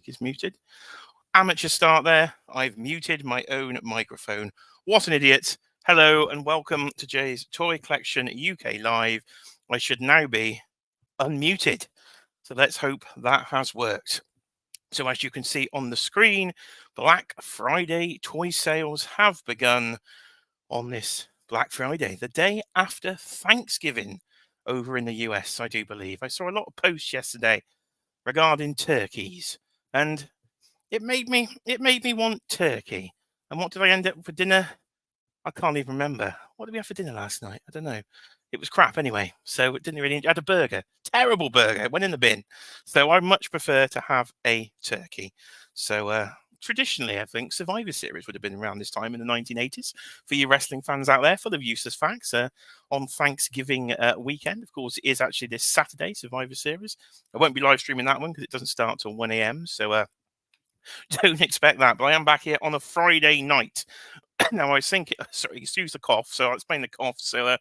is muted. Amateur start there. I've muted my own microphone. What an idiot. Hello and welcome to Jay's Toy Collection UK Live. I should now be unmuted. So let's hope that has worked. So as you can see on the screen, Black Friday toy sales have begun on this Black Friday, the day after Thanksgiving over in the US, I do believe. I saw a lot of posts yesterday regarding turkeys, and it made me want turkey. And what did I end up for dinner? I can't even remember. What did we have for dinner last night? I don't know. It was crap anyway. So it didn't really. I had a burger, terrible burger. It went in the bin. So I much prefer to have a turkey. So traditionally, I think Survivor Series would have been around this time in the 1980s. For you wrestling fans out there, full of useless facts. On Thanksgiving weekend, of course, it is actually this Saturday, Survivor Series. I won't be live streaming that one because it doesn't start till 1 a.m. So don't expect that. But I am back here on a Friday night. Now I think, sorry, excuse the cough. So I'll explain the cough. So,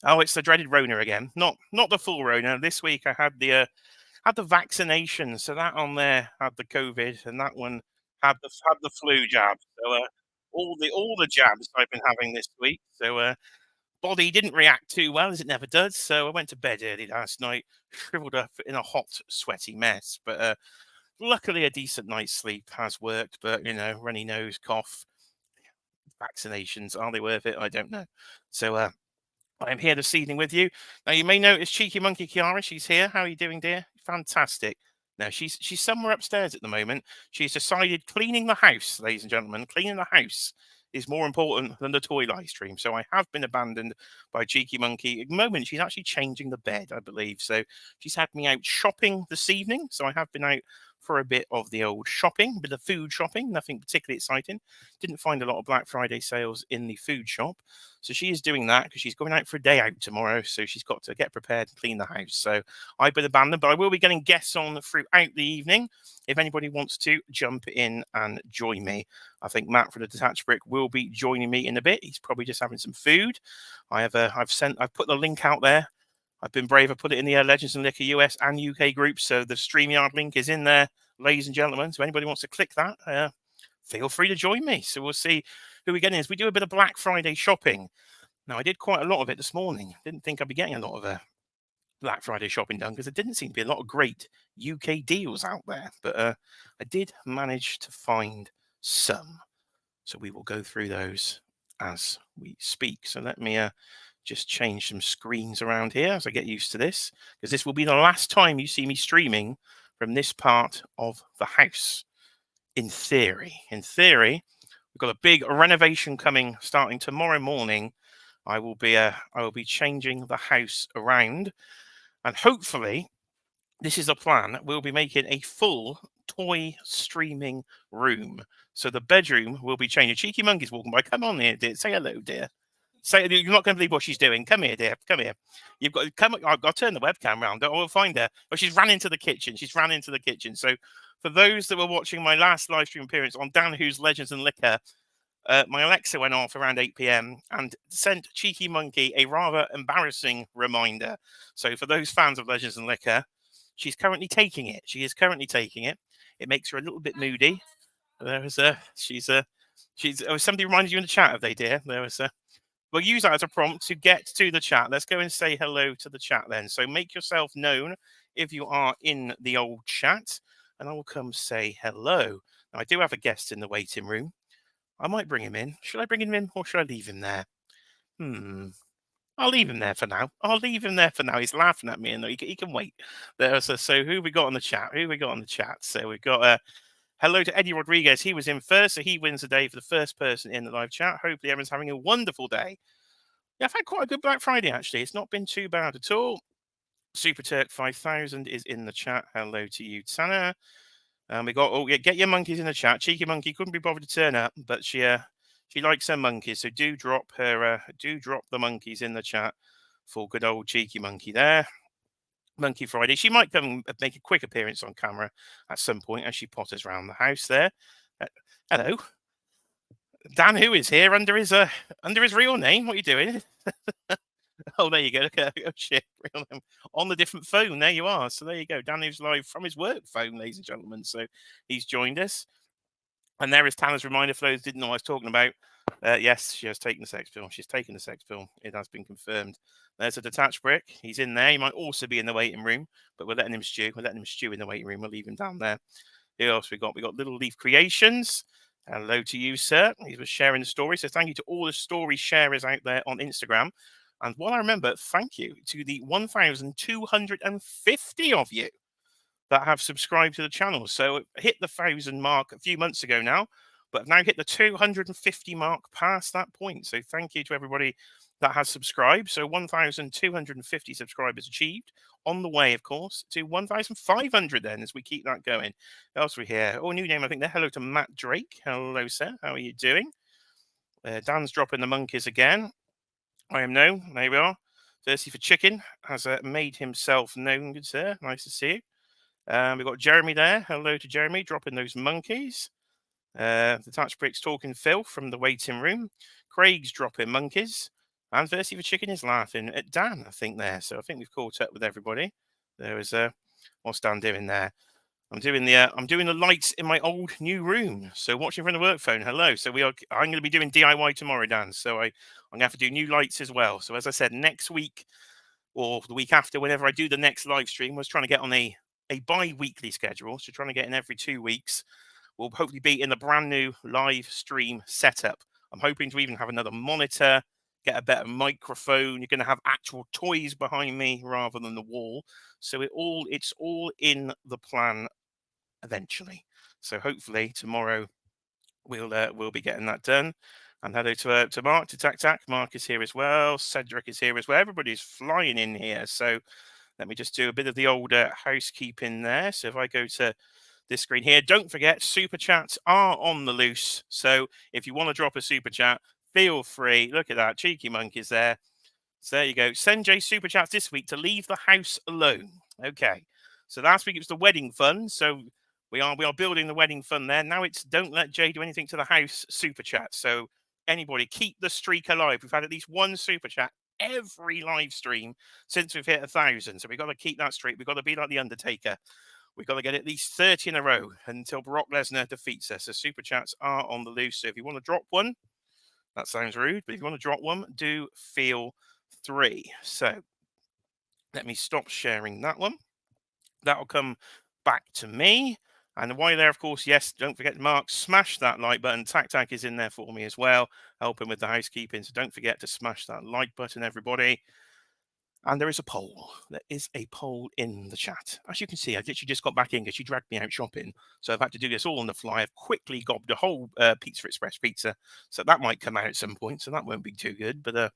it's the dreaded Rona again. Not the full Rona. This week I had the vaccination. So that on there had the COVID, and that one had the flu jab. So all the jabs I've been having this week. So body didn't react too well, as it never does. So I went to bed early last night, shriveled up in a hot, sweaty mess. But luckily, a decent night's sleep has worked. But runny nose, cough, vaccinations, are they worth it? I don't know. So I'm here this evening with you. Now you may notice Cheeky Monkey Kiara. She's here. How are you doing, dear? Fantastic. Now she's somewhere upstairs at the moment. She's decided cleaning the house, ladies and gentlemen. Cleaning the house is more important than the toy live stream. So I have been abandoned by Cheeky Monkey. At the moment, she's actually changing the bed, I believe. So she's had me out shopping this evening. So I have been out for a bit of the old shopping, a bit of food shopping, nothing particularly exciting. Didn't find a lot of Black Friday sales in the food shop. So she is doing that because she's going out for a day out tomorrow. So she's got to get prepared and clean the house. So I've been abandoned, but I will be getting guests on throughout the evening. If anybody wants to jump in and join me, I think Matt from the Detached Brick will be joining me in a bit. He's probably just having some food. I've put the link out there. I've been brave. I put it in the Legends and Liquor US and UK groups. So the StreamYard link is in there, ladies and gentlemen. So anybody wants to click that, feel free to join me. So we'll see who we get in. As we do a bit of Black Friday shopping. Now, I did quite a lot of it this morning. Didn't think I'd be getting a lot of Black Friday shopping done because there didn't seem to be a lot of great UK deals out there. But I did manage to find some. So we will go through those as we speak. So let me just change some screens around here as I get used to this, because this will be the last time you see me streaming from this part of the house. In theory, we've got a big renovation coming starting tomorrow morning. I will be changing the house around, and hopefully this is a plan. We'll be making a full toy streaming room. So the bedroom will be changing. Cheeky Monkey's walking by. Come on here, dear. Say hello, dear. Say, you're not going to believe what she's doing. Come here, dear. Come here. You've got to come. I'll turn the webcam around. I'll find her. Oh, she's ran into the kitchen. So for those that were watching my last live stream appearance on Dan Who's Legends and Liquor, my Alexa went off around 8 p.m. and sent Cheeky Monkey a rather embarrassing reminder. So for those fans of Legends and Liquor, she's currently taking it. She is currently taking it. It makes her a little bit moody. Somebody reminded you in the chat, have they, dear? We'll use that as a prompt to get to the chat. Let's go and say hello to the chat then. So make yourself known if you are in the old chat, and I will come say hello. Now, I do have a guest in the waiting room. I might bring him in. Should I bring him in or should I leave him there? I'll leave him there for now. He's laughing at me, and he can wait. So who we got on the chat? So we've got hello to Eddie Rodriguez. He was in first, so he wins the day for the first person in the live chat. Hopefully everyone's having a wonderful day. Yeah, I've had quite a good Black Friday, actually. It's not been too bad at all. Super Turk 5000 is in the chat. Hello to you, Tanner. And we got, get your monkeys in the chat. Cheeky Monkey couldn't be bothered to turn up, but she likes her monkeys, so do drop the monkeys in the chat for good old Cheeky Monkey there. Monkey Friday. She might come make a quick appearance on camera at some point as she potters around the house there. Hello. Dan Who is here under his real name. What are you doing? Oh, there you go. Look at, oh shit, on the different phone. There you are. So there you go. Dan is live from his work phone, ladies and gentlemen. So he's joined us. And there is Tanner's reminder for those who didn't know what I was talking about. Yes, she has taken the sex pill. She's taken the sex pill. It has been confirmed. There's a detached brick. He's in there. He might also be in the waiting room, but we're letting him stew. We're letting him stew in the waiting room. We'll leave him down there. Who else we got? We got Little Leaf Creations. Hello to you, sir. He was sharing the story. So thank you to all the story sharers out there on Instagram. And while I remember, thank you to the 1,250 of you that have subscribed to the channel. So it hit the 1,000 mark a few months ago now, but have now hit the 250 mark past that point. So thank you to everybody that has subscribed. So 1,250 subscribers achieved. On the way, of course, to 1,500 then as we keep that going. What else we hear? Oh, new name, I think there. Hello to Matt Drake. Hello, sir. How are you doing? Dan's dropping the monkeys again. I am no. There we are. Thirsty for chicken has made himself known, good sir. Nice to see you. We've got Jeremy there. Hello to Jeremy, dropping those monkeys. The touch bricks talking Phil from the waiting room. Craig's dropping monkeys. And Thirsty for Chicken is laughing at Dan, I think, there. So I think we've caught up with everybody. There is what's Dan doing there? I'm doing the lights in my old new room. So watching from the work phone. Hello. So I'm going to be doing DIY tomorrow, Dan. So I'm going to have to do new lights as well. So as I said, next week or the week after, whenever I do the next live stream, I was trying to get on a bi-weekly schedule. So trying to get in every 2 weeks. We'll hopefully be in the brand new live stream setup. I'm hoping to even have another monitor, get a better microphone. You're going to have actual toys behind me rather than the wall. So it's all in the plan eventually. So hopefully tomorrow we'll be getting that done. And hello to Mark, to Tac Tac. Mark is here as well. Cedric is here as well. Everybody's flying in here. So let me just do a bit of the older housekeeping there. So if I go to this screen here, don't forget super chats are on the loose. So if you want to drop a super chat, feel free. Look at that, cheeky monkeys there. So there you go. Send Jay super chats this week to leave the house alone. Okay. So last week it was the wedding fund. So we are building the wedding fund there. Now it's don't let Jay do anything to the house super chat. So anybody keep the streak alive. We've had at least one super chat every live stream since we've hit 1,000. So we've got to keep that streak. We've got to be like the Undertaker. We've got to get at least 30 in a row until Brock Lesnar defeats us. So super chats are on the loose. So if you want to drop one, that sounds rude, but if you want to drop one, do feel free. So let me stop sharing that one. That'll come back to me. And while you're there, of course, yes, don't forget, Mark, smash that like button. Tac Tac is in there for me as well, helping with the housekeeping. So don't forget to smash that like button, everybody. And there is a poll. There is a poll in the chat. As you can see, I literally just got back in because she dragged me out shopping. So I've had to do this all on the fly. I've quickly gobbed a whole Pizza Express pizza. So that might come out at some point. So that won't be too good. But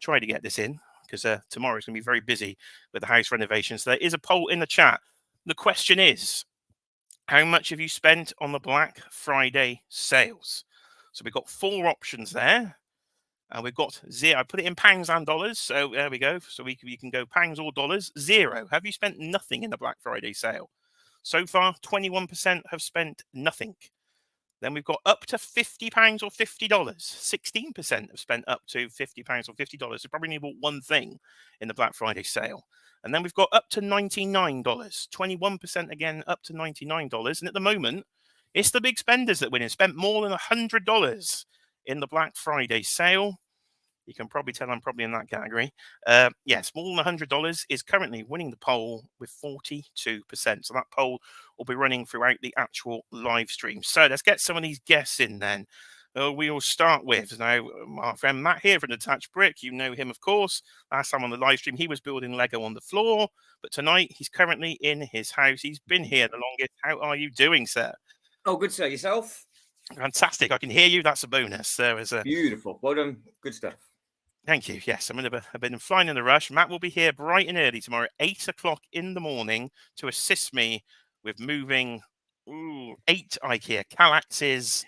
try to get this in because tomorrow is going to be very busy with the house renovations. So there is a poll in the chat. The question is, how much have you spent on the Black Friday sales? So we've got 4 options there. And we've got 0. I put it in pounds and dollars. So there we go. So you can go pounds or dollars. 0. Have you spent nothing in the Black Friday sale? So far, 21% have spent nothing. Then we've got up to £50 or $50. 16% have spent up to £50 or $50. They probably only bought one thing in the Black Friday sale. And then we've got up to $99. 21% again up to $99. And at the moment, it's the big spenders that win and spent more than $100 in the Black Friday sale. You can probably tell I'm probably in that category. Yes, more than $100 is currently winning the poll with 42%. So that poll will be running throughout the actual live stream. So let's get some of these guests in then. We will start with now our friend Matt here from the Detached Brick. You know him, of course. Last time on the live stream, he was building Lego on the floor. But tonight, he's currently in his house. He's been here the longest. How are you doing, sir? Oh, good, sir. Yourself? Fantastic. I can hear you. That's a bonus. There is a beautiful. Well done. Good stuff. Thank you. Yes, I've been flying in the rush. Matt will be here bright and early tomorrow, 8 o'clock in the morning, to assist me with moving 8 IKEA Kallaxes,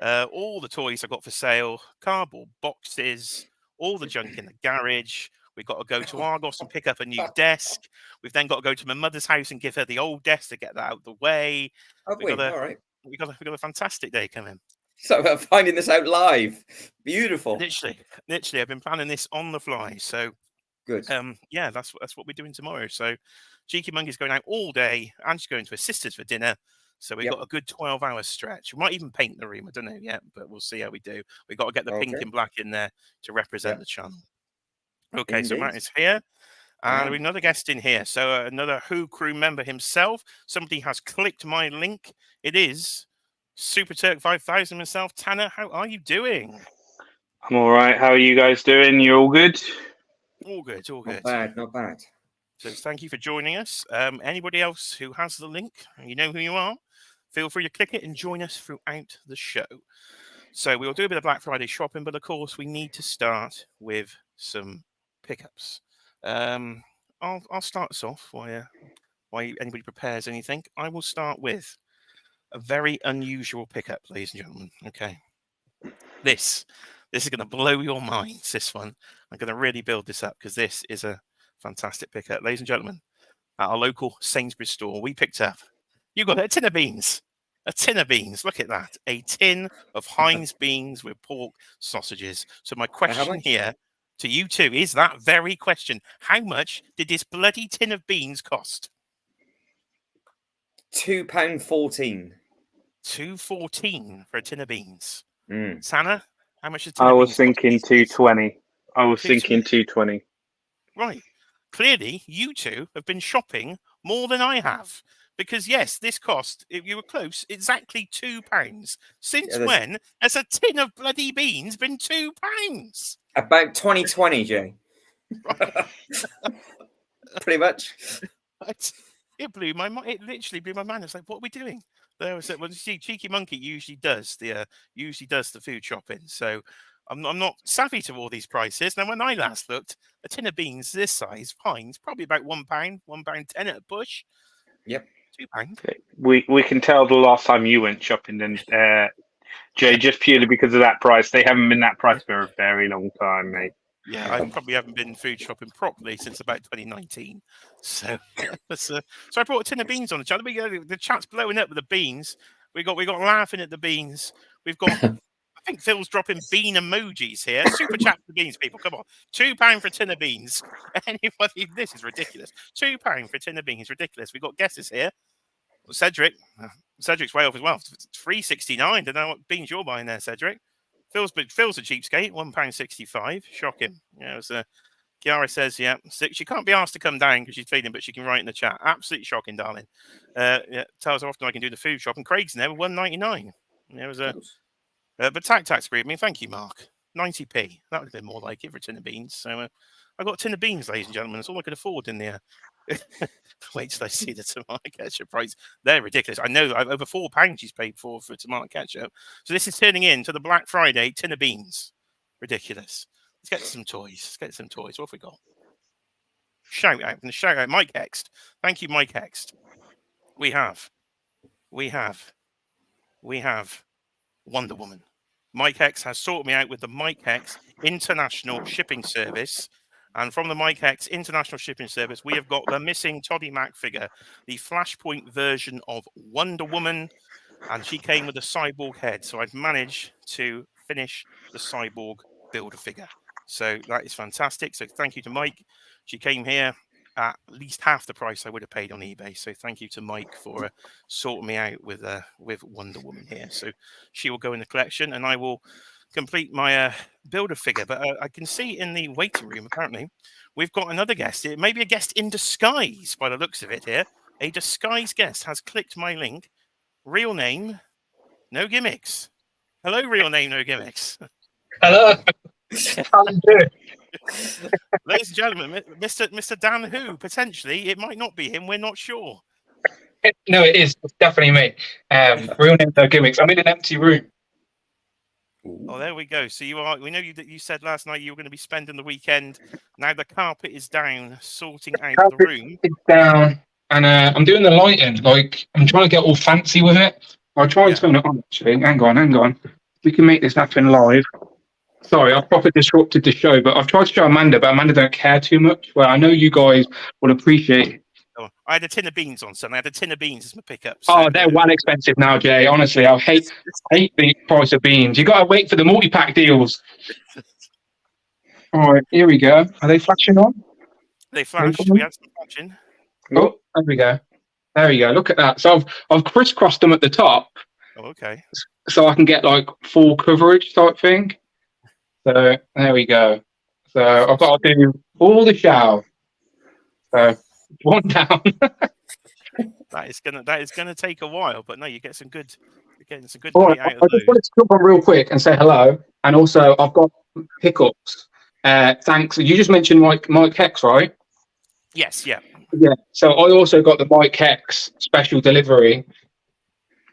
all the toys I've got for sale, cardboard boxes, all the junk in the garage. We've got to go to Argos and pick up a new desk. We've then got to go to my mother's house and give her the old desk to get that out of the way. Have we? All right. We've got a fantastic day coming. So we're finding this out live. Beautiful. Literally, I've been planning this on the fly. So Good. Yeah, that's what we're doing tomorrow. So Cheeky Monkey's going out all day, and she's going to her sister's for dinner. So we've got a good 12-hour stretch. We might even paint the room. I don't know yet, but we'll see how we do. We've got to get the pink and black in there to represent the channel. Okay, so Matt is here. And we have another guest in here. So another Who crew member himself. Somebody has clicked my link. It is Super Turk 5000 himself. Tanner, how are you doing? I'm all right. How are you guys doing? You all good? All good, all good. Not bad. So thank you for joining us. Anybody else who has the link, you know who you are, feel free to click it and join us throughout the show. So we'll do a bit of Black Friday shopping, but of course we need to start with some pickups. I'll start us off while anybody prepares anything. I will start with a very unusual pickup, ladies and gentlemen. Okay. This is going to blow your minds, this one. I'm going to really build this up because this is a fantastic pickup. Ladies and gentlemen, at our local Sainsbury's store, we picked up, you got a tin of beans. A tin of beans. Look at that. A tin of Heinz beans with pork sausages. So my question here to you two is that very question. How much did this bloody tin of beans cost? £2.14. £2.14 for a tin of beans. Mm. Santa, how much is a tin I of was beans thinking cost? £2.20. I was thinking £2.20. Right. Clearly, you two have been shopping more than I have. Because, yes, this cost, if you were close, exactly £2. Since when has a tin of bloody beans been £2? About 2020, Jay. Right. Pretty much. It blew my mind. It literally blew my mind. I was like, what are we doing? There was well, see, Cheeky Monkey usually does the food shopping. So I'm not savvy to all these prices. Now, when I last looked, a tin of beans this size, Heinz, probably about £1, £1.10 at a push. Yep. £2. We can tell the last time you went shopping, and Jay, just purely because of that price. They haven't been that price for a very long time, mate. Yeah, I probably haven't been food shopping properly since about 2019. So, so I brought a tin of beans on the channel. The chat's blowing up with the beans. We got laughing at the beans. We've got. I think Phil's dropping bean emojis here. Super chat for the beans, people. Come on. £2 for a tin of beans. Anybody? This is ridiculous. £2 for a tin of beans. Ridiculous. We've got guesses here. Cedric's way off as well. £3.69. Don't know what beans you're buying there, Cedric. Phil's a cheapskate. £1.65. Shocking. Yeah, it was Kiara says, yeah, she can't be asked to come down because she's feeding, but she can write in the chat. Absolutely shocking, darling. Yeah, tells her often I can do the food shop. And Craig's in there with £1.99. There was a. But tax free. I mean, thank you, Mark. 90p. That would have been more like it for a tin of beans. So I got a tin of beans, ladies and gentlemen. That's all I could afford in there. Wait till I see the tomato ketchup price. They're ridiculous. I know over £4 she's paid for tomato ketchup. So this is turning into the Black Friday tin of beans. Ridiculous. Let's get some toys. What have we got? Shout out. Mike Hext. Thank you, Mike Hext. We have Wonder Woman. Mike Hex has sorted me out with the Mike Hex International Shipping Service. And from the Mike Hex International Shipping Service, we have got the missing Toddy Mac figure, the Flashpoint version of Wonder Woman. And she came with a cyborg head. So I've managed to finish the cyborg builder figure. So that is fantastic. So thank you to Mike. She came here at least half the price I would have paid on eBay. So thank you to Mike for sorting me out with Wonder Woman here. So she will go in the collection and I will complete my builder figure. But I can see in the waiting room, apparently, we've got another guest. It may be a guest in disguise by the looks of it here. A disguised guest has clicked my link. Real name, no gimmicks. Hello, real name, no gimmicks. Hello. How you doing? Ladies and gentlemen, Mr. Dan Who, potentially, it might not be him, we're not sure. No, it is. It's definitely me. Real name, no gimmicks. I'm in an empty room. Oh, there we go. So we know that you said last night you were going to be spending the weekend. Now the carpet is down, sorting out the room. It's down, and I'm doing the lighting. Like, I'm trying to get all fancy with it. I'll try and turn it on, actually. Hang on. We can make this happen live. Sorry, I've properly disrupted the show, but I've tried to show Amanda, but Amanda don't care too much. Well, I know you guys will appreciate it. Oh, I had a tin of beans on, son. I had a tin of beans as my pickup. So oh, they're well expensive now, Jay. Honestly, I hate the price of beans. You got to wait for the multi-pack deals. All right, here we go. Are they flashing on? They flashed. We had some flashing. Oh, there we go. There you go. Look at that. So I've crisscrossed them at the top, Oh, okay. so I can get like full coverage type thing. So there we go. So I've got to do all the shower. So one down. That is gonna take a while, but no, you get some good. You're getting some good All height right, out I of just those. wanted to jump on real quick and say hello, and also I've got pickups. Thanks. You just mentioned Mike Hex, right? Yes, yeah. Yeah. So I also got the Mike Hex special delivery,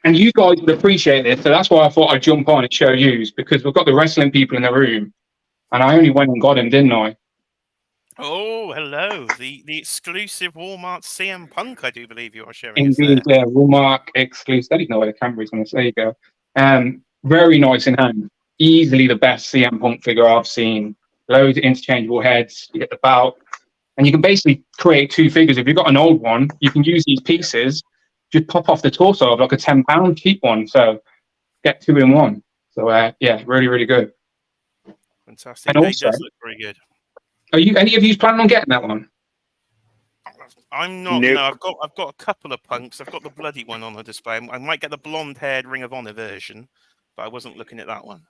and you guys would appreciate this. So that's why I thought I'd jump on and show yous, because we've got the wrestling people in the room, and I only went and got him, didn't I? Oh, hello. The exclusive Walmart CM Punk, I do believe you are showing us Indeed, there. yeah. Walmart exclusive. I didn't know where the camera is on this. There you go. Very nice in hand. Easily the best CM Punk figure I've seen. Loads of interchangeable heads. You get the belt. And you can basically create two figures. If you've got an old one, you can use these pieces, just pop off the torso of like a £10 cheap one. So get two in one. So yeah, really, really good. Fantastic. And They also, does look very good. are you any of you planning on getting that one? I'm not. Nope. No, I've got a couple of punks. I've got the bloody one on the display. I might get the blonde-haired Ring of Honor version, but I wasn't looking at that one.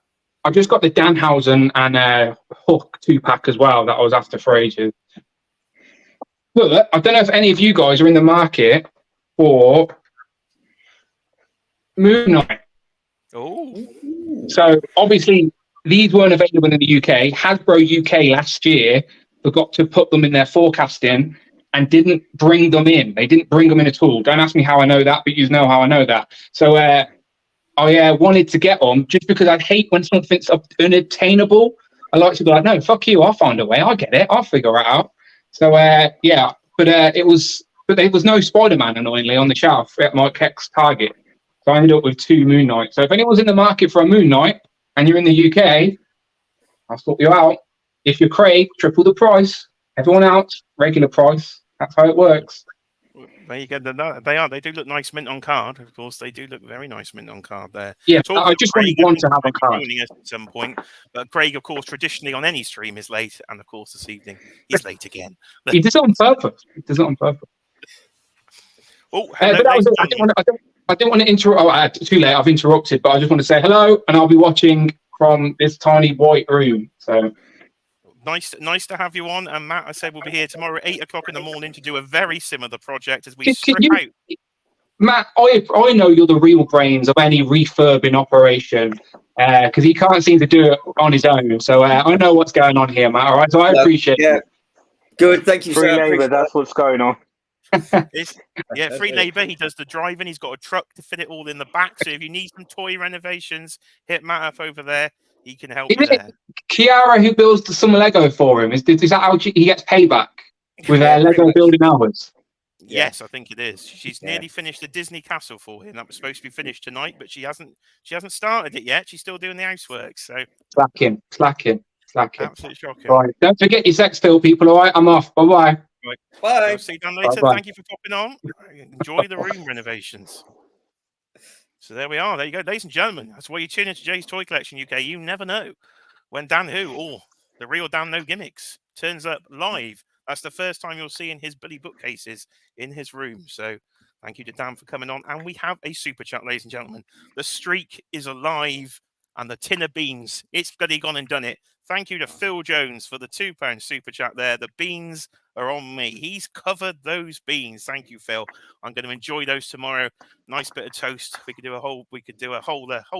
I just got the Danhausen and Hook 2-pack as well that I was after for ages. But I don't know if any of you guys are in the market for Moon Knight. Oh, So obviously these weren't available in the UK. Hasbro UK last year forgot to put them in their forecasting and didn't bring them in. They didn't bring them in at all. Don't ask me how I know that, but you know how I know that. So I wanted to get them just because I hate when something's unattainable. I like to be like, no, fuck you. I'll find a way. I'll get it. I'll figure it out. So yeah, but there was no Spider-Man annoyingly on the shelf at my Kex Target. So I ended up with two Moon Knight. So if anyone's in the market for a Moon Knight and you're in the UK, I'll sort you out. If you're Craig, triple the price. Everyone else, regular price. That's how it works. there you go. They are. They do look nice mint on card. Of course, they do look very nice mint on card there. Yeah, Talking I of just Craig, wanted one to I have think a he'll card. be joining us at some point. But Craig, of course, traditionally on any stream is late, and of course this evening he's late again. He does it on purpose. He does it on purpose. Oh, hello, But that was ladies it. and gentlemen. I didn't want to interrupt. Oh, too late. I've interrupted, but I just want to say hello, and I'll be watching from this tiny white room. So Nice to have you on. And Matt, I said we'll be here tomorrow at 8 o'clock in the morning to do a very similar project as we Can strip you- out. Matt, I know you're the real brains of any refurbing operation because he can't seem to do it on his own. So I know what's going on here, Matt. All right, so I appreciate Yeah. it. Good. Thank you, Free sir. labour, Appreciate that's what's going on. Free labour. He does the driving. He's got a truck to fit it all in the back. So if you need some toy renovations, hit Matt up over there. He can help you Isn't it there. Kiara who builds some Lego for him? Is that how he gets payback with Yeah, pretty Lego much. building hours? Yes, I think it is. She's Yeah. nearly finished the Disney castle for him. That was supposed to be finished tonight, but she hasn't started it yet. She's still doing the housework. So Slacking. absolute shocking. Right, don't forget your sex still, people. All right, I'm off. Bye. Bye. We'll see you down later. Bye-bye. Thank you for popping on. Enjoy the room renovations. So there we are. There you go, ladies and gentlemen. That's why you tune into Jay's Toy Collection UK. You never know when Dan Who, or the real Dan No Gimmicks, turns up live. That's the first time you'll see in his Billy bookcases in his room. So thank you to Dan for coming on. And we have a super chat, ladies and gentlemen. The streak is alive, and the tin of beans, it's bloody gone and done it. Thank you to Phil Jones for the £2 super chat there. The beans are on me. He's covered those beans. Thank you, Phil. I'm going to enjoy those tomorrow. Nice bit of toast. We could do a whole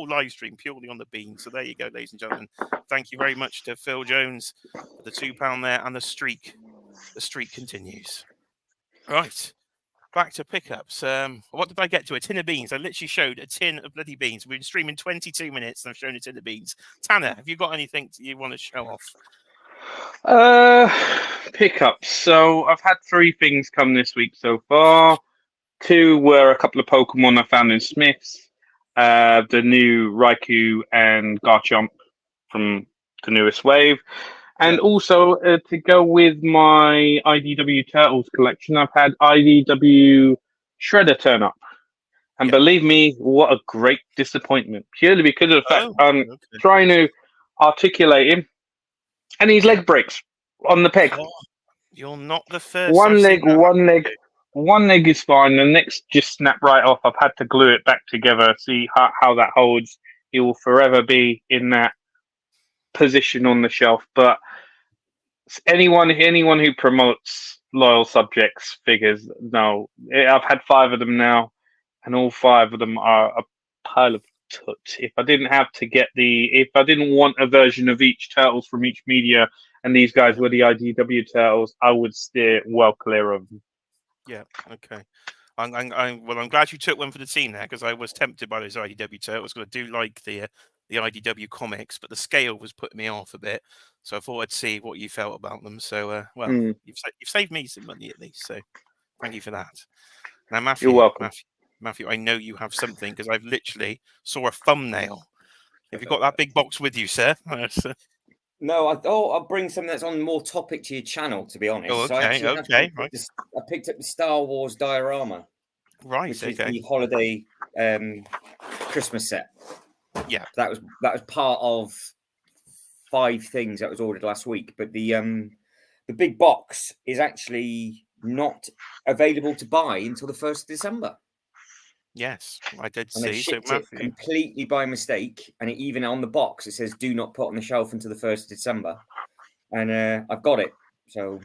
live stream purely on the beans. So there you go, ladies and gentlemen. Thank you very much to Phil Jones for the £2 there, and the streak continues. Right. Back to pickups. What did I get to? A tin of beans. I literally showed a tin of bloody beans. We've been streaming 22 minutes and I've shown a tin of beans. Tanner, have you got anything you want to show off? Pickups. So I've had 3 things come this week so far. 2 were a couple of Pokemon I found in Smith's. The new Raikou and Garchomp from the newest wave. And also, to go with my IDW Turtles collection, I've had IDW Shredder turn up. And believe me, what a great disappointment. Purely because of the fact I'm trying to articulate him, and his leg breaks on the peg. You're not the first. One I've leg, seen that one leg, happen. one leg is fine. The next just snapped right off. I've had to glue it back together. See how that holds. It will forever be in that position on the shelf. But anyone who promotes loyal subjects figures, no. I've had 5 of them now, and all 5 of them are a pile of tut. If I didn't want a version of each turtles from each media, and these guys were the IDW turtles, I would steer well clear of them. Yeah. Okay. I'm glad you took one for the team there, because I was tempted by those IDW turtles, because I do like the IDW comics, but the scale was putting me off a bit. So I thought I'd see what you felt about them. So you've saved me some money at least. So thank you for that. Now, Matthew, You're welcome. Matthew, I know you have something, because I've literally saw a thumbnail. Have you got that big box with you, sir? No, I'll bring something that's on more topic to your channel, to be honest. Oh, So I okay, actually okay, right. I picked up the Star Wars diorama, Right, which is okay. the holiday Christmas set. Yeah. That was part of 5 things that was ordered last week. But the big box is actually not available to buy until the 1st of December. Yes, I did And they see. So shipped it Matthew, completely by mistake, and even on the box it says "Do not put on the shelf until the 1st of December." And I've got it. So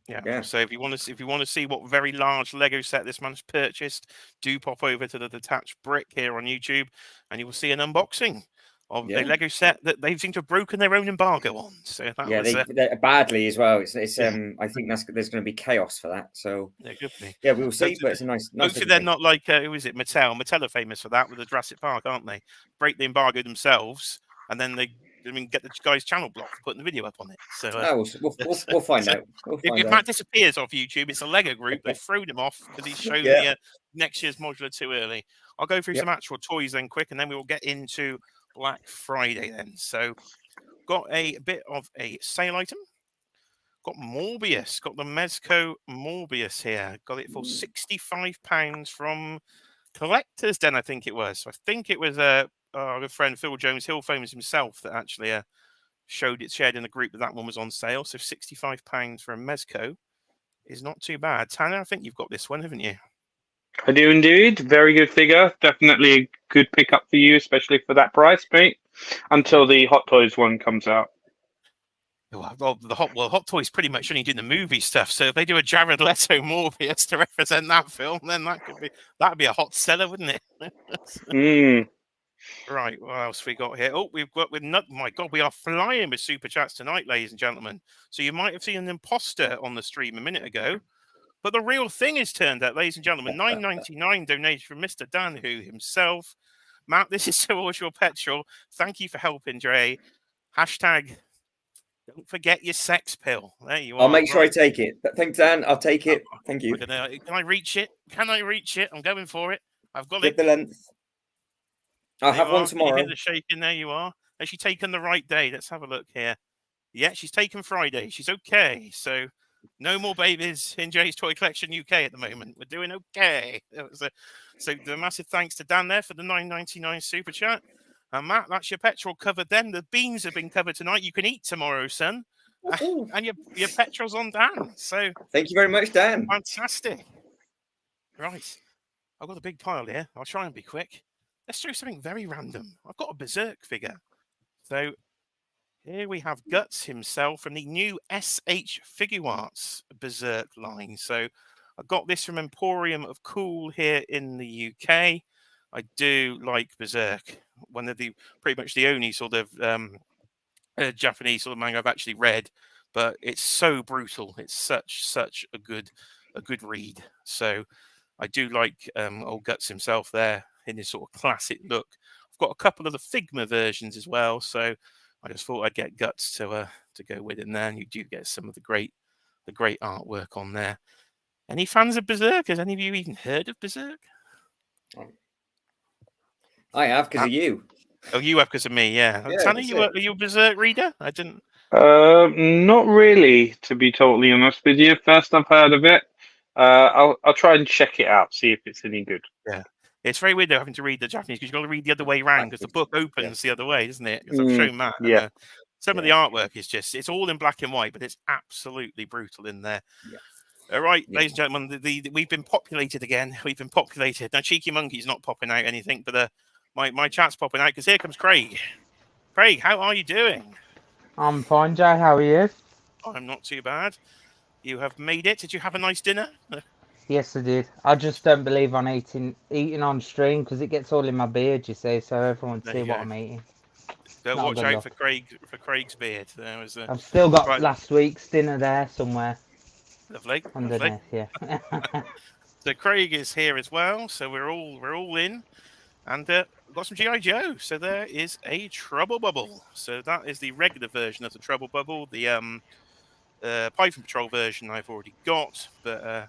yeah. So if you want to see what very large Lego set this man's purchased, do pop over to the Detached Brick here on YouTube, and you will see an unboxing of a Lego set that they seem to have broken their own embargo on. So that was they badly as well. It's yeah. I think there's going to be chaos for that. So Yeah, could be. yeah, we'll see. But it's a nice. Hopefully they're not like who is it? Mattel. Mattel are famous for that with the Jurassic Park, aren't they? Break the embargo themselves, and then they get the guy's channel blocked for putting the video up on it. So we'll find out. If Matt disappears off YouTube, it's a Lego group. They've thrown him off because he's shown the next year's modular too early. I'll go through some actual toys then quick, and then we will get into Black Friday then. So got a bit of a sale item. Got Morbius. Got the Mezco Morbius here. Got it for £65 from Collector's Den, I think it was. So I think it was our good friend Phil Jones, Hill Famous himself, that actually shared in the group that one was on sale. So £65 for a Mezco is not too bad. Tanner, I think you've got this one, haven't you? I do indeed. Very good figure. Definitely a good pickup for you, especially for that price, mate. Until the Hot Toys one comes out. Well, Hot Toys pretty much only do the movie stuff. So if they do a Jared Leto Morbius to represent that film, then that'd be a hot seller, wouldn't it? Right, what else we got here? Oh, we've got my God, we are flying with super chats tonight, ladies and gentlemen. So you might have seen an imposter on the stream a minute ago, but the real thing is turned out, ladies and gentlemen. $9.99 donation from Mr. Dan Who himself. Matt, this is towards your petrol. Thank you for helping, Dre. Hashtag don't forget your sex pill. There you are. I'll make sure I take it. Thanks, Dan. I'll take it. Thank you. Can I reach it? Can I reach it? I'm going for it. I've got Get it. the length. I'll have one tomorrow. You hear the shaking? There you are. Has she taken the right day? Let's have a look here. Yeah, she's taken Friday. She's okay. So no more babies in Jay's Toy Collection UK at the moment. We're doing okay. So the massive thanks to Dan there for the $9.99 super chat. And Matt, that's your petrol covered then. The beans have been covered tonight. You can eat tomorrow, son. And your petrol's on Dan. So thank you very much, Dan. Fantastic. Right. I've got a big pile here. I'll try and be quick. Let's do something very random. I've got a Berserk figure. So here we have Guts himself from the new SH Figure Arts Berserk line. So I got this from Emporium of Cool here in the UK. I do like Berserk. One of the pretty much the only sort of Japanese sort of manga I've actually read, but it's so brutal. It's such a good read. So I do like old Guts himself there in his sort of classic look. I've got a couple of the Figma versions as well, so I just thought I'd get Guts to go with it. And then you do get some of the great artwork on there. Any fans of Berserk? Has any of you even heard of Berserk? I have because of you. Oh, you have because of me, yeah. Tanner, are you a Berserk reader? I didn't. Not really, to be totally honest with you. First I've heard of it. I'll try and check it out, see if it's any good. Yeah, it's very weird though having to read the Japanese because you've got to read the other way around because the book opens the other way, doesn't it? Because I've shown Matt. Yeah. Some of the artwork is it's all in black and white, but it's absolutely brutal in there. Yeah. All right, Yeah. ladies and gentlemen, we've been populated again. We've been populated. Now, Cheeky Monkey's not popping out anything, but my chat's popping out because here comes Craig. Craig, how are you doing? I'm fine, Jay. How are you? I'm not too bad. You have made it. Did you have a nice dinner? Yes, I did. I just don't believe on eating on stream because it gets all in my beard, you see, so everyone There see you what go. I'm eating. Don't Not a watch good out look. for Craig's beard. There was I've still got right. last week's dinner there somewhere Lovely. underneath. Yeah. So Craig is here as well. So we're all in, and we've got some GI Joe. So there is a Trouble Bubble. So that is the regular version of the Trouble Bubble. The Python Patrol version I've already got, but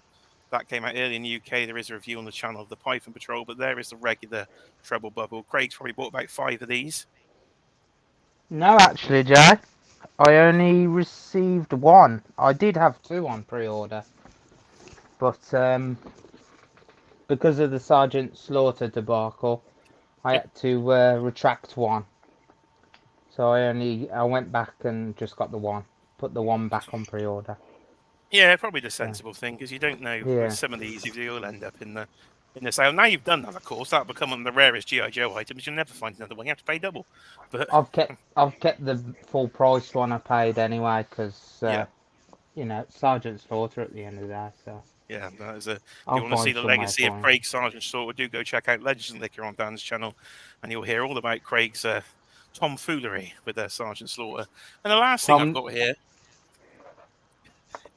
that came out early in the UK. There is a review on the channel of the Python Patrol, but there is the regular Trouble Bubble. Craig's probably bought about 5 of these. No, actually, Jay, I only received one. I did have 2 on pre-order, but because of the Sergeant Slaughter debacle, I had to retract 1. So I went back and just got the 1. Put the 1 back on pre-order. Yeah, probably the sensible thing, because you don't know Yeah. with some of these if you'll end up in the sale. Now you've done that, of course, that'll become one of the rarest GI Joe items. You'll never find another one. You have to pay double. But I've kept the full price one I paid anyway because Yeah. you know, Sergeant Slaughter at the end of the day. So yeah, that is a. If I'll you want to see find the somewhere legacy for of him. Craig Sergeant Slaughter, do go check out Legends and Liquor on Dan's channel, and you'll hear all about Craig's tomfoolery with Sergeant Slaughter. And the last thing I've got here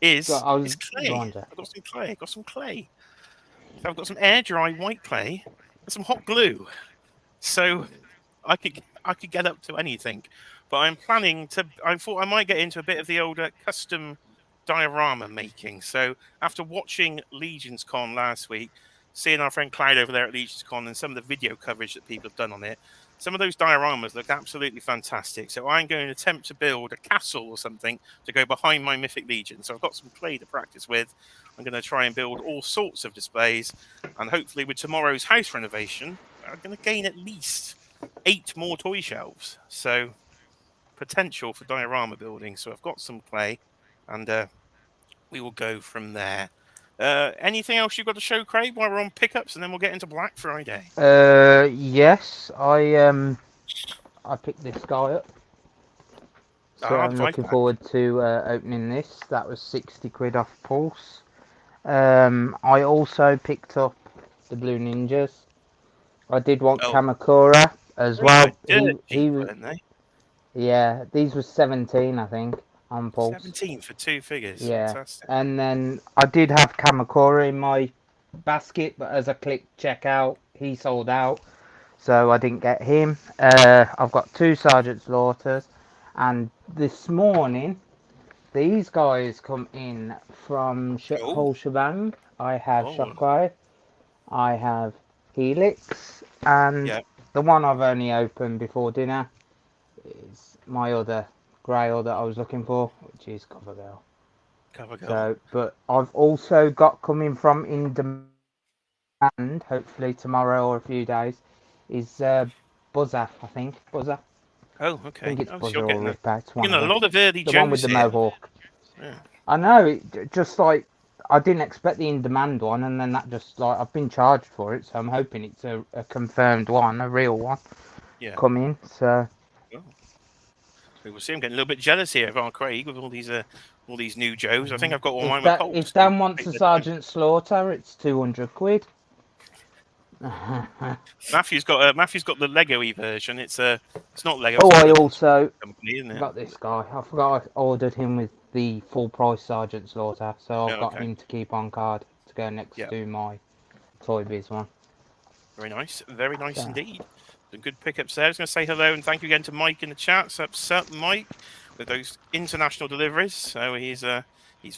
is So I was clay. go on, Jack. I've got some clay. I've got some clay. So I've got some air dry white clay and some hot glue. So I could get up to anything, but I'm planning to. I thought I might get into a bit of the older custom diorama making. So after watching Legions Con last week, seeing our friend Clyde over there at Legions Con and some of the video coverage that people have done on it, some of those dioramas look absolutely fantastic. So I'm going to attempt to build a castle or something to go behind my Mythic Legion. So I've got some clay to practice with. I'm going to try and build all sorts of displays, and hopefully with tomorrow's house renovation, I'm going to gain at least 8 more toy shelves. So potential for diorama building. So I've got some clay, and we will go from there. Anything else you've got to show, Craig, while we're on pickups, and then we'll get into Black Friday? Yes, I picked this guy up. So I'm looking forward to opening this. That was 60 quid off Pulse. I also picked up the Blue Ninjas. I did want Kamakura as well. Yeah, these were 17, I think, on Pulse. 17 for 2 figures. Yeah, fantastic. And then I did have Kamakura in my basket, but as I clicked checkout, he sold out, so I didn't get him. I've got 2 Sergeant Slaughters, and this morning these guys come in from whole shebang. I have Shockwave, I have Helix, and the one I've only opened before dinner is my other Grail that I was looking for, which is CoverGirl. So, but I've also got coming from in demand, hopefully tomorrow or a few days, is Buzzer, I think. Buzzer. Oh, okay. I think it's so Buzzer or Rip Out. A lot of early the one with the Mohawk. Yeah. I know, just like, I didn't expect the in-demand one, and then that just, like, I've been charged for it, so I'm hoping it's a confirmed one, a real one, coming, so... We'll see. I'm getting a little bit jealous here of our Craig with all these new Joes. I think I've got all mine with Colts. If Dan wants a Sergeant Slaughter, it's 200 quid. Matthew's got the Lego-y version. It's not Lego. Oh, I also company, isn't it? got this guy. I forgot I ordered him with the full price Sergeant Slaughter, so I've got him to keep on card to go next to my Toy Biz one. Very nice indeed. Some good pickups there. I was going to say hello and thank you again to Mike in the chat. Sup, Mike, with those international deliveries. So he's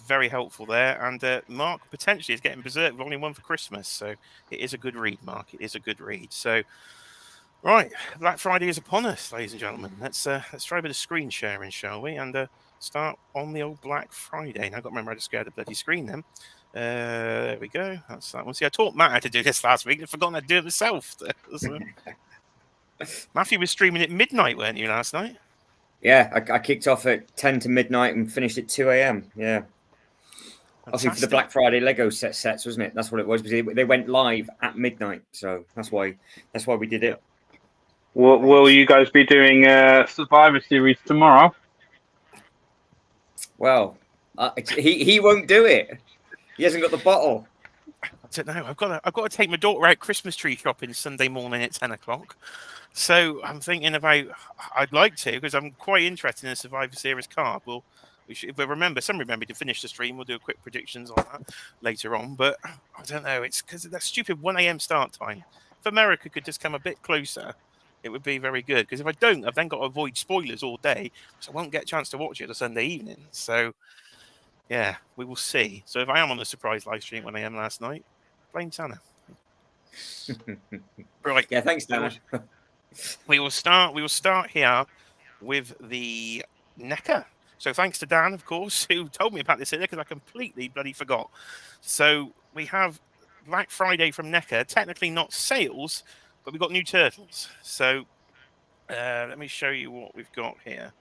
very helpful there. And Mark potentially is getting berserk with only one for Christmas. So it is a good read, Mark. It is a good read. So right, Black Friday is upon us, ladies and gentlemen. Let's try a bit of screen sharing, shall we? And start on the old Black Friday. Now I've got to remember how to scare the bloody screen then. There we go. That's that one. See, I taught Matt how to do this last week. I've forgotten how to do it myself. Matthew was streaming at midnight, weren't you, last night? Yeah, I kicked off at 10 to midnight and finished at 2 a.m. Yeah. Obviously for the Black Friday Lego sets, wasn't it? That's what it was. Because they went live at midnight, so that's why we did it. Will you guys be doing Survivor Series tomorrow? Well, he won't do it. He hasn't got the bottle. I don't know. I've got to take my daughter out Christmas tree shopping Sunday morning at 10 o'clock. So I'm thinking about. I'd like to, because I'm quite interested in a Survivor Series card. If we remember to finish the stream, we'll do a quick predictions on that later on. But I don't know. It's because of that stupid 1 a.m. start time. If America could just come a bit closer, it would be very good. Because if I don't, I've then got to avoid spoilers all day, so I won't get a chance to watch it on Sunday evening. So yeah, we will see. So if I am on the surprise live stream 1 a.m. last night, blame Tanner. Right. Yeah, thanks, Tanner. We will start here with the NECA. So thanks to Dan, of course, who told me about this earlier, because I completely bloody forgot. So we have Black Friday from NECA. Technically not sales, but we've got new turtles. So let me show you what we've got here.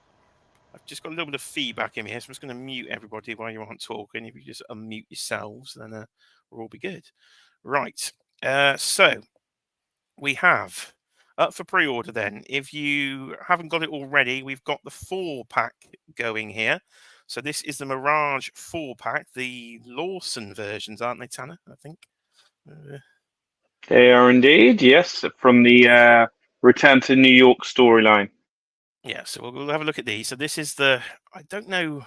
I've just got a little bit of feedback in here, so I'm just going to mute everybody while you aren't talking. If you just unmute yourselves, then we'll all be good. Right. So we have up for pre-order then. If you haven't got it already, we've got the 4-pack going here. So this is the Mirage 4-pack, the Lawson versions, aren't they, Tanner? I think. They are indeed, yes, from the Return to New York storyline. Yeah, so we'll have a look at these. So this is the, I don't know.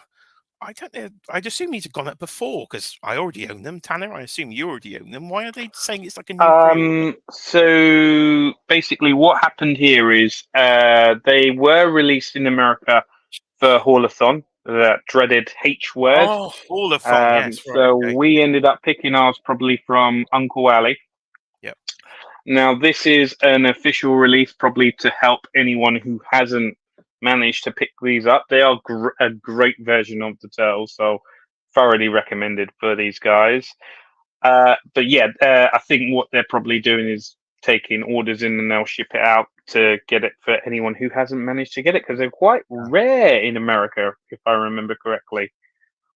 I'd assume these have gone up before, because I already own them. Tanner, I assume you already own them. Why are they saying it's like a new pre-order? So basically what happened here is they were released in America for Haulathon, that dreaded H word. Oh, Haulathon, yes. Right, So okay. we ended up picking ours probably from Uncle Ali. Yep. Now this is an official release, probably to help anyone who hasn't managed to pick these up. They are a great version of the turtles, so thoroughly recommended for these guys. But yeah, I think what they're probably doing is taking orders in and they'll ship it out to get it for anyone who hasn't managed to get it, because they're quite rare in America, if I remember correctly.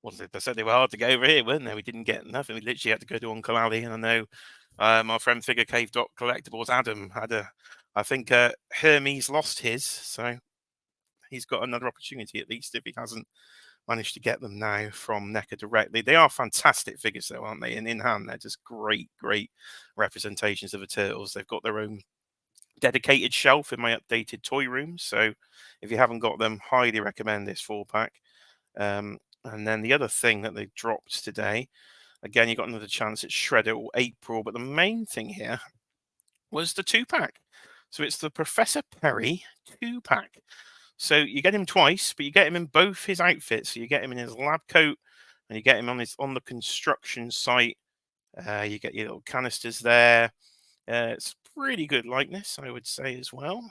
Well, they said they were hard to get over here, weren't they? We didn't get nothing. We literally had to go to Uncle Ali, and I know our friend Figure Cave Collectibles, Adam, had I think Hermes lost his, so he's got another opportunity at least if he hasn't managed to get them now from NECA directly. They are fantastic figures, though, aren't they? And in hand, they're just great representations of the turtles. They've got their own dedicated shelf in my updated toy room, so if you haven't got them, highly recommend this 4-pack. And then the other thing that they dropped today, again, you got another chance at Shredder or April, but the main thing here was the 2-pack. So it's the Professor Perry 2-pack. So you get him twice, but you get him in both his outfits. So you get him in his lab coat, and you get him on the construction site. You get your little canisters there. It's pretty good likeness, I would say, as well.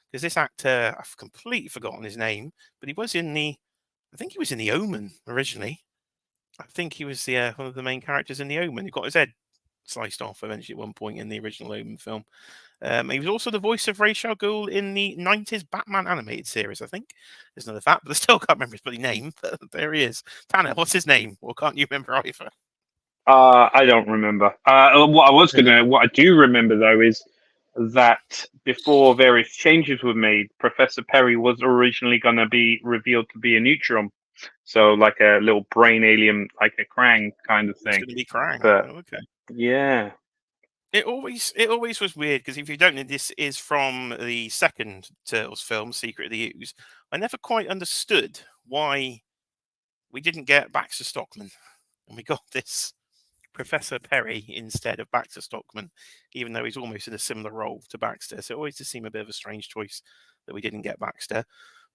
Because this actor, I've completely forgotten his name, but he was in I think he was in The Omen originally. I think he was one of the main characters in The Omen. He got his head sliced off eventually at one point in the original Omen film. He was also the voice of Ra's al Ghul in the 90s Batman animated series, I think. There's another fact, but I still can't remember his bloody name. But there he is. Tanner, what's his name? Or can't you remember either? I don't remember. What I do remember though is that before various changes were made, Professor Perry was originally going to be revealed to be a neutron, so like a little brain alien, like a Krang kind of It's thing. going to be Krang. But Oh, okay. yeah, It always was weird, because if you don't know, this is from the second Turtles film, Secret of the Ooze. I never quite understood why we didn't get Baxter Stockman, and we got this Professor Perry instead of Baxter Stockman, even though he's almost in a similar role to Baxter. So it always just seemed a bit of a strange choice that we didn't get Baxter.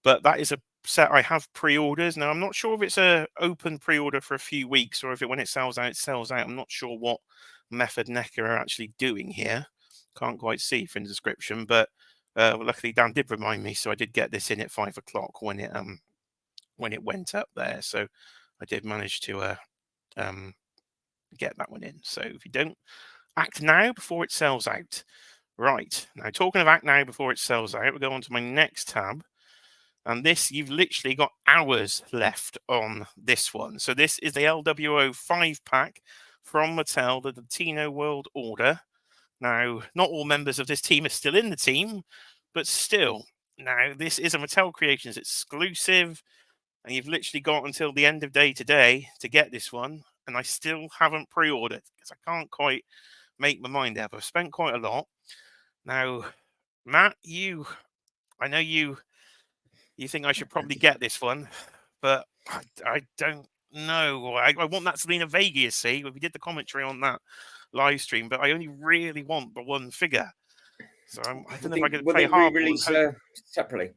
But that is a set I have pre-orders. Now, I'm not sure if it's a open pre-order for a few weeks, or if when it sells out, it sells out. I'm not sure what method NECA are actually doing here. Can't quite see from the description, but luckily Dan did remind me, so I did get this in at 5 o'clock when it went up there. So I did manage to get that one in. So if you don't act now before it sells out. Right, now talking of act now before it sells out, we'll go on to my next tab. And this, you've literally got hours left on this one. So this is the LWO 5-pack from Mattel, the Latino World Order. Now, not all members of this team are still in the team, but still. Now, this is a Mattel Creations exclusive, and you've literally got until the end of day today to get this one. And I still haven't pre-ordered because I can't quite make my mind up. I've spent quite a lot. Now, Matt, I know you think I should probably get this one, but I don't know. I want that Selena Vega, you see. We did the commentary on that live stream, but I only really want the one figure. So I don't know if I could play hardball. Re-release separately?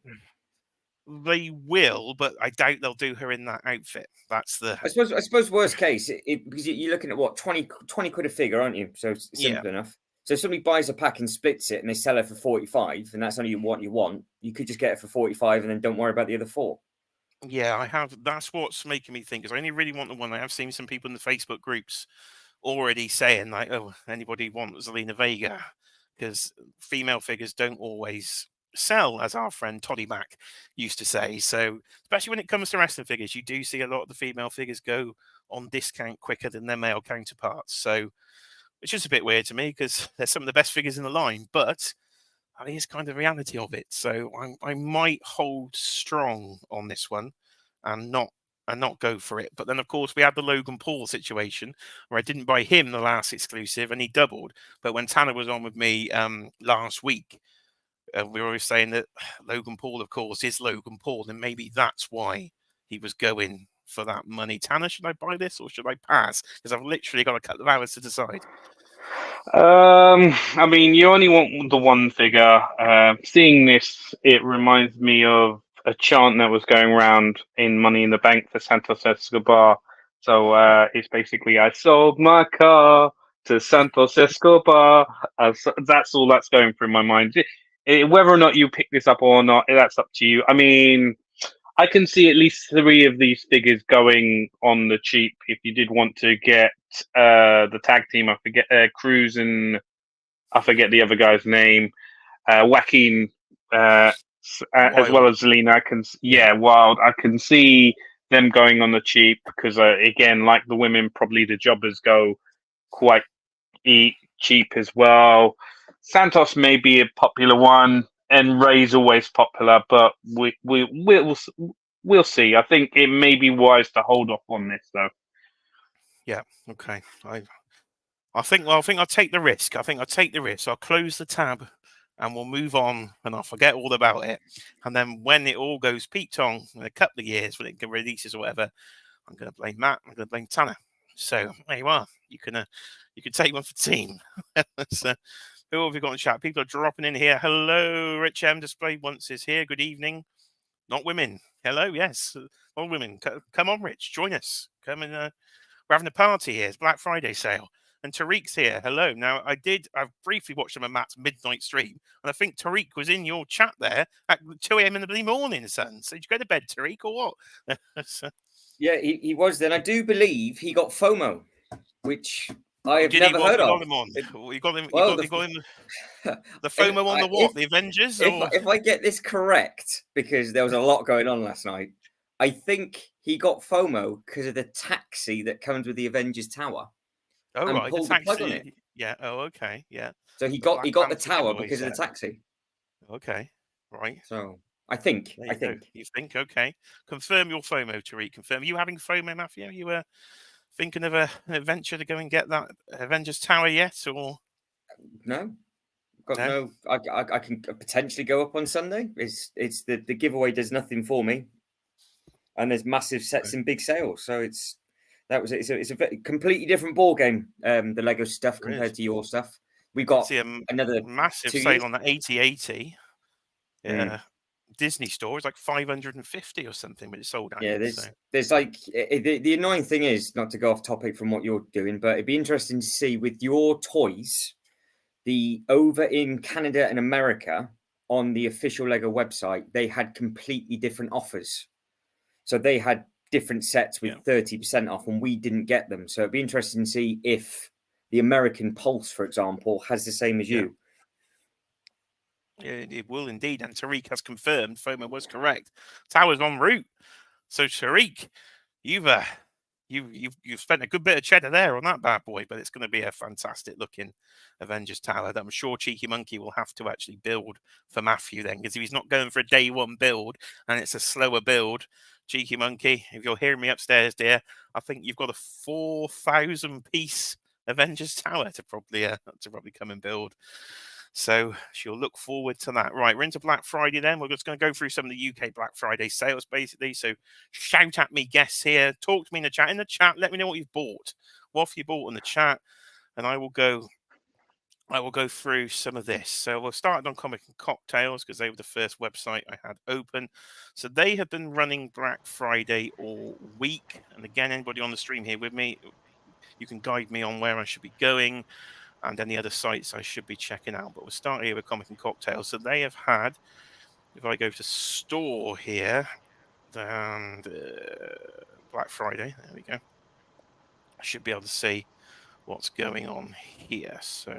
They will, but I doubt they'll do her in that outfit. That's the. I suppose worst case, because you're looking at what 20 quid a figure, aren't you? So it's simple enough. So if somebody buys a pack and splits it and they sell it for 45, and that's only what you want, you could just get it for 45 and then don't worry about the other 4. Yeah, I have. That's what's making me think, because I only really want the one. I have seen some people in the Facebook groups already saying, like, oh, anybody want Zelina Vega? Because female figures don't always sell, as our friend Toddy Mac used to say. So, especially when it comes to wrestling figures, you do see a lot of the female figures go on discount quicker than their male counterparts. So, it's just a bit weird to me because they're some of the best figures in the line, but that is kind of the reality of it. So I might hold strong on this one and not go for it. But then, of course, we had the Logan Paul situation where I didn't buy him the last exclusive and he doubled. But when Tanner was on with me last week, we were always saying that Logan Paul, of course, is Logan Paul, and maybe that's why he was going for that money. Tanner, should I buy this or should I pass? Because I've literally got a couple of hours to decide. I mean, you only want the one figure. Seeing this, it reminds me of a chant that was going around in Money in the Bank for Santos Escobar. So it's basically, I sold my car to Santos Escobar. That's all that's going through my mind. Whether or not you pick this up or not, that's up to you. I mean, I can see at least 3 of these figures going on the cheap if you did want to get the tag team. I forget Cruz and I forget the other guy's name. Joaquin, as well as Zelina. Wild. I can see them going on the cheap because, again, like the women, probably the jobbers go quite cheap as well. Santos may be a popular one, and Ray's always popular, but we'll see. I think it may be wise to hold off on this, though. Yeah. Okay. I think I'll take the risk. I'll close the tab and we'll move on and I'll forget all about it. And then when it all goes Pete on in a couple of years, when it releases or whatever, I'm going to blame Matt. I'm going to blame Tanner. So there you are. You can take one for team. So, who have we got in chat? People are dropping in here. Hello, Rich M. Display once is here. Good evening. Not women. Hello, yes. All women. Come on, Rich. Join us. Come and we're having a party here. It's Black Friday sale. And Tariq's here. Hello. Now, I've briefly watched some of Matt's midnight stream, and I think Tariq was in your chat there at 2 a.m. in the morning, son. So did you go to bed, Tariq, or what? Yeah, he was then. I do believe he got FOMO, which I have never heard of. You got him the FOMO on the what? The Avengers? If I get this correct, because there was a lot going on last night, I think he got FOMO because of the taxi that comes with the Avengers Tower. Oh, and right. pulled the plug on it. Yeah. Oh, okay. Yeah. So he got the tower because of the taxi. Okay. Right. So I think. You think? Okay. Confirm your FOMO, Tariq. Confirm. Are you having FOMO, Matthew? You were thinking of an adventure to go and get that Avengers Tower yet, or no? No. I can potentially go up on Sunday. It's the giveaway does nothing for me, and there's massive sets and big sales. So it's a completely different ball game. The Lego stuff compared to your stuff. We got another massive sale on the 8080. Disney store is like 550 or something, but it's sold out. Yeah, there's like the annoying thing is, not to go off topic from what you're doing, but it'd be interesting to see with your toys, the over in Canada and America on the official Lego website, they had completely different offers. So they had different sets with 30% off, and we didn't get them. So it'd be interesting to see if the American Pulse, for example, has the same as you. It will indeed, and Tariq has confirmed. FOMO was correct. Tower's en route. So Tariq, you've spent a good bit of cheddar there on that bad boy, but it's going to be a fantastic looking Avengers Tower that I'm sure Cheeky Monkey will have to actually build for Matthew then, because if he's not going for a day one build and it's a slower build, Cheeky Monkey, if you're hearing me upstairs, dear, I think you've got a 4,000 piece Avengers Tower to probably come and build. So she'll look forward to that. Right, we're into Black Friday then. We're just going to go through some of the UK Black Friday sales, basically. So shout at me, guests here. Talk to me in the chat. In the chat, let me know what you've bought. What have you bought in the chat? And I will go through some of this. So we'll start on Comic and Cocktails because they were the first website I had open. So they have been running Black Friday all week. And again, anybody on the stream here with me, you can guide me on where I should be going and any other sites I should be checking out. But we'll start here with Comic and Cocktails. So they have had, if I go to store here, and Black Friday, there we go. I should be able to see what's going on here. So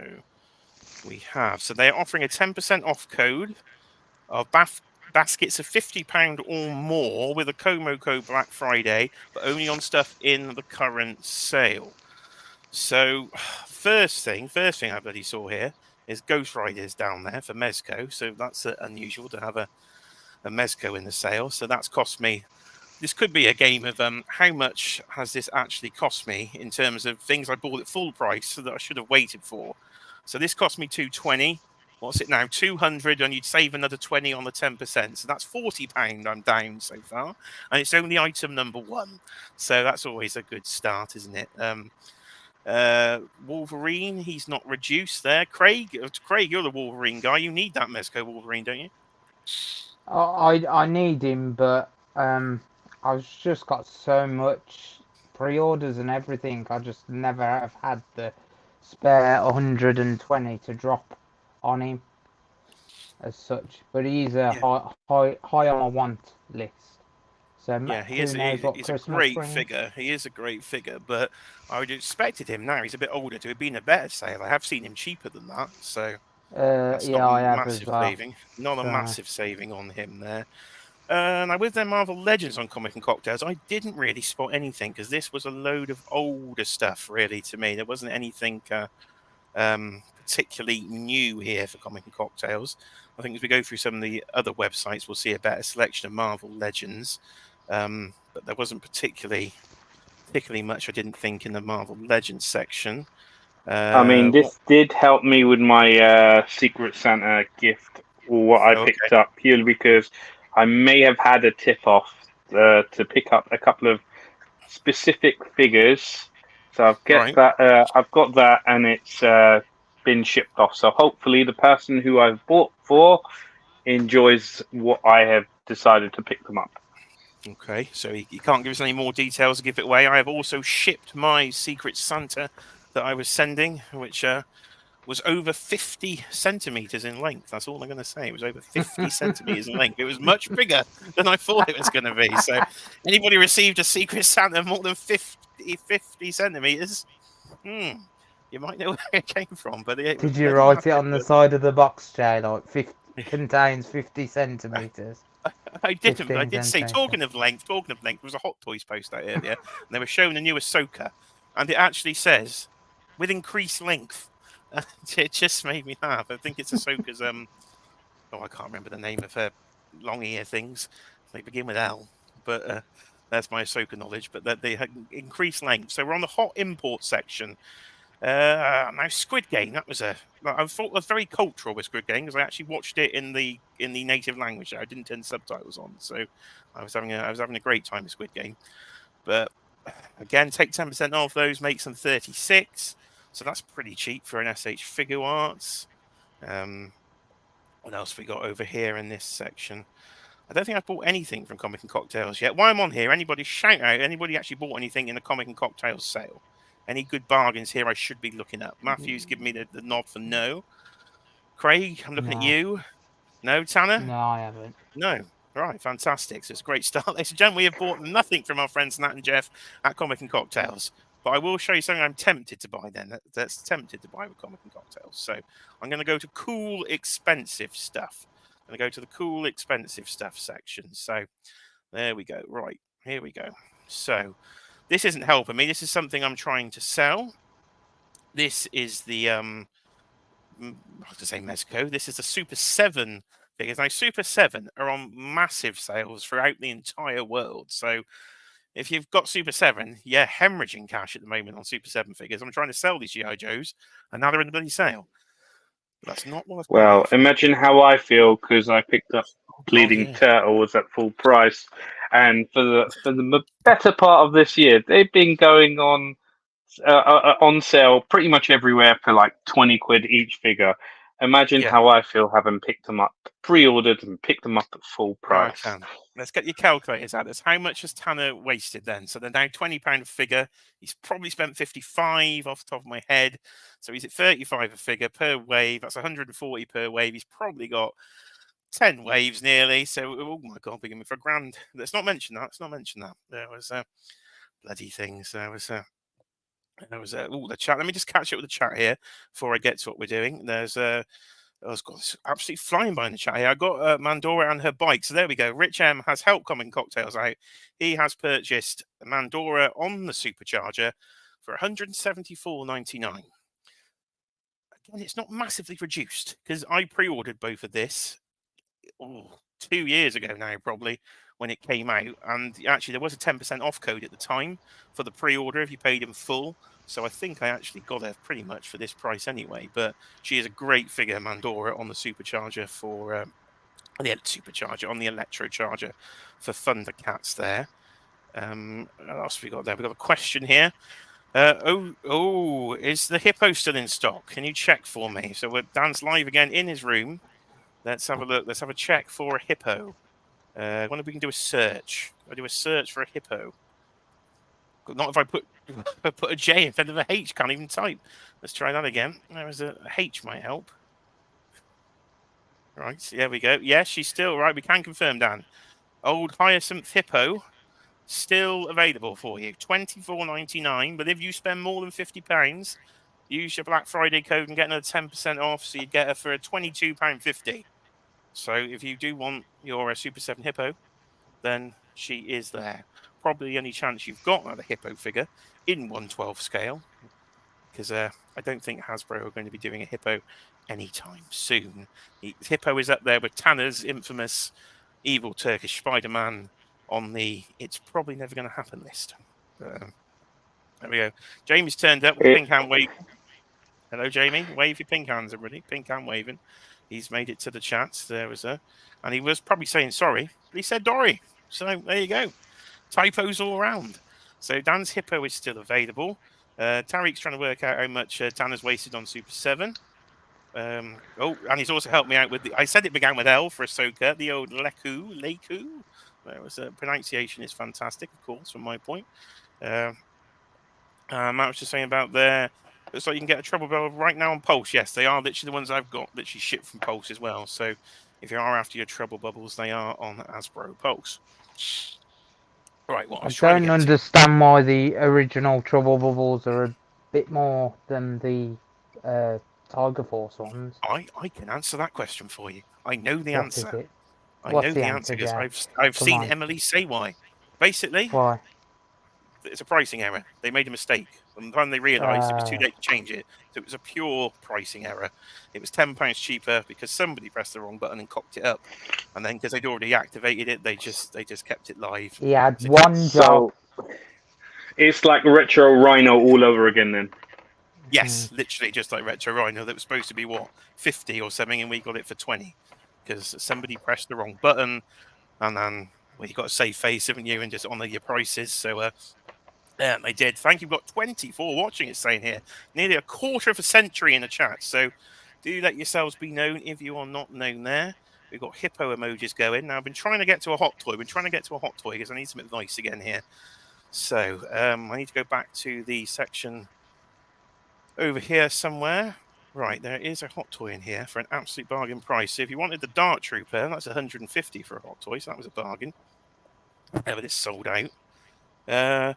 we have, so they're offering a 10% off code of baskets of £50 or more with a Como code Black Friday, but only on stuff in the current sale. So first thing I bloody saw here is Ghost Riders down there for Mezco. So that's unusual to have a Mezco in the sale. So that's cost me. This could be a game of how much has this actually cost me in terms of things I bought at full price so that I should have waited for. So this cost me $220. What's it now? 200, and you'd save another 20 on the 10%. So that's £40 I'm down so far, and it's only item number 1. So that's always a good start, isn't it? Wolverine, he's not reduced there. Craig, you're the Wolverine guy. You need that Mezco Wolverine, don't you? I need him, but I've just got so much pre-orders and everything. I just never have had the spare 120 to drop on him as such. But he's a high on my want list. So yeah, he's a great figure. He is a great figure, but I would have expected him now. He's a bit older to have been a better sale. I have seen him cheaper than that, so that's not a massive saving. Not a massive saving on him there. Now with their Marvel Legends on Comic and Cocktails, I didn't really spot anything because this was a load of older stuff. Really, to me, there wasn't anything particularly new here for Comic and Cocktails. I think as we go through some of the other websites, we'll see a better selection of Marvel Legends. But there wasn't particularly much, I didn't think, in the Marvel Legends section. I mean, this did help me with my Secret Santa gift, or what I picked up, purely because I may have had a tip-off to pick up a couple of specific figures. So I've got that, and it's been shipped off. So hopefully the person who I've bought for enjoys what I have decided to pick them up. Okay, so you can't give us any more details to give it away. I have also shipped my Secret Santa that I was sending, which was over 50 centimeters in length. That's all I'm going to say. It was over 50 centimeters in length. It was much bigger than I thought it was going to be. So anybody received a Secret Santa more than 50 centimeters, you might know where it came from. But did you write it on the side of the box, Jay? Like contains 50 centimeters. I didn't. I did say, talking of length, there was a Hot Toys post out earlier, and they were showing the new Ahsoka, and it actually says, with increased length. It just made me laugh. I think it's Ahsoka's, I can't remember the name of her long ear things. They begin with L, but that's my Ahsoka knowledge, but they had increased length. So we're on the hot import section. Now Squid Game, I thought it was very cultural with Squid Game because I actually watched it in the native language. I didn't turn subtitles on, so I was having a great time with Squid Game. But again, take 10% off those, makes them 36, so that's pretty cheap for an SH Figure Arts. What else we got over here in this section? I don't think I've bought anything from Comic and Cocktails yet. While I'm on here, anybody shout out, anybody actually bought anything in the Comic and Cocktails sale? Any good bargains here I should be looking at? Matthew's giving me the nod for no. Craig, I'm looking at you. No, Tanner? No, I haven't. No. Right, fantastic. So it's a great start. Ladies and gentlemen, we have bought nothing from our friends Nat and Jeff at Comic and Cocktails. But I will show you something I'm tempted to buy then. That's tempted to buy with Comic and Cocktails. So I'm going to go to cool, expensive stuff. I'm going to go to the cool, expensive stuff section. So there we go. Right, here we go. So this isn't helping me. This is something I'm trying to sell. This is the, I have to say Mezco. This is the Super 7 figures. Now, Super 7 are on massive sales throughout the entire world. So if you've got Super 7, you're hemorrhaging cash at the moment on Super 7 figures. I'm trying to sell these G.I. Joes, and now they're in the bloody sale. But that's not what I've Well, got. imagine how I feel because I picked up Bleeding yeah. Turtles at full price, and for the better part of this year, they've been going on sale pretty much everywhere for like 20 quid each figure. Imagine Yeah. how I feel having picked them up, pre-ordered and picked them up at full I price. can. Let's get your calculators out. That's how much has Tanner wasted then? So they're now £20 a figure. He's probably spent 55 off the top of my head. So he's at 35 a figure per wave. That's 140 per wave. He's probably got 10 waves nearly. So, oh my God, we're going for £1,000. Let's not mention that. Let's not mention that. There was bloody things. There was the chat. Let me just catch up with the chat here before I get to what we're doing. There's it's absolutely flying by in the chat here. I got Mandora and her bike. So there we go. Rich M has helped Common Cocktails out. He has purchased Mandora on the Supercharger for $174.99. Again, it's not massively reduced because I pre-ordered both of this 2 years ago now, probably, when it came out. And actually, there was a 10% off code at the time for the pre-order if you paid in full. So I think I actually got her pretty much for this price anyway. But she is a great figure, Mandora, on the Supercharger for the Supercharger on the Electrocharger for Thundercats there. What else have we got there? We've got a question here. Is the Hippo still in stock? Can you check for me? So Dan's live again in his room. Let's have a look. Let's have a check for a Hippo. I wonder if we can do a search. I'll do a search for a Hippo. Not if I put a J instead of a H. Can't even type. Let's try that again. There was a H might help. Right, there we go. Yes, she's still right. We can confirm, Dan. Old Hyacinth Hippo still available for you. $24.99. But if you spend more than £50, use your Black Friday code and get another 10% off. So you get her for £22.50. So if you do want your Super 7 Hippo, then she is there. Probably the only chance you've got at a Hippo figure in 1/12 scale, because I don't think Hasbro are going to be doing a Hippo anytime soon. The Hippo is up there with Tanner's infamous evil Turkish Spider-Man on the "it's probably never going to happen" list. There we go. Jamie's turned up with the pink hand wave. Hello, Jamie. Wave your pink hands, everybody. Pink hand waving. He's made it to the chat. There was and he was probably saying sorry, but he said Dory. So there you go. Typos all around. So Dan's Hippo is still available. Tariq's trying to work out how much Tanner's wasted on Super 7. And he's also helped me out with I said it began with L for Ahsoka, the old Leku. There was pronunciation is fantastic, of course, from my point. Matt was just saying about there. Looks like you can get a Trouble Bell right now on Pulse. Yes, they are literally the ones I've got, literally shipped from Pulse as well. So if you are after your Trouble Bubbles, they are on Hasbro Pulse. Right, what I don't understand why the original Trouble Bubbles are a bit more than the Tiger Force ones. I can answer that question for you. I know the answer. Is it? I What's know the the answer, because Jack? I've Come seen on. Emily say why. Basically, Why? it's a pricing error. They made a mistake. And when they realised it was too late to change it, so it was a pure pricing error. It was £10 cheaper because somebody pressed the wrong button and cocked it up, and then because they'd already activated it, they just kept it live. He had one job. It's like Retro Rhino all over again then. Yes, literally just like Retro Rhino. That was supposed to be 50 or something, and we got it for 20 because somebody pressed the wrong button, and then you got to save face, haven't you, and just honour your prices. So yeah, they did. Thank you. We've got 24 watching, it's saying here. Nearly a quarter of a century in the chat. So do let yourselves be known if you are not known there. We've got hippo emojis going. Now, I've been trying to get to a hot toy. Because I need some advice again here. So I need to go back to the section over here somewhere. Right, there is a hot toy in here for an absolute bargain price. So if you wanted the Dart Trooper, that's 150 for a hot toy. So that was a bargain. But it's sold out.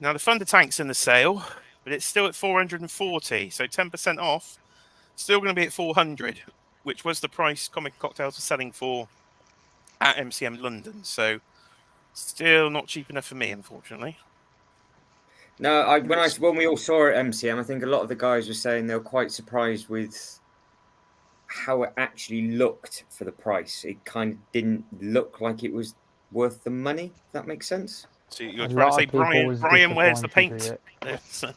Now the Thunder Tank's in the sale, but it's still at 440, so 10% off. Still going to be at 400, which was the price Comic Cocktails were selling for at MCM London. So still not cheap enough for me, unfortunately. No, when we all saw it at MCM, I think a lot of the guys were saying they were quite surprised with how it actually looked for the price. It kind of didn't look like it was worth the money. If that makes sense. So you're A trying to lot say of people was Brian wears the disappointed with paint? it.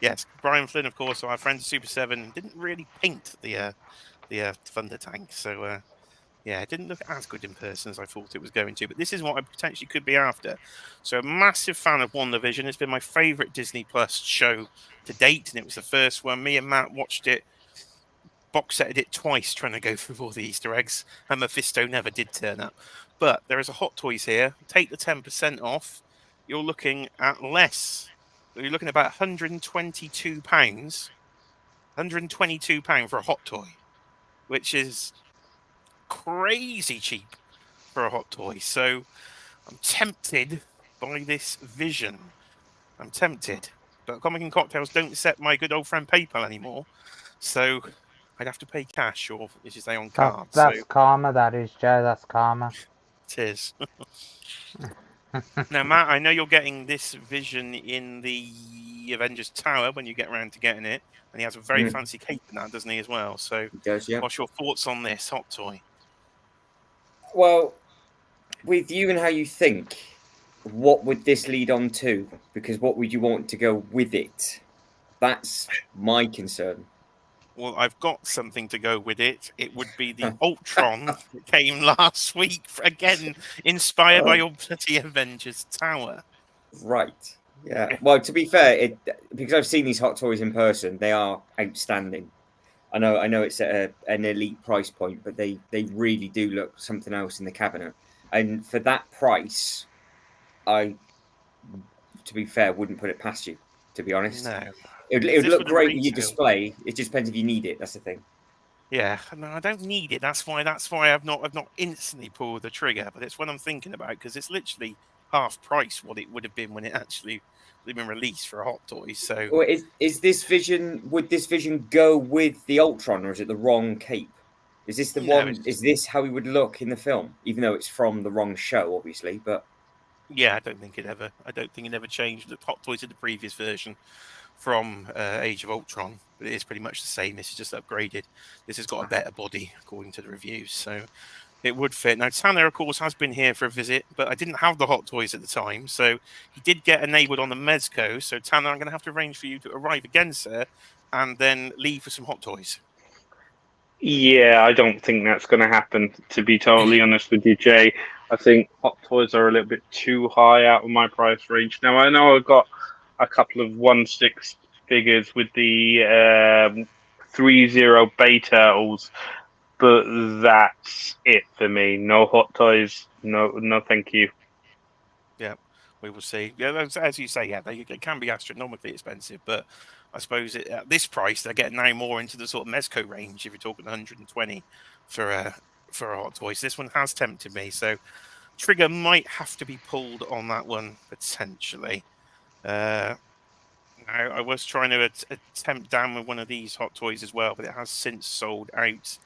Yes, Brian Flynn, of course, our friend Super 7, didn't really paint the Thunder Tank. So yeah, it didn't look as good in person as I thought it was going to. But this is what I potentially could be after. So a massive fan of WandaVision. It's been my favourite Disney Plus show to date, and it was the first one. Me and Matt watched it, box setted it twice, trying to go through all the Easter eggs, and Mephisto never did turn up. But there is a Hot Toys here. Take the 10% off. You're looking at less. You're looking at about £122. £122 for a Hot Toy, which is crazy cheap for a Hot Toy. So I'm tempted by this vision. I'm tempted. But Comic and Cocktails don't accept my good old friend PayPal anymore. So I'd have to pay cash, or as you say, on card. That's karma, that is, Joe. That's karma. It is. Now, Matt, I know you're getting this vision in the Avengers Tower when you get around to getting it. And he has a very fancy cape in that, doesn't he, as well? So It does, yeah. what's your thoughts on this Hot Toy? Well, with you and how you think, what would this lead on to? Because what would you want to go with it? That's my concern. Well, I've got something to go with it. It would be the Ultron that came last week, again inspired by your bloody Avengers Tower. Right. Yeah. Well, to be fair, because I've seen these Hot Toys in person, they are outstanding. I know it's at an elite price point, but they really do look something else in the cabinet. And for that price, to be fair, wouldn't put it past you, to be honest. No. It would look great in your display. It just depends if you need it. That's the thing. Yeah, no, I don't need it. That's why I've not instantly pulled the trigger. But it's what I'm thinking about, because it's literally half price what it would have been when it actually would have been released for a Hot Toy. So, well, is this vision? Would this vision go with the Ultron, or is it the wrong cape? Is this the one? Is this how he would look in the film? Even though it's from the wrong show, obviously, but yeah, I don't think it ever changed. The Hot Toys of the previous version from Age of Ultron, but it is pretty much the same. This is just upgraded. This has got a better body, according to the reviews, so it would fit. Now, Tanner, of course, has been here for a visit, but I didn't have the Hot Toys at the time, so he did get enabled on the Mezco. So, Tanner, I'm going to have to arrange for you to arrive again, sir, and then leave for some Hot Toys. Yeah, I don't think that's going to happen, to be totally honest with you, Jay. I think Hot Toys are a little bit too high out of my price range. Now, I know I've got a couple of 1/6 figures with the 3-0 Bay Turtles, but that's it for me. No Hot Toys. No, thank you. Yeah, we will see. Yeah, as you say, yeah, they can be astronomically expensive, but I suppose at this price, they're getting now more into the sort of Mezco range. If you're talking 120 for a Hot Toys, this one has tempted me. So trigger might have to be pulled on that one potentially. I was trying to attempt down with one of these Hot Toys as well, but it has since sold out.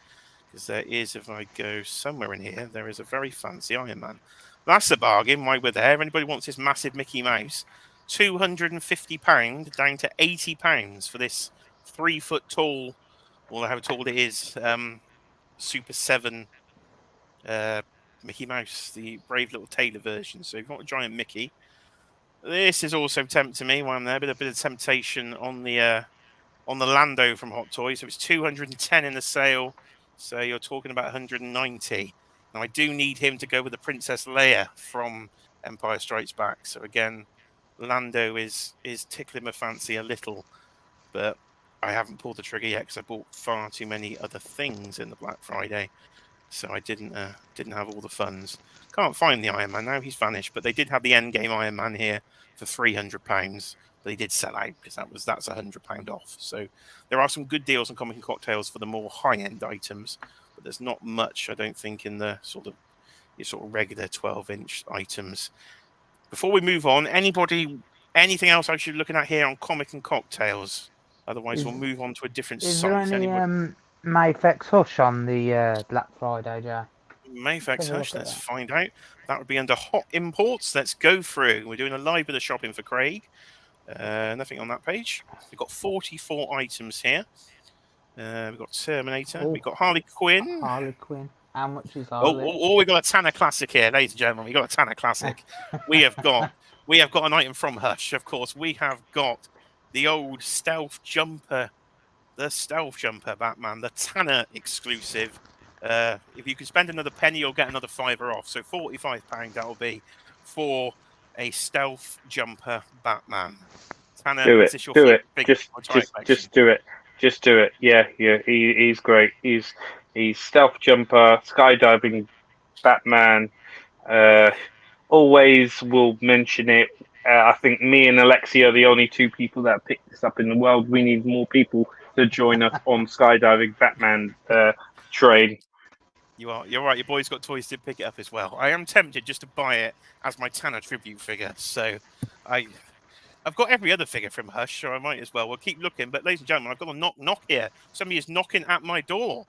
Because there is, if I go somewhere in here, there is a very fancy Iron Man. That's a bargain. Why we're there. Anybody wants this massive Mickey Mouse? £250 down to £80 for this 3 foot tall, or how tall it is, Super 7 Mickey Mouse, the Brave Little Tailor version. So you've got a giant Mickey. This is also tempting me while I'm there. A bit of temptation on the Lando from Hot Toys. So it's 210 in the sale. So you're talking about 190. Now I do need him to go with the Princess Leia from Empire Strikes Back. So again, Lando is tickling my fancy a little, but I haven't pulled the trigger yet because I bought far too many other things in the Black Friday. So I didn't have all the funds. Can't find the Iron Man now; he's vanished. But they did have the Endgame Iron Man here for £300. They did sell out because that's £100 off. So there are some good deals on Comic and Cocktails for the more high-end items, but there's not much, I don't think, in the sort of regular 12-inch items. Before we move on, anything else I should be looking at here on comic and cocktails? Otherwise, we'll move on to a different Is site. there any Mayfex Hush on the Black Friday, Jay? Mayfex Hush, let's find out. That would be under hot imports. Let's go through. We're doing a live bit of shopping for Craig. Nothing on that page. We've got 44 items here. We've got Terminator. We've got Harley Quinn. Harley Quinn. How much is Harley? We got a Tanner Classic here, ladies and gentlemen. We got a Tanner Classic. we have got an item from Hush, of course. We have got the old stealth jumper, the stealth jumper Batman, the Tanner exclusive. If you can spend another penny, you'll get another £5 off. So £45 that'll be for a stealth jumper Batman. Tanner, do it. Do it. Just do it. Just do it. Yeah. He's great. He's stealth jumper, skydiving Batman. Always will mention it. I think me and Alexi are the only two people that picked this up in the world. We need more people to join us on skydiving Batman train. You're right. Your boy's got toys to pick it up as well. I am tempted just to buy it as my Tanner tribute figure. So I've got every other figure from Hush, so I might as well. We'll keep looking. But ladies and gentlemen, I've got a knock here. Somebody is knocking at my door.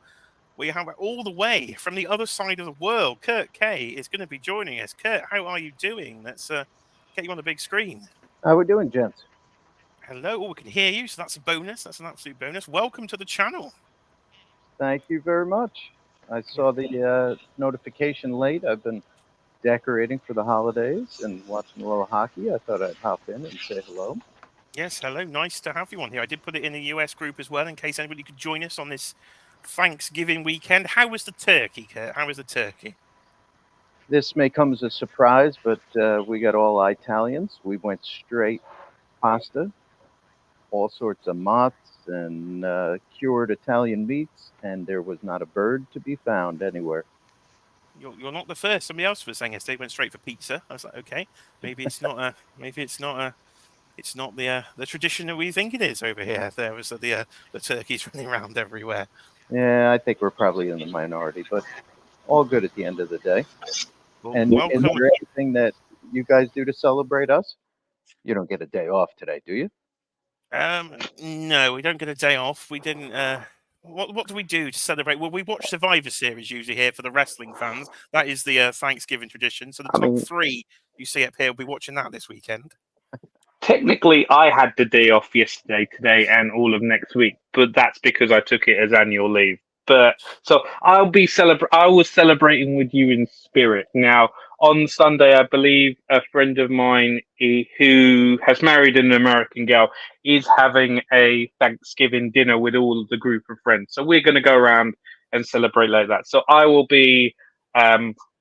We have all the way from the other side of the world. Kurt K is going to be joining us. Kurt, how are you doing? Let's get you on the big screen. How we doing, gents? Hello. Oh, we can hear you, so that's a bonus. That's an absolute bonus. Welcome to the channel. Thank you very much. I saw the notification late. I've been decorating for the holidays and watching a little hockey. I thought I'd hop in and say hello. Yes, hello. Nice to have you on here. I did put it in the US group as well in case anybody could join us on this Thanksgiving weekend. How was the turkey, Kurt? How was the turkey? This may come as a surprise, but we got all Italians. We went straight pasta, all sorts of mozz and cured Italian meats, and there was not a bird to be found anywhere. You're not the first. Somebody else was saying yes, they went straight for pizza. I was like, okay, maybe it's not the tradition that we think it is over here. There was the turkeys running around everywhere. Yeah, I think we're probably in the minority, but all good at the end of the day. Well, and is there anything that you guys do to celebrate us? You don't get a day off today, do you? No, we don't get a day off. We didn't. What do we do to celebrate? Well, we watch Survivor Series usually here for the wrestling fans. That is the Thanksgiving tradition. So the top three you see up here will be watching that this weekend. Technically, I had the day off yesterday, today, and all of next week, but that's because I took it as annual leave. But so I was celebrating with you in spirit. Now on Sunday, I believe a friend of mine who has married an American girl is having a Thanksgiving dinner with all of the group of friends. So we're going to go around and celebrate like that. So I will be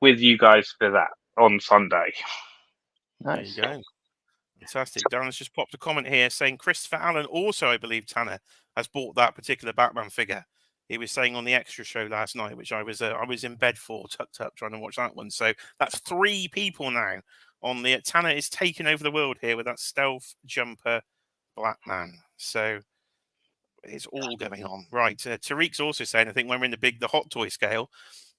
with you guys for that on Sunday. Nice. There you go. Fantastic. Darren's just popped a comment here saying Christopher Allen also, I believe, Tanner, has bought that particular Batman figure. He was saying on the extra show last night, which I was in bed for, tucked up, trying to watch that one. So that's 3 people now on the Tanner is taking over the world here with that stealth jumper Batman. So it's all going on. Right. Tariq's also saying, I think when we're in the hot toy scale,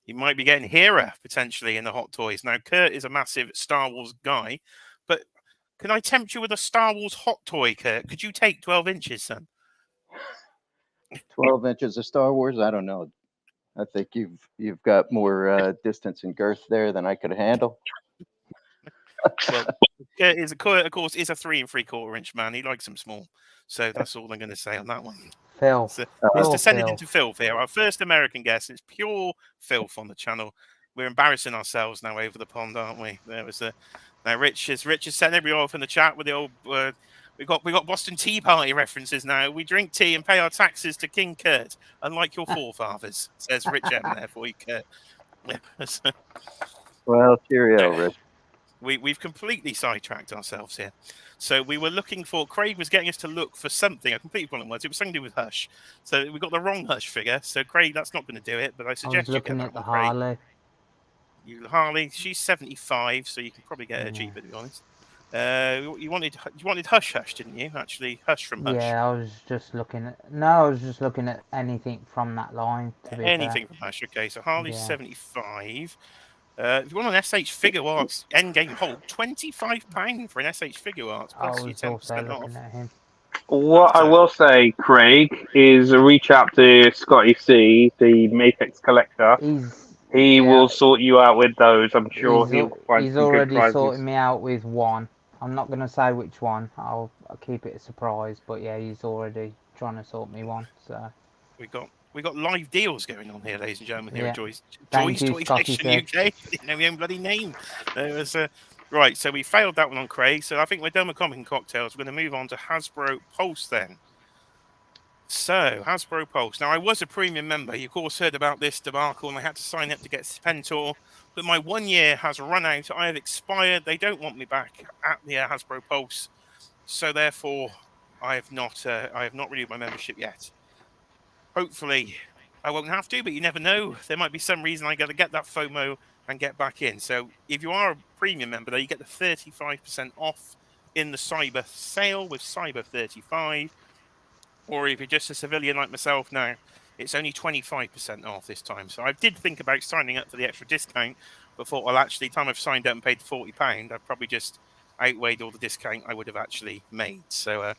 you might be getting Hera potentially in the hot toys. Now, Kurt is a massive Star Wars guy, but can I tempt you with a Star Wars hot toy, Kurt? Could you take 12 inches, son? 12 inches of Star Wars? I don't know. I think you've got more distance and girth there than I could handle. Well, Kurt is, of course, is a 3 3/4 inch man. He likes them small. So that's all I'm going to say on that one. Phil. So it's descended into filth here. Our first American guest. It's pure filth on the channel. We're embarrassing ourselves now over the pond, aren't we? There was now Rich is setting everybody off in the chat with the old. We got Boston Tea Party references now. We drink tea and pay our taxes to King Kurt, unlike your forefathers, says Rich M there for you, Kurt. Well, cheerio, Rich. We've completely sidetracked ourselves here. So we were looking for, Craig was getting us to look for something. I completely forgot what it was. It was something to do with Hush. So we got the wrong Hush figure. So Craig, that's not going to do it. But I suggest you get that one, Craig. Harley. Harley, she's 75, so you can probably get her cheaper, to be honest. You wanted Hush, didn't you? Actually, Hush from Hush. Yeah, I was just looking at anything from that line. To be anything fair. from Hush. Okay, so Harley's 75. If you want an SH Figure Arts Endgame Hulk, £25 for an SH Figure Arts I plus your was also 10% off. looking at him. What I will say, Craig, is reach out to Scotty C, the Matrix collector. He will sort you out with those. I'm sure he'll find He's some good already prizes. sorting me out with one. I'm not going to say which one. I'll keep it a surprise. But yeah, he's already trying to sort me one. So We got live deals going on here, ladies and gentlemen. Here Yeah. at Joy's Thank you, Toy Scotty Collection Sir. UK. I didn't know my own bloody name. There was right. So we failed that one on Craig. So I think we're done with comic and cocktails. We're going to move on to Hasbro Pulse then. So Hasbro Pulse. Now I was a premium member. You of course heard about this debacle, and I had to sign up to get Spentor. But my 1 year has run out. I have expired. They don't want me back at the Hasbro Pulse. So therefore, I have not renewed my membership yet. Hopefully, I won't have to, but you never know. There might be some reason I got to get that FOMO and get back in. So if you are a premium member, though, you get the 35% off in the Cyber sale with Cyber 35. Or if you're just a civilian like myself now, it's only 25% off this time. So I did think about signing up for the extra discount, but thought, well, actually, time I've signed up and paid £40, I've probably just outweighed all the discount I would have actually made. So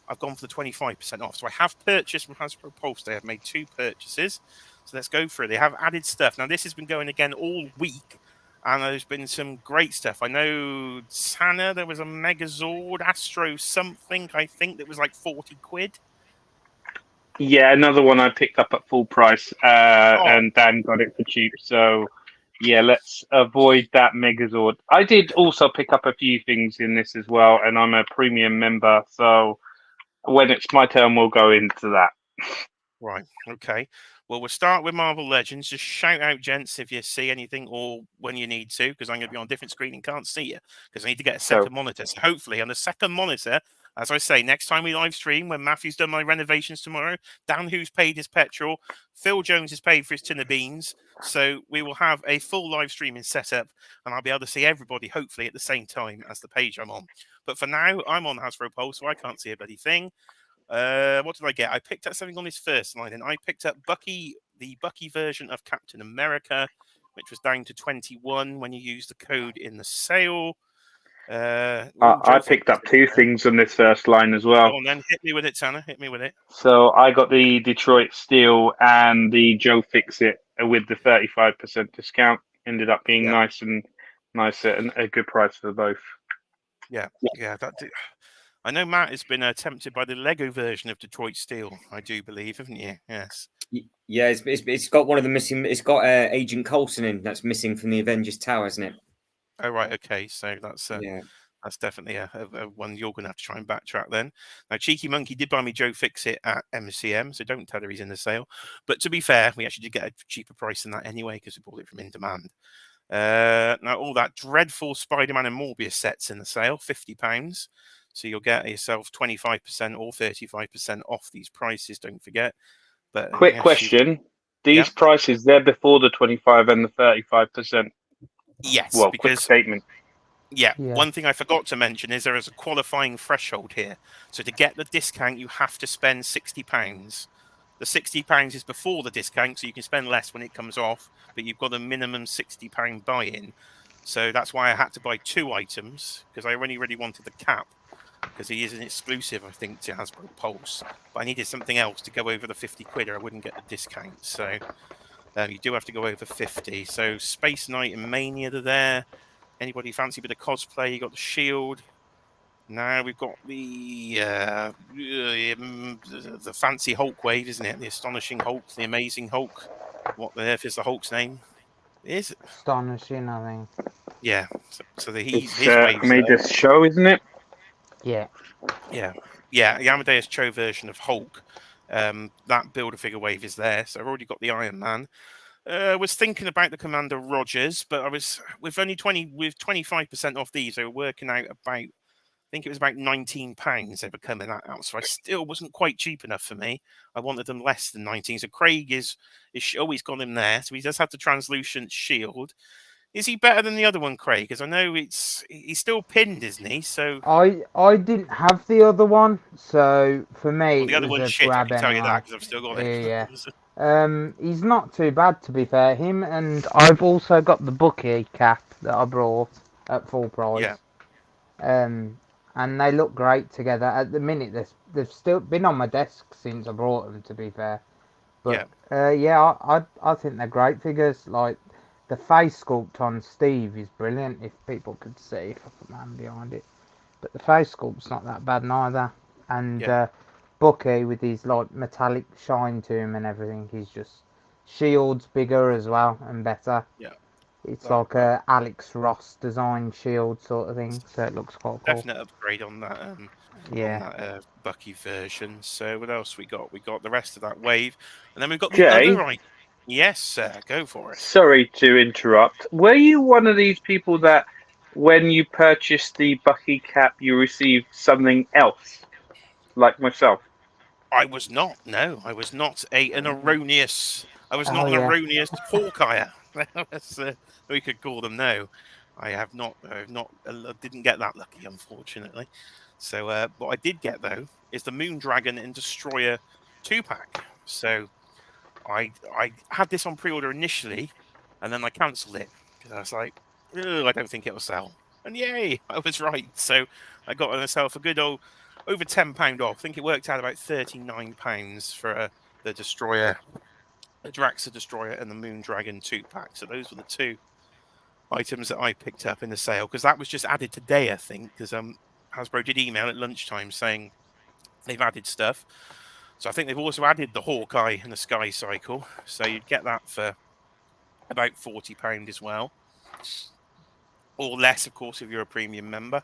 I've gone for the 25% off. So I have purchased from Hasbro Pulse. They have made 2 purchases. So let's go through it. They have added stuff. Now, this has been going again all week, and there's been some great stuff. I know Tanner, there was a Megazord, Astro something, I think, that was like 40 quid. Yeah, another one I picked up at full price, and Dan got it for cheap. So, yeah, let's avoid that Megazord. I did also pick up a few things in this as well, and I'm a premium member. So, when it's my turn, we'll go into that. Right. Okay. Well, we'll start with Marvel Legends. Just shout out, gents, if you see anything or when you need to, because I'm going to be on a different screen and can't see you because I need to get a second monitor. So hopefully on the second monitor, as I say, next time we live stream, when Matthew's done my renovations tomorrow, Dan who's paid his petrol, Phil Jones has paid for his tin of beans. So we will have a full live streaming setup and I'll be able to see everybody hopefully at the same time as the page I'm on. But for now, I'm on Hasbro Pulse, so I can't see a bloody thing. What did I get? I picked up something on his first line, and I picked up Bucky, the Bucky version of Captain America, which was down to 21 when you use the code in the sale. I picked up 2 things on this first line as well. Go on then, hit me with it, Tanner. Hit me with it. So I got the Detroit Steel and the Joe Fix-It with the 35% discount. Ended up being nice and a good price for both. Yeah. I know Matt has been tempted by the Lego version of Detroit Steel, I do believe, haven't you? Yes. Yeah, it's got one of the missing. It's got Agent Coulson in that's missing from the Avengers Tower, isn't it? Oh right, okay. So that's definitely a one you're going to have to try and backtrack then. Now, Cheeky Monkey did buy me Joe Fix-It at MCM, so don't tell her he's in the sale. But to be fair, we actually did get a cheaper price than that anyway because we bought it from In Demand. Now, all that dreadful Spider-Man and Morbius sets in the sale, £50. So you'll get yourself 25% or 35% off these prices, don't forget. But quick question. These prices, they're before the 25 and the 35%. Yes. Well, because, quick statement. Yeah. One thing I forgot to mention is there is a qualifying threshold here. So to get the discount, you have to spend £60. The £60 is before the discount, so you can spend less when it comes off, but you've got a minimum £60 buy-in. So that's why I had to buy 2 items, because I only really wanted the cap, because he is an exclusive, I think, to Hasbro Pulse. But I needed something else to go over the 50 quid or I wouldn't get the discount. So you do have to go over 50. So Space Knight and Mania are there. Anybody fancy a bit of cosplay? You got the Shield. Now we've got the fancy Hulk wave, isn't it? The Astonishing Hulk, the Amazing Hulk. What the earth is the Hulk's name? Is it? Astonishing, I think. Yeah. So his waves made this show, isn't it? Yeah. The Amadeus Cho version of Hulk. That Build-A-Figure wave is there. So I've already got the Iron Man. Was thinking about the Commander Rogers, but I was with 25% off these. They were working out about, I think it was about £19 they were coming out. So I still wasn't quite cheap enough for me. I wanted them less than 19. So Craig is always got him there. So he does have the translucent shield. Is he better than the other one, Craig? Because I know he's still pinned, isn't he? So I didn't have the other one, so for me the other it was one's a shit. grab I can tell you anyway. that because I've still got it. Yeah. He's not too bad, to be fair. Him, and I've also got the Bucky cap that I brought at full price. Yeah. And they look great together. At the minute, they've still been on my desk since I brought them, to be fair. But yeah, I think they're great figures. Like the face sculpt on Steve is brilliant. If people could see, if I put my hand behind it, but the face sculpt's not that bad neither. And Bucky with his like metallic shine to him and everything, he's just shield's bigger as well and better. Yeah. It's like a Alex Ross design shield sort of thing, so it looks quite cool. Definite upgrade on that. Yeah. On that Bucky version. So what else we got? We got the rest of that wave, and then we've got the Jay? other right. Yes, sir. Go for it. Sorry to interrupt. Were you one of these people that, when you purchased the Bucky cap, you received something else, like myself? I was not. No, I was not an erroneous. I was not Oh, an yeah. erroneous Hawkeye. We could call them. No, I have not. Didn't get that lucky, unfortunately. So, what I did get though is the Moon Dragon and Destroyer 2-pack. So, I had this on pre-order initially, and then I cancelled it because I was like, "Ugh, I don't think it'll sell." And yay, I was right. So I got myself a good old over £10 off. I think it worked out about £39 for the Destroyer, the Draxa Destroyer, and the Moon Dragon 2-pack. So those were the two items that I picked up in the sale because that was just added today, I think. Because Hasbro did email at lunchtime saying they've added stuff. So I think they've also added the Hawkeye and the Sky Cycle. So you'd get that for about £40 as well, or less, of course, if you're a premium member.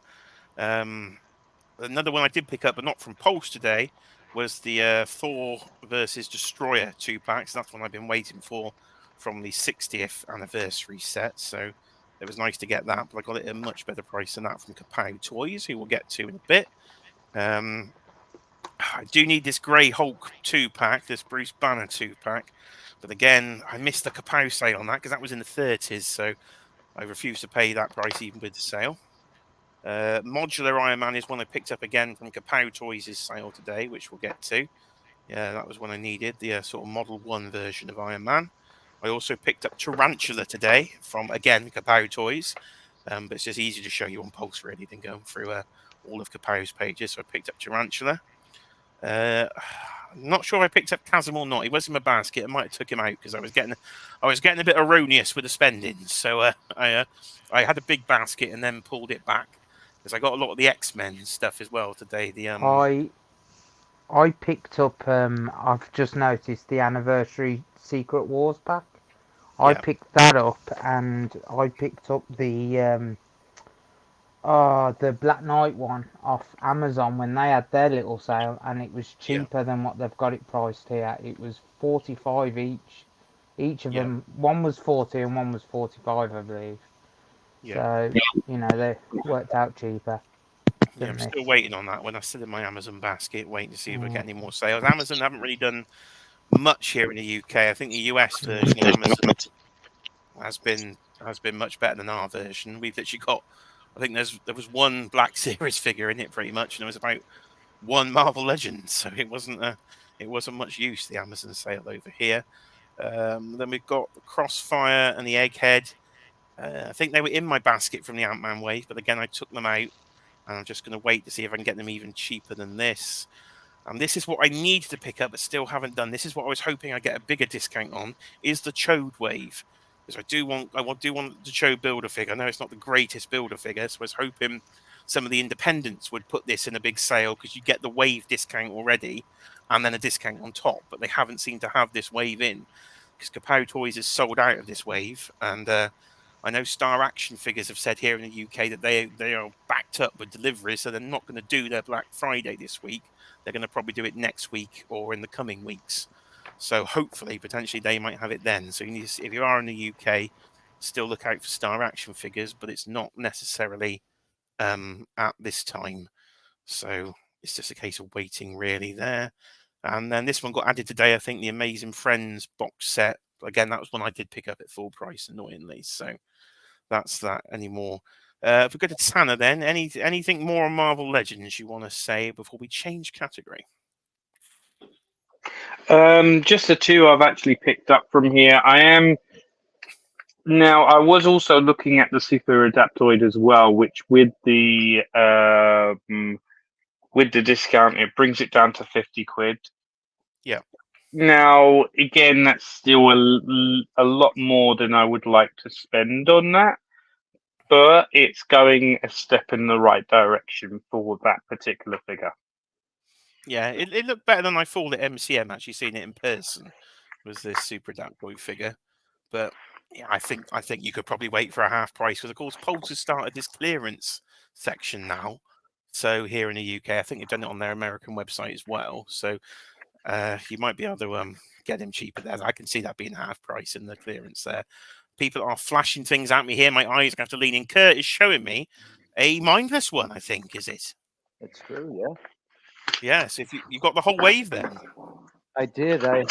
Another one I did pick up, but not from Pulse today, was the Thor versus Destroyer 2-packs. That's one I've been waiting for from the 60th anniversary set. So it was nice to get that, but I got it at a much better price than that from Kapow Toys, who we'll get to in a bit. I do need this Grey Hulk 2-pack, this Bruce Banner 2-pack. But again, I missed the Kapow sale on that because that was in the 30s. So I refuse to pay that price even with the sale. Modular Iron Man is one I picked up again from Kapow Toys' sale today, which we'll get to. Yeah, that was one I needed, the sort of Model 1 version of Iron Man. I also picked up Tarantula today from, again, Kapow Toys. But it's just easier to show you on Pulse, really, than going through all of Kapow's pages. So I picked up Tarantula. I'm not sure if I picked up Chasm or not. He was in my basket. I might have took him out because I was getting a bit erroneous with the spending. So I had a big basket and then pulled it back because I got a lot of the X-Men stuff as well today. I picked up. I've just noticed the anniversary Secret Wars pack. I picked that up, and I picked up the Black Knight one off Amazon when they had their little sale, and it was cheaper than what they've got it priced here. It was 45 each. Each of them, one was 40 and one was 45, I believe. So they worked out cheaper. Yeah, I'm still waiting on that one. I still in my Amazon basket, waiting to see if I get any more sales. Amazon haven't really done much here in the UK. I think the US version of Amazon has been much better than our version. We've literally got, I think there was one Black Series figure in it pretty much, and there was about one Marvel Legend, so it wasn't much use, the Amazon sale over here. Then we've got the Crossfire and the Egghead. I think they were in my basket from the Ant-Man wave, but again I took them out, and I'm just going to wait to see if I can get them even cheaper than this. And this is what I needed to pick up, but still haven't done. This is what I was hoping I'd get a bigger discount on, is the Chode wave. Because I do want the Chode builder figure. I know it's not the greatest builder figure, so I was hoping some of the independents would put this in a big sale because you get the wave discount already and then a discount on top. But they haven't seemed to have this wave in because Kapow Toys is sold out of this wave. And I know Star Action Figures have said here in the UK that they are backed up with deliveries, so they're not going to do their Black Friday this week. They're going to probably do it next week or in the coming weeks. So hopefully, potentially, they might have it then. So if you are in the UK, still look out for Star Action Figures, but it's not necessarily at this time. So it's just a case of waiting really there. And then this one got added today, I think, the Amazing Friends box set. Again, that was one I did pick up at full price, annoyingly. So that's that anymore. If we go to Tanner then, anything more on Marvel Legends you want to say before we change category? Just the two I've actually picked up from here. I was also looking at the Super Adaptoid as well, which with the discount, it brings it down to 50 quid. Yeah. Now, again, that's still a lot more than I would like to spend on that, but it's going a step in the right direction for that particular figure. Yeah, it looked better than I thought at MCM. Actually, seeing it in person was this Super Adaptoid figure, but yeah, I think you could probably wait for a half price because, of course, Pulse has started this clearance section now. So here in the UK, I think they've done it on their American website as well. So you might be able to get him cheaper there. I can see that being half price in the clearance there. People are flashing things at me here. My eyes are going to have to lean in. Kurt is showing me a mindless one, I think, is it? It's true, yeah. Yes, if you got the whole wave then. I did. I had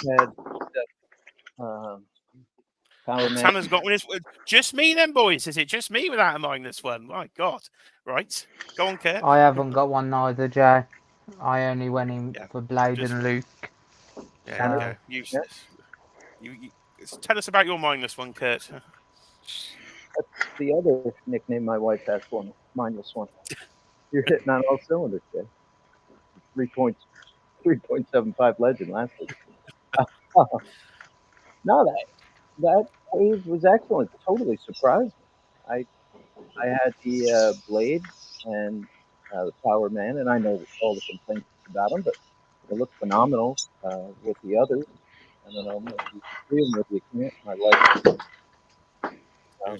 Power Man. Tanner's got one. It's just me then, boys. Is it just me without a mindless one? My God. Right. Go on, Kurt. I haven't got one neither, Jay. I only went in for Blade just- and Luke. There you go. Useless. You tell us about your mindless one, Kurt. That's the other nickname my wife has for me, mindless one. You're hitting on all cylinders, Jay. 3.75 legend last week. No, that wave was excellent. Totally surprised me. I had the Blade and the Power Man, and I know all the complaints about them, but they look phenomenal with the others. I don't know, maybe you can see them, maybe you can't. My wife.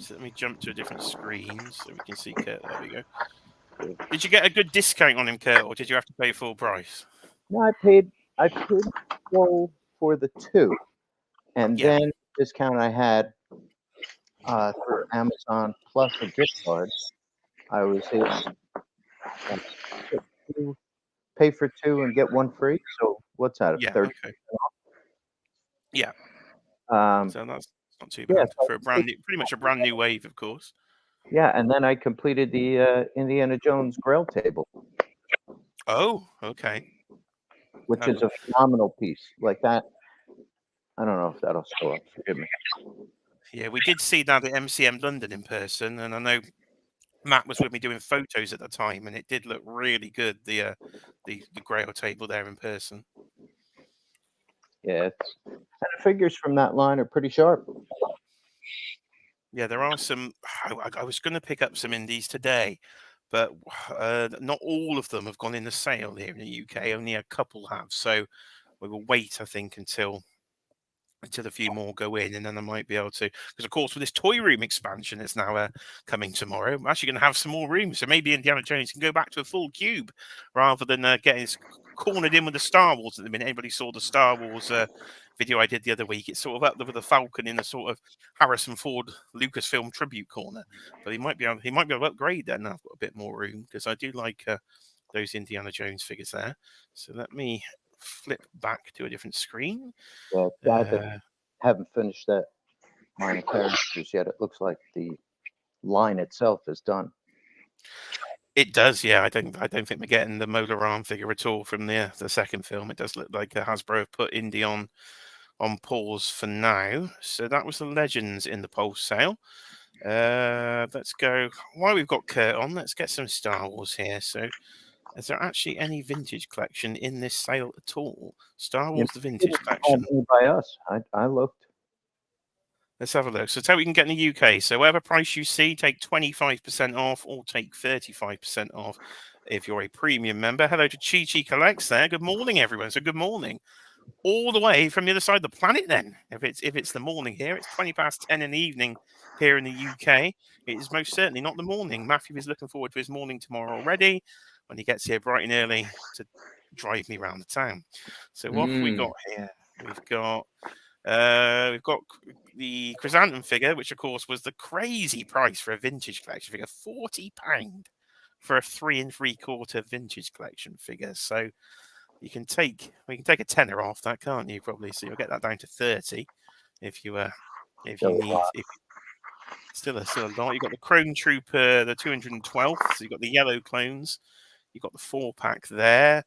Let me jump to a different screen so we can see Kurt. There we go. Did you get a good discount on him, Kurt, or did you have to pay full price? No, I paid full for the two, and then discount I had for Amazon plus a gift card. I was able to pay for two and get one free. So what's that? Yeah. 30? Okay. Yeah. So that's not too yeah, bad for a brand new, pretty much a brand new wave, of course. Yeah, and then I completed the Indiana Jones Grail table, Oh, okay. which is a phenomenal piece. Like that, I don't know if that'll show up. Forgive me. Yeah, we did see that at MCM London in person, and I know Matt was with me doing photos at the time, and it did look really good. The Grail table there in person. Yeah, and the figures from that line are pretty sharp. Yeah, there are some. I was going to pick up some indies today, but not all of them have gone in the sale here in the UK. Only a couple have, so we will wait, I think, until a few more go in, and then I might be able to. Because of course, with this toy room expansion that's now coming tomorrow, I'm actually going to have some more rooms. So maybe Indiana Jones can go back to a full cube rather than getting cornered in with the Star Wars at the minute. Anybody saw the Star Wars video I did the other week? It's sort of up there with the Falcon in a sort of Harrison Ford Lucasfilm tribute corner. But he might be able to upgrade then. I've got a bit more room because I do like those Indiana Jones figures there. So let me flip back to a different screen. Yeah, I haven't finished that line of characters yet. It looks like the line itself is done. It does, yeah. I don't think we're getting the Molar Arm figure at all from the second film. It does look like Hasbro have put Indy on pause for now. So that was the Legends in the Pulse sale. Let's go. While we've got Kurt on, let's get some Star Wars here. So, is there actually any vintage collection in this sale at all? Star Wars, the vintage collection. By us, I looked. Let's have a look. So tell what you can get in the UK. So whatever price you see, take 25% off or take 35% off if you're a premium member. Hello to Chi Chi Collects there. Good morning, everyone. So good morning. All the way from the other side of the planet then. If it's the morning here, it's 10 in the evening here in the UK. It is most certainly not the morning. Matthew is looking forward to his morning tomorrow already when he gets here bright and early to drive me around the town. So what have we got here? We've got the Chrysanthemum figure, which of course was the crazy price for a vintage collection figure, £40 for a 3 3/4 vintage collection figure. So we can take a tenner off that, can't you? Probably. So you'll get that down to 30 if you need. Still a lot. You've got the Chrome Trooper, the 212th. So you've got the yellow clones. You've got the 4-pack there.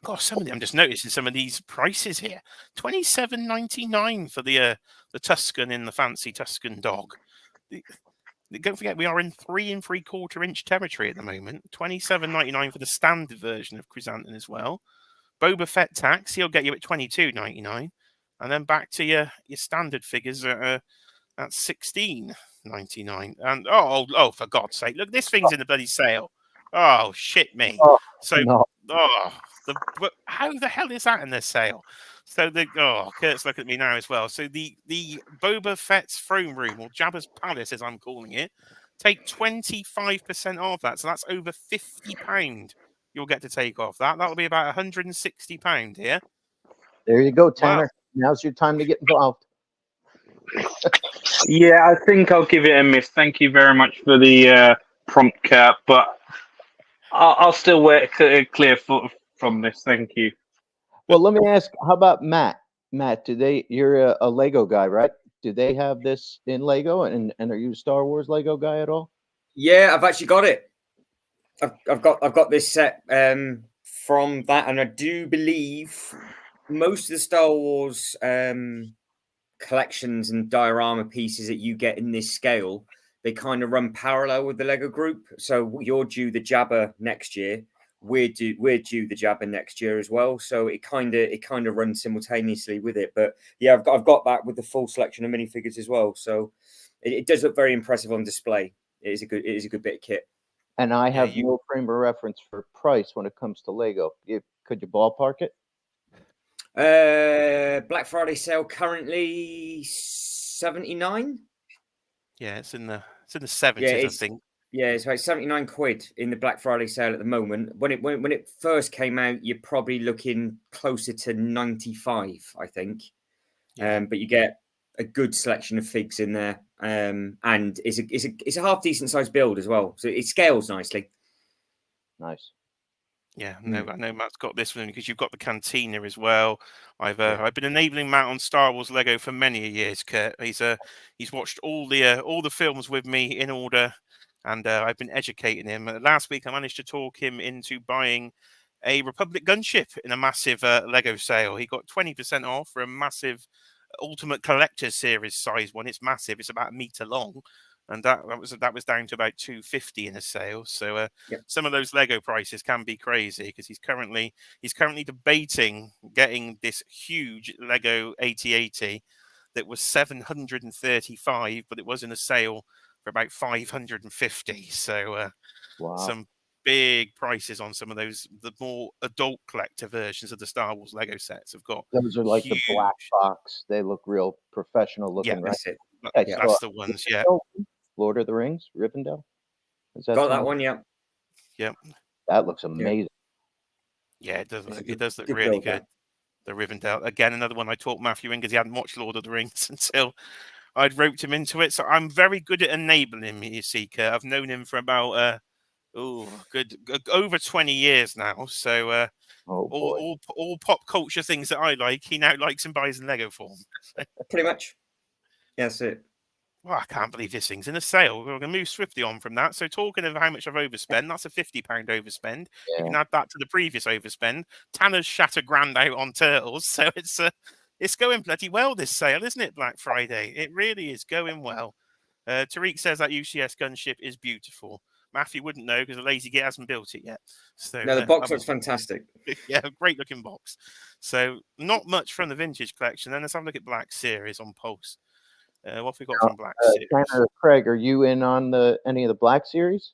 Gosh, some of them. I'm just noticing some of these prices here. $27.99 for the Tuscan in the fancy Tuscan dog. Don't forget, we are in 3 3/4 inch territory at the moment. $27.99 for the standard version of Chrysanthemum as well. Boba Fett tax, he'll get you at $22.99, and then back to your standard figures at $16.99. And oh, for God's sake, look, this thing's in the bloody sale. Oh shit me. Oh, So no. how the hell is that in the sale? So Kurt's looking at me now as well. So the Boba Fett's throne room, or Jabba's palace, as I'm calling it, take 25% off that. So that's over £50 you'll get to take off that. That'll be about £160 here. There you go, Wow. Tanner. Now's your time to get involved. Yeah, I think I'll give it a miss. Thank you very much for the prompt, Kurt, but I'll still wait clear from this. Thank you. Well, let me ask, how about Matt? Matt, you're a Lego guy, right? Do they have this in Lego? And are you a Star Wars Lego guy at all? Yeah, I've actually got it. I've got this set from that, and I do believe most of the Star Wars collections and diorama pieces that you get in this scale, they kind of run parallel with the Lego group. So you're due the Jabba next year. We're due the Jabba next year as well. So it kind of runs simultaneously with it. But yeah, I've got that with the full selection of minifigures as well. So it does look very impressive on display. It is a good bit of kit. And I have no frame of reference for price when it comes to Lego. Could you ballpark it? Black Friday sale currently £79. Yeah, it's in the 70s, I think. Yeah, it's like £79 in the Black Friday sale at the moment. When it first came out, you're probably looking closer to 95, I think. Yeah. But you get a good selection of figs in there, and it's a half decent sized build as well, so it scales nicely. Nice. Yeah, no, I know Matt's got this one because you've got the Cantina as well. I've been enabling Matt on Star Wars Lego for many years, Kurt. He's watched all the films with me in order, and I've been educating him. Last week, I managed to talk him into buying a Republic gunship in a massive Lego sale. He got 20% off for a massive Ultimate Collector's Series size one. It's massive. It's about a meter long. And that was down to about $250 in a sale. So some of those Lego prices can be crazy because he's currently debating getting this huge Lego 8080 that was $735, but it was in a sale for about $550. So wow. Some big prices on some of the more adult collector versions of the Star Wars Lego sets have got. Those are like the black box. They look real professional looking, right? That's it. That's the ones, yeah. Lord of the Rings, Rivendell. Got that one, yeah. Yep. That looks amazing. Yeah, it does. It does look really good. The Rivendell, again, another one I taught Matthew in because he hadn't watched Lord of the Rings until I'd roped him into it. So I'm very good at enabling him. You see, Kurt. I've known him for about over 20 years now. So all pop culture things that I like, he now likes and buys in Lego form. Pretty much. Yeah, that's it. Well, I can't believe this thing's in a sale. We're going to move swiftly on from that. So talking of how much I've overspent, that's a £50 overspend. Yeah. You can add that to the previous overspend. Tanner's shattered grand out on turtles. So it's going bloody well, this sale, isn't it, Black Friday? It really is going well. Tariq says that UCS gunship is beautiful. Matthew wouldn't know because the lazy git hasn't built it yet. So no, the box looks fantastic. Yeah, great looking box. So not much from the vintage collection. Then let's have a look at Black Series on Pulse. What have we got from Black Series? Tanner, Craig, are you in on any of the Black Series?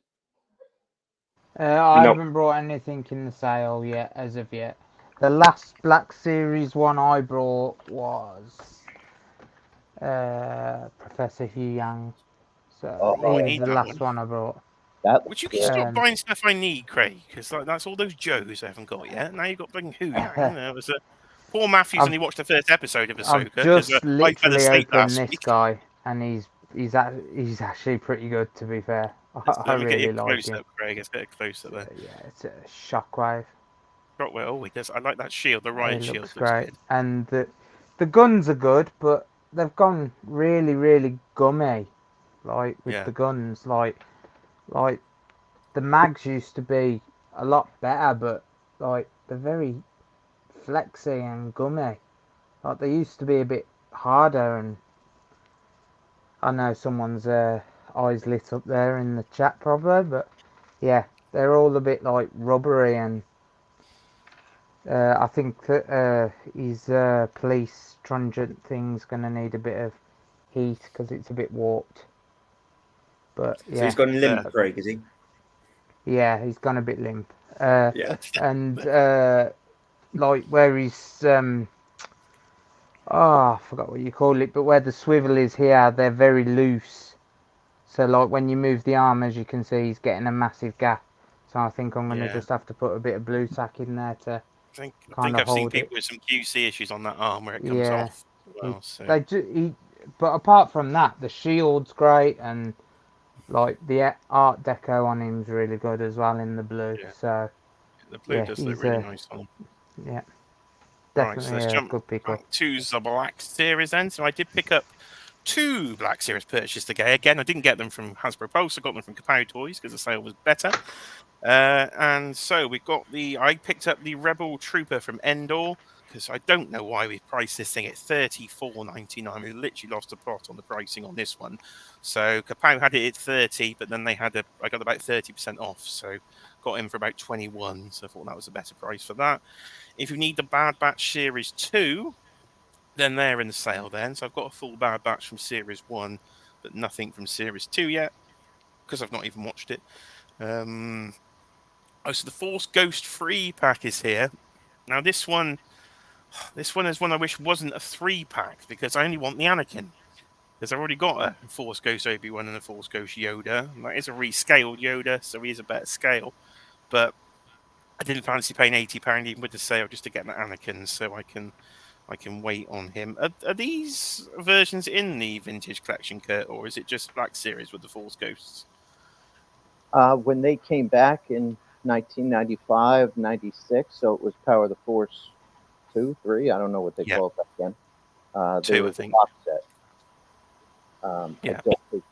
I haven't brought anything in the sale yet, as of yet. The last Black Series one I brought was Professor Hugh Yang. So he's the last one I brought. Would you stop buying stuff I need, Craig? Because that's all those Joes I haven't got yet. Now you've got bringing Hugh Yang. Poor Matthew's only watched the first episode of Ahsoka. I've just literally opened this guy, and he's actually pretty good, to be fair. I really like him. Craig. Let's get a close up there. Yeah, it's a Shockwave. Shockwave. Oh, he does. I like that shield. The Ryan shield looks great. Good. And the guns are good, but they've gone really, really gummy. Like with the guns, like the mags used to be a lot better, but like they're very flexy and gummy. Like they used to be a bit harder, and I know someone's eyes lit up there in the chat probably, but yeah, they're all a bit like rubbery, and I think that his police truncheon thing's gonna need a bit of heat because it's a bit warped. But So yeah, he's gone limp, Craig, is he? yeah, he's gone a bit limp. Yeah. And like where he's I forgot what you call it, but where the swivel is here, they're very loose. So like when you move the arm, as you can see, he's getting a massive gap. So I think I'm gonna just have to put a bit of blue tack in there to I kind think of I've seen hold people it. with some QC issues on that arm where it comes Yeah, off as well. So but apart from that, the shield's great, and like the Art Deco on him's really good as well in the blue. Yeah. So the blue yeah, does look he's really nice on him. yeah, Right, so definitely let's a jump good pick up. back to the Black Series then. So I did pick up 2 Black Series purchases today. Again, I didn't get them from Hasbro Pulse. I got them from Kapow Toys because the sale was better. And so we got I picked up the Rebel Trooper from Endor because I don't know why we priced this thing at $34.99. We literally lost a plot on the pricing on this one. So Kapow had it at 30, but then I got about 30% off. So got him for about 21. So I thought that was a better price for that. If you need the Bad Batch Series 2, then they're in the sale then. So I've got a full Bad Batch from Series 1, but nothing from Series 2 yet because I've not even watched it. So the Force Ghost 3 pack is here. Now this one is one I wish wasn't a 3-pack because I only want the Anakin. Because I've already got a Force Ghost Obi-Wan and a Force Ghost Yoda. And that is a rescaled Yoda, so he is a better scale. But I didn't fancy paying £80 even with the sale just to get an Anakin, so I can wait on him. Are these versions in the Vintage Collection, Kurt, or is it just Black Series with the Force Ghosts? When they came back in 1995, 96, so it was Power of the Force 2, 3, I don't know what they call it back then. 2, I think. Box set. Yeah. I don't think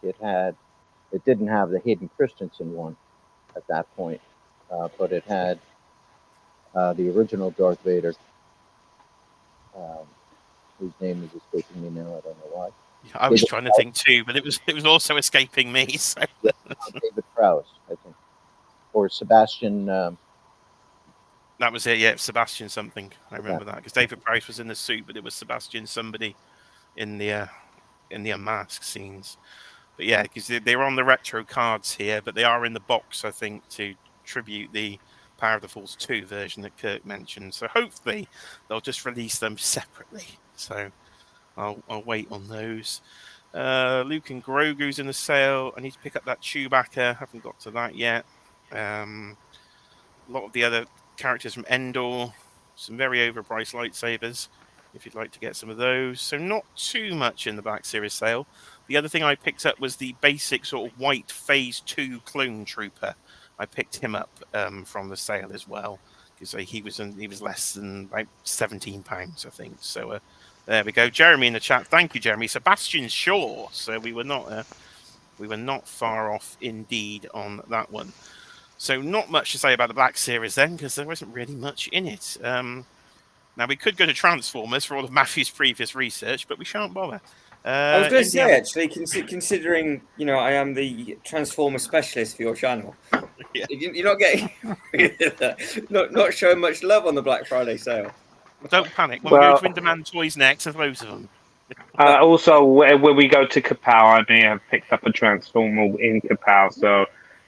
it didn't have the Hayden Christensen one at that point, but it had the original Darth Vader, whose name is escaping me now. I don't know why. Yeah, I was trying to think too, but it was also escaping me. So. Yeah, David Prowse, I think, or Sebastian. That was it. Yeah, Sebastian something. I remember that because David Prowse was in the suit, but it was Sebastian somebody in the unmasked scenes. But yeah, because they're on the retro cards here, but they are in the box, I think, to tribute the Power of the Force 2 version that Kirk mentioned. So hopefully they'll just release them separately. So I'll wait on those. Luke and Grogu's in the sale. I need to pick up that Chewbacca. Haven't got to that yet. A lot of the other characters from Endor, some very overpriced lightsabers, if you'd like to get some of those. So not too much in the Black Series sale. The other thing I picked up was the basic sort of white Phase 2 clone trooper. I picked him up from the sale as well because he was less than about £17, I think. So there we go. Jeremy in the chat. Thank you, Jeremy. Sebastian Shaw. So we were not far off indeed on that one. So not much to say about the Black Series then, because there wasn't really much in it. Now, we could go to Transformers for all of Matthew's previous research, but we shan't bother. I was going to say, actually, considering, I am the Transformer specialist for your channel, Yeah. You're not getting... not showing much love on the Black Friday sale. Don't panic. When we go to In-Demand Toys next, there's loads of them. Also, when we go to Kapow, I may have picked up a Transformer in Kapow, so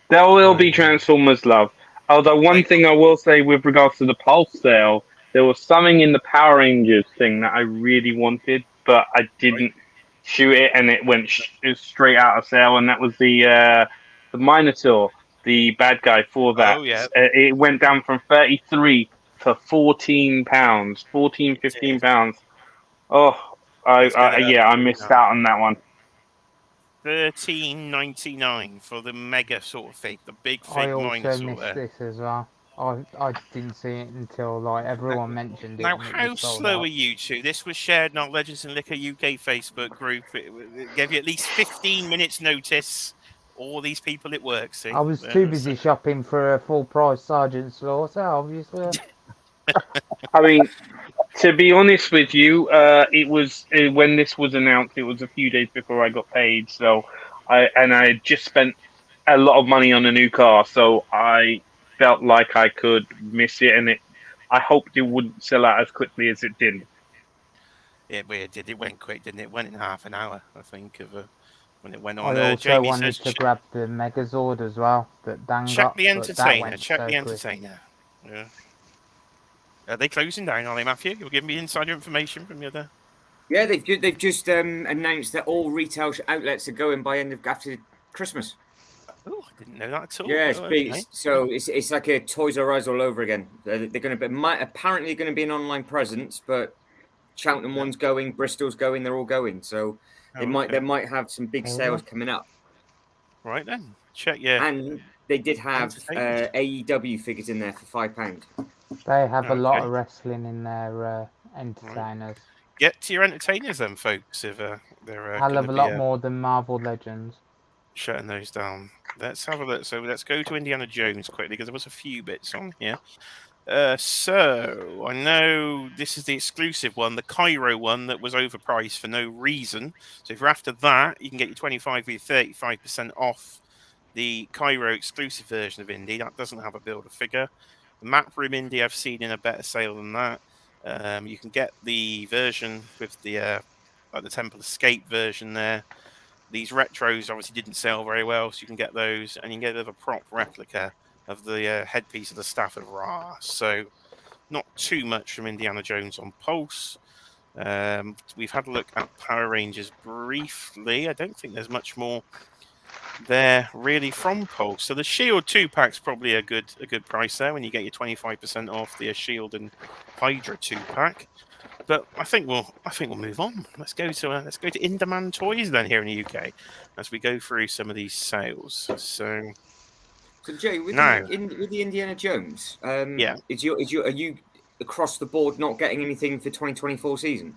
there will be Transformers love. Although one thing I will say with regards to the Pulse sale, there was something in the Power Rangers thing that I really wanted, but I didn't shoot it, and it went straight out of sale, and that was the Minotaur, the bad guy for that. Oh, yeah. It went down from 33 to £14, £15. Oh, I missed out on that one. $13.99 for the mega sort of fig, the big fig I also Minotaur missed there. this as well. I didn't see it until everyone mentioned it. Now, and it how was sold slow out. are you two? This was shared in our Legends and Liquor UK Facebook group. It gave you at least 15 minutes notice. All these people it works. See? I was too busy shopping for a full price Sergeant Slaughter, obviously. I mean, To be honest with you, it was when this was announced. It was a few days before I got paid, so I had just spent a lot of money on a new car, so I felt like I could miss it, and I hoped it wouldn't sell out as quickly as it did. It did. It went quick, didn't it? It went in half an hour, I think, of when it went I on. also Jamie wanted says, to grab the Megazord as well that Dan check got, the but that entertainer. went Check so the quick. entertainer. Yeah. Are they closing down, are they, Matthew? You'll give me insider information from the other. Yeah, they've just announced that all retail outlets are going by after Christmas. Oh, I didn't know that at all. Yeah, it's Oh, big. okay. So it's like a Toys R Us all over again. They're going to be apparently going to be an online presence, but Cheltenham Yeah. one's going, Bristol's going, they're all going. So they okay. might have some big sales coming up. Right then, check your And they did have entertainers. AEW figures in there for £5. They have a lot Okay. of wrestling in their entertainers. Get to your entertainers then, folks, if they're Hell going of to a be lot more than Marvel Legends. shutting those down. Let's have a look. So let's go to Indiana Jones quickly because there was a few bits on here. So I know this is the exclusive one, the Cairo one that was overpriced for no reason. So if you're after that, you can get your 25 or 35% off the Cairo exclusive version of Indy. That doesn't have a builder figure. The map room Indy I've seen in a better sale than that. You can get the version with the like the Temple Escape version there. These retros obviously didn't sell very well, so you can get those, and you can get a bit of a prop replica of the headpiece of the Staff of Ra. So not too much from Indiana Jones on Pulse. We've had a look at Power Rangers briefly. I don't think there's much more there really from Pulse. So the Shield 2-pack's probably a good price there when you get your 25% off the Shield and Hydra 2-pack. But I think we'll move on. Let's go to Indaman Toys then here in the UK as we go through some of these sales. So Jay, with now, the Indiana Jones, yeah, are you across the board not getting anything for 2024 season?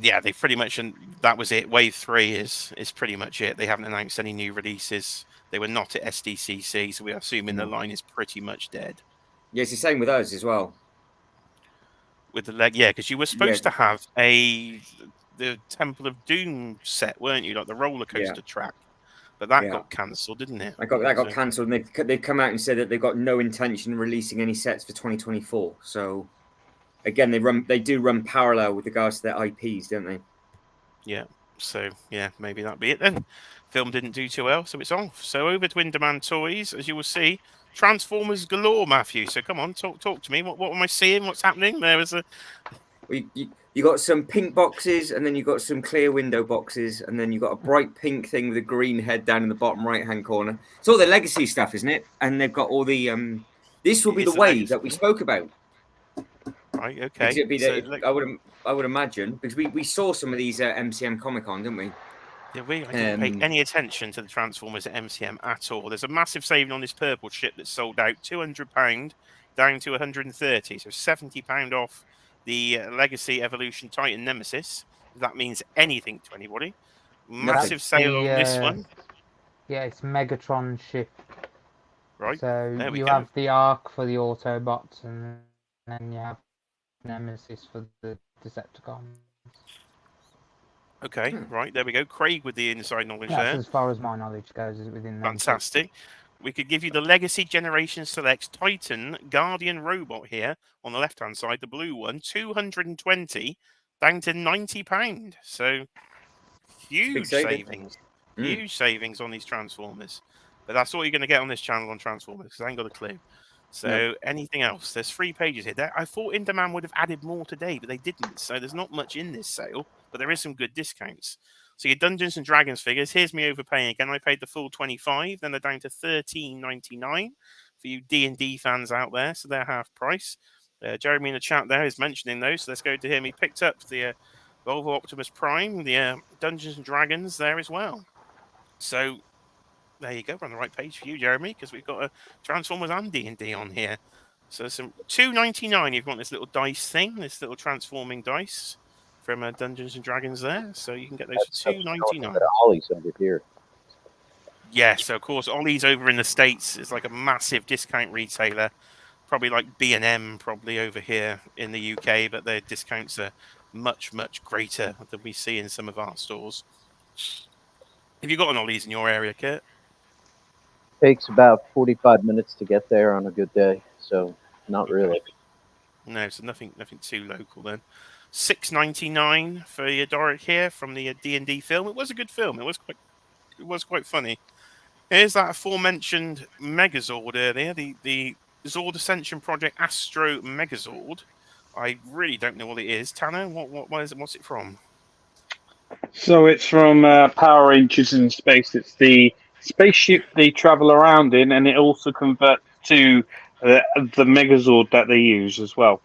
yeah, they pretty much, and that was it. Wave 3 is pretty much it. They haven't announced any new releases. They were not at SDCC, so we're assuming the line is pretty much dead. Yeah, it's the same with us as well. With the leg, yeah, because you were supposed to have the Temple of Doom set, weren't you? Like the roller coaster track, but that got cancelled, didn't it? That got cancelled, and they've come out and said that they've got no intention of releasing any sets for 2024. So again, they do run parallel with regards to their IPs, don't they? Yeah. So yeah, maybe that'll be it then. Film didn't do too well, so it's off. So over to Indaman Toys, as you will see, Transformers galore, Matthew. So come on, talk to me. What am I seeing? What's happening? There was a. You got some pink boxes, and then you got some clear window boxes, and then you got a bright pink thing with a green head down in the bottom right hand corner. It's all the legacy stuff, isn't it? And they've got all the this will be the wave that we spoke about. Right. Okay. I would imagine, because we saw some of these at MCM Comic Con, didn't we? Yeah, I didn't pay any attention to the Transformers at MCM at all. There's a massive saving on this purple ship that's sold out, £200 down to £130, so £70 off the Legacy Evolution Titan Nemesis. If that means anything to anybody. Massive sale on this one. Yeah, it's Megatron ship. Right. So you have the Ark for the Autobots, and then you have Nemesis for the Decepticons. Okay, right, there we go. Craig with the inside knowledge there. That's as far as my knowledge goes within that. Fantastic. We could give you the Legacy Generation Select Titan Guardian robot here on the left-hand side, the blue one, 220 down to £90. So huge savings. Huge savings on these Transformers. But that's all you're going to get on this channel on Transformers, because I ain't got a clue. So anything else? There's 3 pages here. I thought Indaman would have added more today, but they didn't. So there's not much in this sale, but there is some good discounts. So your Dungeons and Dragons figures, here's me overpaying again. I paid the full 25, then they're down to $13.99 for you D&D fans out there. So they're half price. Jeremy in the chat there is mentioning those. So let's go to him. He picked up the Volvo Optimus Prime, the Dungeons and Dragons there as well. So there you go. We're on the right page for you, Jeremy, because we've got a Transformers and D&D on here. So some $2.99. You've got this little dice thing, this little transforming dice from Dungeons and Dragons there. So you can get those for $2.99. Ollie's over here. Yeah, so of course Ollie's over in the States is like a massive discount retailer. probably like B&M probably over here in the UK, but their discounts are much greater than we see in some of our stores. Have you got an Ollie's in your area, Kurt? Takes about 45 minutes to get there on a good day, so not really. No, so nothing too local then. $6.99 for your Doric here from the D&D film. It was a good film. It was quite funny. Here's that aforementioned Megazord earlier, the Zord Ascension Project Astro Megazord. I really don't know what it is. Tanner, what is it? What's it from? So it's from Power Rangers in Space. It's the spaceship they travel around in, and it also converts to the Megazord that they use as well.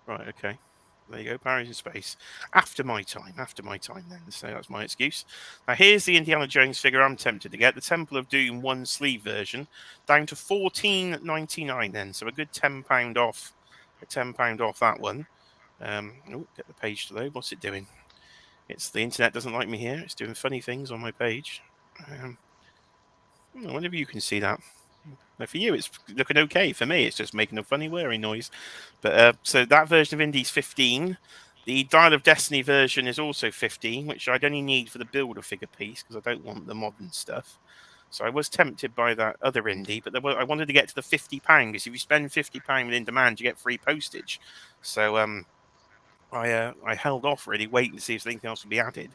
Right, okay. There you go, Power Rangers in Space. After my time then. So that's my excuse. Now here's the Indiana Jones figure I'm tempted to get. The Temple of Doom one sleeve version. Down to $14.99 then. So a good £10 off. £10 off that one. Get the page to load. What's it doing? It's the internet doesn't like me here. It's doing funny things on my page. I wonder if you can see that. Now for you, it's looking okay. For me, it's just making a funny whirring noise. But so that version of Indy's 15. The Dial of Destiny version is also 15, which I'd only need for the builder figure piece because I don't want the modern stuff. So I was tempted by that other Indy, but I wanted to get to the £50 because if you spend £50 in demand, you get free postage. So I held off really, waiting to see if anything else would be added,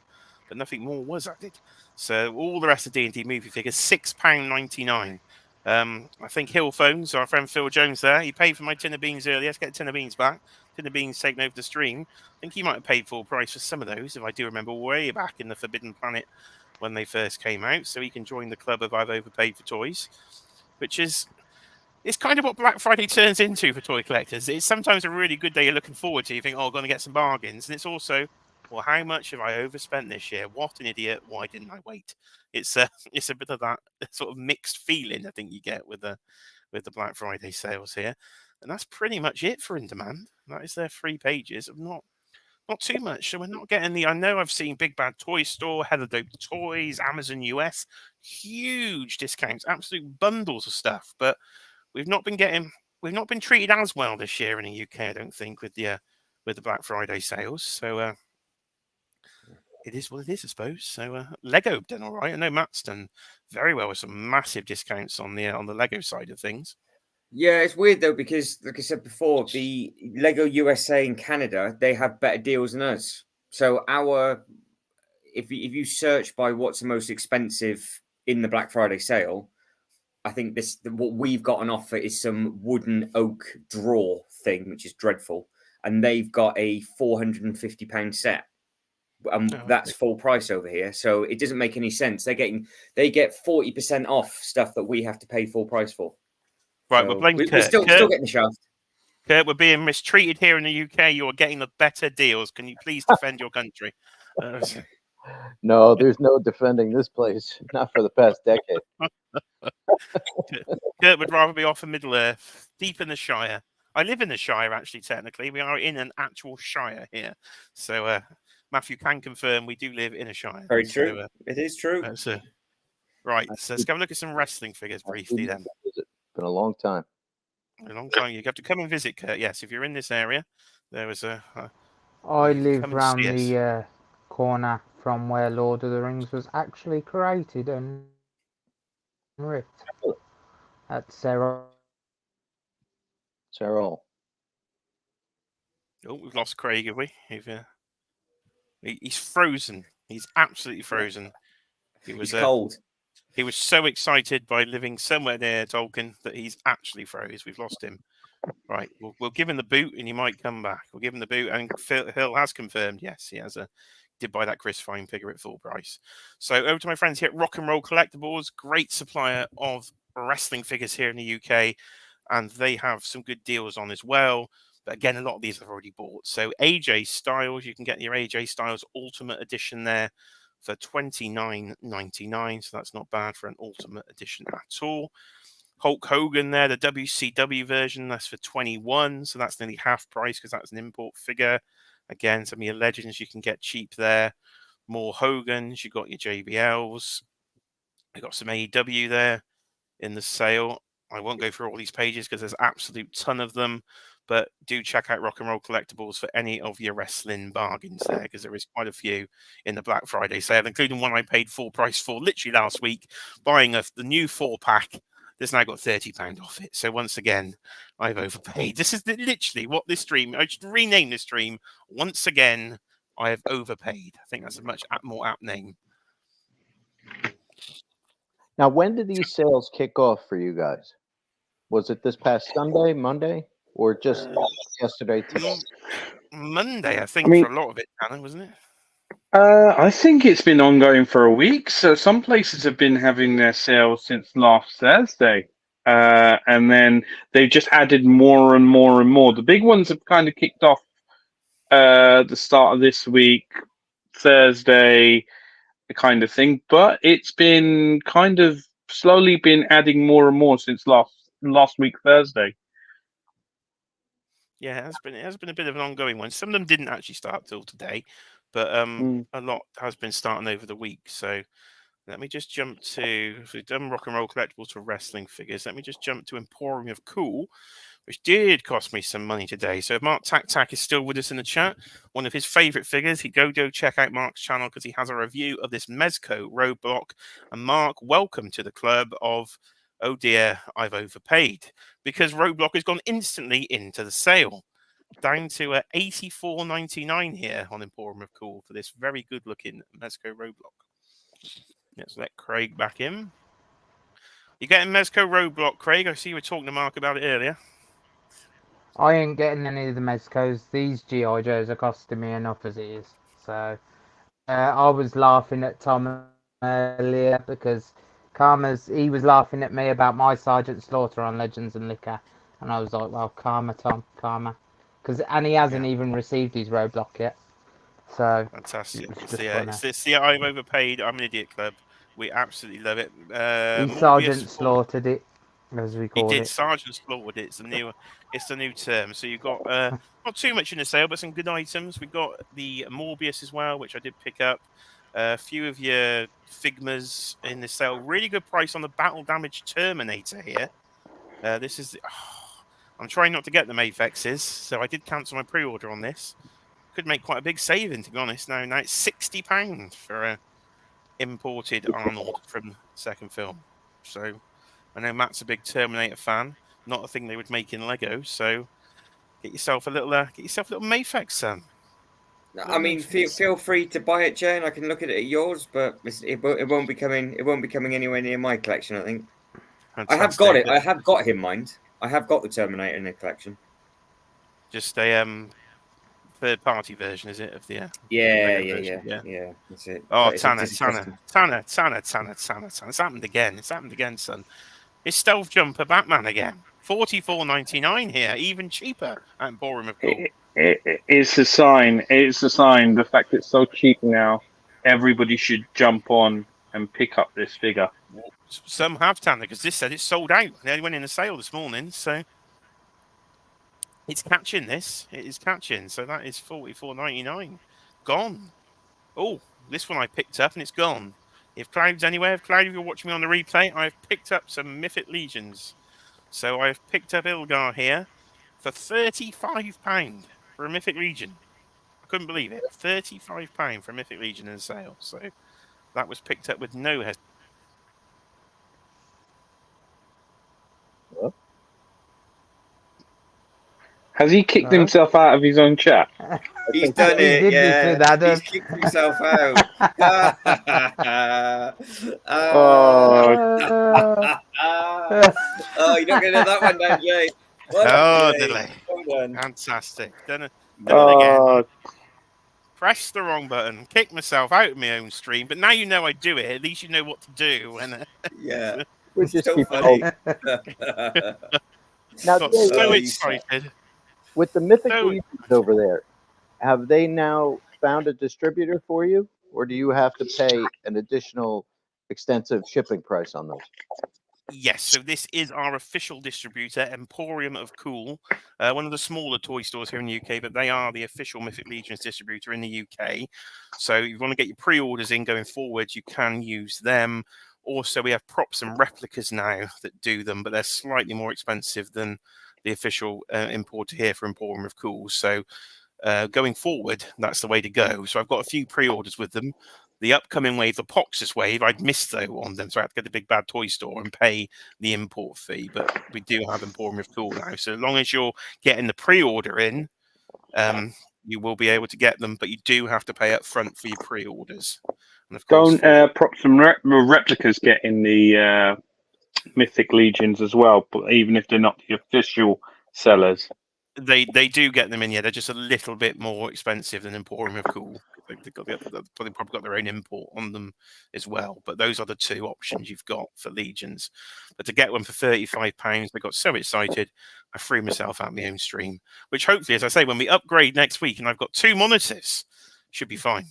but nothing more was added. So all the rest of D&D movie figures, £6.99. I think Hill Phones, our friend Phil Jones there, he paid for my tin of beans earlier. Let's get a tin of beans back. Tin of beans taken over the stream. I think he might have paid full price for some of those, if I do remember, way back in the Forbidden Planet when they first came out. So he can join the club of I've overpaid for toys, which is it's kind of what Black Friday turns into for toy collectors. It's sometimes a really good day you're looking forward to. You think, oh, I'm going to get some bargains. And it's also, well, how much have I overspent this year? What an idiot. Why didn't I wait? It's a bit of that sort of mixed feeling I think you get with the Black Friday sales here. And that's pretty much it for In Demand. That is their 3 pages of not too much. So we're not getting I know I've seen Big Bad Toy Store, Heather Dope Toys, Amazon US, huge discounts, absolute bundles of stuff. But we've not been treated as well this year in the UK, I don't think, with the Black Friday sales. So it is what it is, I suppose. So Lego done all right. I know Matt's done very well with some massive discounts on the Lego side of things. Yeah, it's weird though because, like I said before, the Lego USA and Canada, they have better deals than us. So if you search by what's the most expensive in the Black Friday sale, I think what we've got on offer is some wooden oak drawer thing, which is dreadful, and they've got a £450 set. That's full price over here, so it doesn't make any sense. They get 40% off stuff that we have to pay full price for. Right, so we're still getting the shaft. Kurt, we're being mistreated here in the UK. You're getting the better deals. Can you please defend your country? No, there's no defending this place. Not for the past decade. Kurt would rather be off of Middle Earth, deep in the Shire. I live in the Shire, actually, technically. We are in an actual Shire here. So Matthew can confirm we do live in a Shire. Very true. It is true. Right, so let's go and look at some wrestling figures briefly then. It's been a long time. A long time. You have to come and visit, Kurt. Yes, if you're in this area, there was I live round the corner from where Lord of the Rings was actually created and written at Serral. Serral. Oh, we've lost Craig, have we? He's frozen. He's absolutely frozen. He's cold. He was so excited by living somewhere near Tolkien that he's actually froze. We've lost him. Right, we'll give him the boot and he might come back. We'll give him the boot, and Phil Hill has confirmed, yes, he did buy that Chris Fine figure at full price. So over to my friends here at Rock and Roll Collectibles, great supplier of wrestling figures here in the UK, and they have some good deals on as well. But again, a lot of these I've already bought. So AJ Styles, you can get your AJ Styles Ultimate Edition there for $29.99. So that's not bad for an Ultimate Edition at all. Hulk Hogan there, the WCW version, that's for $21. So that's nearly half price because that's an import figure. Again, some of your legends you can get cheap there. More Hogans, you got your JBLs. You got some AEW there in the sale. I won't go through all these pages because there's absolute ton of them. But do check out Rock and Roll Collectibles for any of your wrestling bargains there, because there is quite a few in the Black Friday sale, including one I paid full price for literally last week, buying the new 4-pack. There's now got £30 off it. So once again, I've overpaid. This is literally what this stream, I should rename this stream. Once again, I have overpaid. I think that's a much more apt name. Now, when did these sales kick off for you guys? Was it this past Sunday, Monday, or just yesterday, today? Monday, I think, I mean- for a lot of it, Anna, wasn't it? I think it's been ongoing for a week. So some places have been having their sales since last Thursday. And then they've just added more and more and more. The big ones have kind of kicked off the start of this week, Thursday, kind of thing. But it's been kind of slowly been adding more and more since last week, Thursday. Yeah, it has been a bit of an ongoing one. Some of them didn't actually start till today, but a lot has been starting over the week. So let me just jump to, if we've done Rock and Roll Collectibles for wrestling figures, let me just jump to Emporium of Cool, which did cost me some money today. So if Mark Tac is still with us in the chat, one of his favourite figures, go check out Mark's channel because he has a review of this Mezco roadblock. And Mark, welcome to the club of, oh dear, I've overpaid, because roadblock has gone instantly into the sale, down to $84.99 here on Emporium of Cool for this very good looking Mezco roadblock. Let's let Craig back in. You getting Mezco roadblock, Craig? I see you were talking to Mark about it earlier. I ain't getting any of the Mezcos. These G.I. Joes are costing me enough as it is. So I was laughing at Tom earlier because he was laughing at me about my Sergeant Slaughter on Legends and Liquor. And I was like, well, karma, Tom, karma. And he hasn't even received his roadblock yet. So Fantastic. it's the I've overpaid, I'm an idiot club. We absolutely love it. he Sergeant slaughtered it, as we He call did. it. Sergeant slaughtered it. It's the new term. So you've got not too much in the sale, but some good items. We've got the Morbius as well, which I did pick up. A few of your Figmas in the sale. Really good price on the Battle Damage Terminator here. This is. I'm trying not to get the Mafexes, so I did cancel my pre-order on this. Could make quite a big saving, to be honest. Now it's £60 for a imported Arnold from the second film. So I know Matt's a big Terminator fan. Not a thing they would make in Lego. So get yourself a little Mafex, son. I mean, feel free to buy it, Jay, and I can look at it at yours, but it won't be coming. It won't be coming anywhere near my collection, I think. Fantastic. I have got it. I have got him, mind. I have got the Terminator in the collection. Just a third-party version, is it? Of the Yeah. That's it. Oh, It's Tanner. It's happened again, son. It's Stealth Jumper Batman again. $44.99 here, even cheaper at Emporium of Cool. It's a sign. It's a sign. The fact it's so cheap now, everybody should jump on and pick up this figure. Some have, Tanner, because this said it's sold out. They only went in the sale this morning, so it's catching this. It is catching. So that is $44.99. Gone. Oh, this one I picked up and it's gone. If Cloud's anywhere, if you're watching me on the replay, I've picked up some Mythic Legions. So I've picked up Ilgar here for £35 for a Mythic Legion. I couldn't believe it. £35 for a Mythic Legion in the sale. So that was picked up with no hesitation. Has he kicked himself out of his own chat? He's done He it. did this with Adam. He's kicked himself out. Oh, you're not going to let that one down, Jay. Oh, Jay. delay. Well done. Fantastic. Done it again. Oh, Pressed the wrong button. Kicked myself out of my own stream. But now you know I do it. At least you know what to do. And Yeah. We It's just so keep funny. Now, got Jay, so you excited. with the Mythic So Legions over there, have they now found a distributor for you, or do you have to pay an additional extensive shipping price on those? Yes, so this is our official distributor, Emporium of Cool, one of the smaller toy stores here in the UK, but they are the official Mythic Legions distributor in the UK. So if you want to get your pre-orders in going forward, you can use them. Also, we have props and replicas now that do them, but they're slightly more expensive than the official importer here for Emporium of Cool. So going forward, that's the way to go. So I've got a few pre-orders with them. The upcoming wave, the Poxus wave, I'd missed though on them, so I had to go to the Big Bad Toy Store and pay the import fee. But we do have Emporium of Cool now, so as long as you're getting the pre-order in, you will be able to get them. But you do have to pay up front for your pre-orders. And of course, Don't props and replicas get in the Mythic Legions as well, but even if they're not the official sellers? They do get them in, yeah. They're just a little bit more expensive than Emporium of Cool. They've probably got their own import on them as well. But those are the two options you've got for Legions. But to get one for £35, I got so excited, I threw myself out my own stream. Which hopefully, as I say, when we upgrade next week and I've got 2 monitors, should be fine.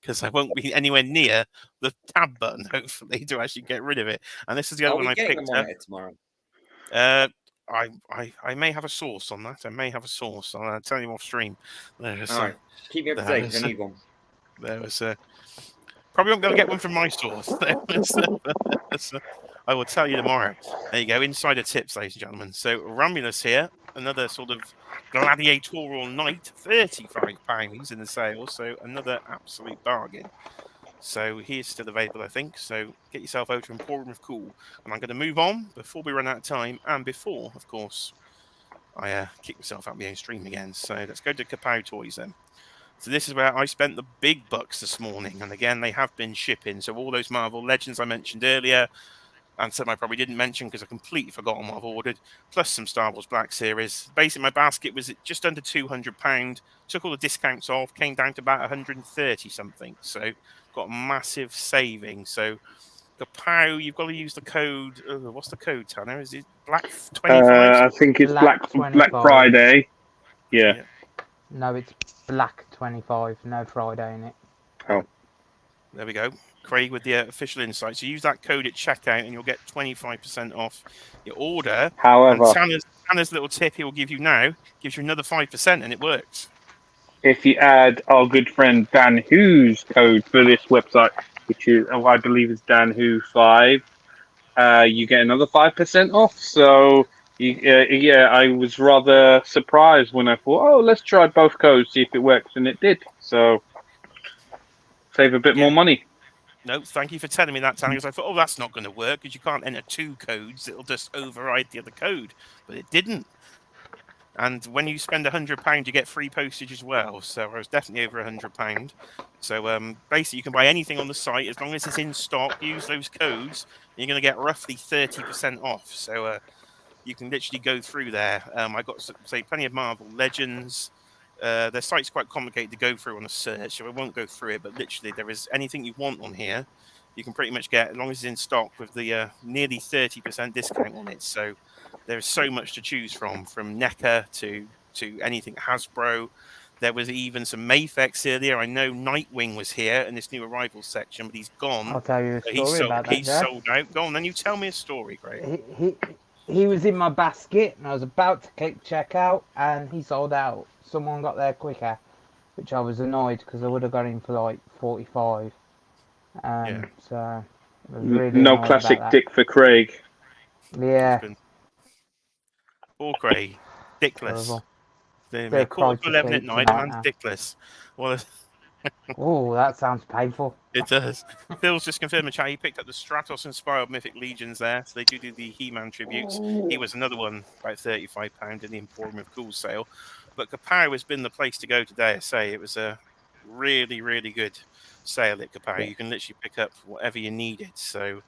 Because I won't be anywhere near the tab button, hopefully, to actually get rid of it. And this is the other one I picked up tomorrow. I may have a source on that. I may have a source. I'll tell you off stream. All right. Keep me up to date if I need one. There was probably won't be able to get one from my source. I will tell you tomorrow. There you go. Insider tips, ladies and gentlemen. So Romulus here, another sort of gladiatorial knight, £35 in the sale. So another absolute bargain. So he is still available, I think. So get yourself over to Emporium of Cool. And I'm going to move on before we run out of time. And before, of course, I kick myself out my own stream again. So let's go to Kapow Toys then. So this is where I spent the big bucks this morning. And again, they have been shipping. So all those Marvel Legends I mentioned earlier, and some I probably didn't mention because I completely forgot what I've ordered, plus some Star Wars Black Series. Basically, my basket was just under £200. Took all the discounts off, came down to about 130 something. So got a massive saving. So Kapow, you've got to use the code. What's the code, Tanner? Is it Black 25? I think it's Black Friday. Yeah. No, it's Black 25. No Friday in it. Oh. There we go. Craig with the official insight. So use that code at checkout and you'll get 25% off your order. However, and Tanner's little tip he will give you now gives you another 5% and it works. If you add our good friend Dan Who's code for this website, which is I believe is Dan Who 5, you get another 5% off. So I was rather surprised when I thought, oh, let's try both codes, see if it works, and it did. So save a bit more money. No, thank you for telling me that, Tanner, because I thought, oh, that's not going to work because you can't enter 2 codes. It'll just override the other code. But it didn't. And when you spend £100, you get free postage as well. So I was definitely over £100. So basically, you can buy anything on the site. As long as it's in stock, use those codes, and you're going to get roughly 30% off. So you can literally go through there. I got, say, plenty of Marvel Legends. Their site's quite complicated to go through on a search, so I won't go through it, but literally there is anything you want on here, you can pretty much get, as long as it's in stock, with the nearly 30% discount on it. So there's so much to choose from NECA to anything Hasbro. There was even some Mafex earlier. I know Nightwing was here in this new arrival section, but he's gone. I'll tell you a story about that, He's sold out. Go on, then you tell me a story, Craig. He was in my basket, and I was about to click checkout, and he sold out. Someone got there quicker, which I was annoyed because I would have got him for like 45. So I was really no classic dick for Craig. Yeah. Poor Craig, dickless. They're quarter to 11 at night, man's dickless. Well, oh, that sounds painful. It does. Phil's just confirmed the chat. He picked up the Stratos-inspired Mythic Legions there, so they do the He-Man tributes. He was another one, about £35 in the Emporium of Cool sale. But Kapow has been the place to go today, I say. It was a really, really good sale at Kapow. You can literally pick up whatever you needed. So,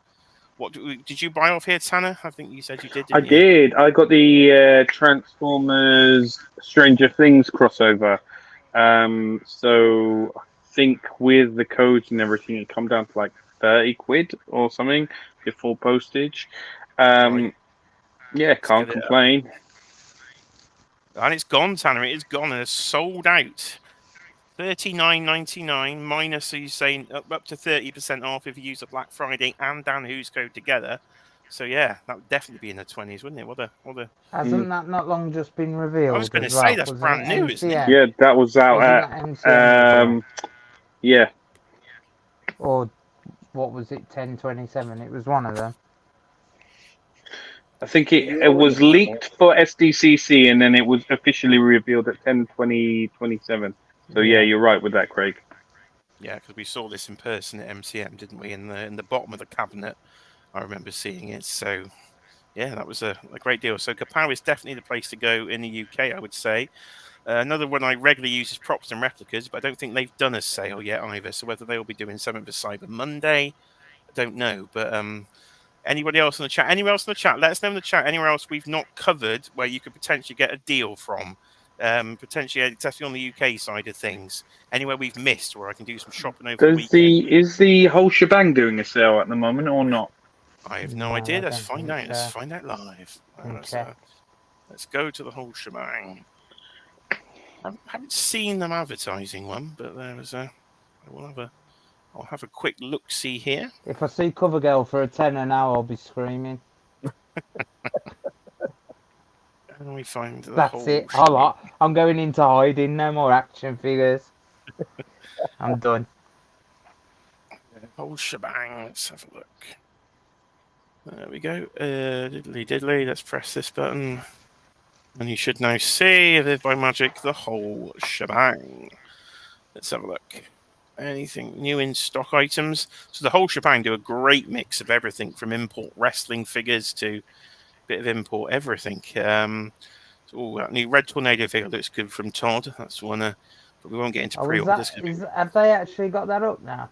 what did you buy off here, Tanner? I think you said you did, didn't you? I did. I got the Transformers Stranger Things crossover. So I think with the codes and everything, it come down to like 30 quid or something before postage. Right. Yeah, can't complain. And it's gone, Tanner. It is gone and it's sold out. $39.99 minus, so you're saying up to 30% off if you use the Black Friday and Dan Who's code together. So yeah, that would definitely be in the 20s, wouldn't it? What a Hasn't that not long just been revealed? I was going to say that's brand new, isn't it? Yeah, that was out at yeah. yeah. Or what was it, 1027? It was one of them. I think it was leaked for SDCC and then it was officially revealed at 10/20/27. So yeah, you're right with that, Craig. Yeah, because we saw this in person at MCM, didn't we? In the bottom of the cabinet, I remember seeing it. So yeah, that was a great deal. So Kapow is definitely the place to go in the UK, I would say. Another one I regularly use is props and replicas, but I don't think they've done a sale yet either. So whether they will be doing something for Cyber Monday, I don't know. But anybody else in the chat? Anywhere else in the chat? Let us know in the chat. Anywhere else we've not covered where you could potentially get a deal from? Potentially, especially on the UK side of things. Anywhere we've missed where I can do some shopping over the weekend. Is the whole shebang doing a sale at the moment or not? I have no No, idea. I Let's don't find think out. Let's so. find out live. Can check. Let's go to the whole shebang. I haven't seen them advertising one, but there was a. I'll have a quick look. See here. If I see CoverGirl for a tenner now, I'll be screaming. How do we find the That's whole it. shebang? I'm going into hiding. No more action figures. I'm done. Whole shebang. Let's have a look. There we go. Diddly diddly. Let's press this button. And you should now see, if by magic, the whole shebang. Let's have a look. Anything new in stock items? So the whole shebang do a great mix of everything from import wrestling figures to a bit of import everything. So that new Red Tornado figure looks good from Todd. That's one, but we won't get into pre-orders. Have they actually got that up now?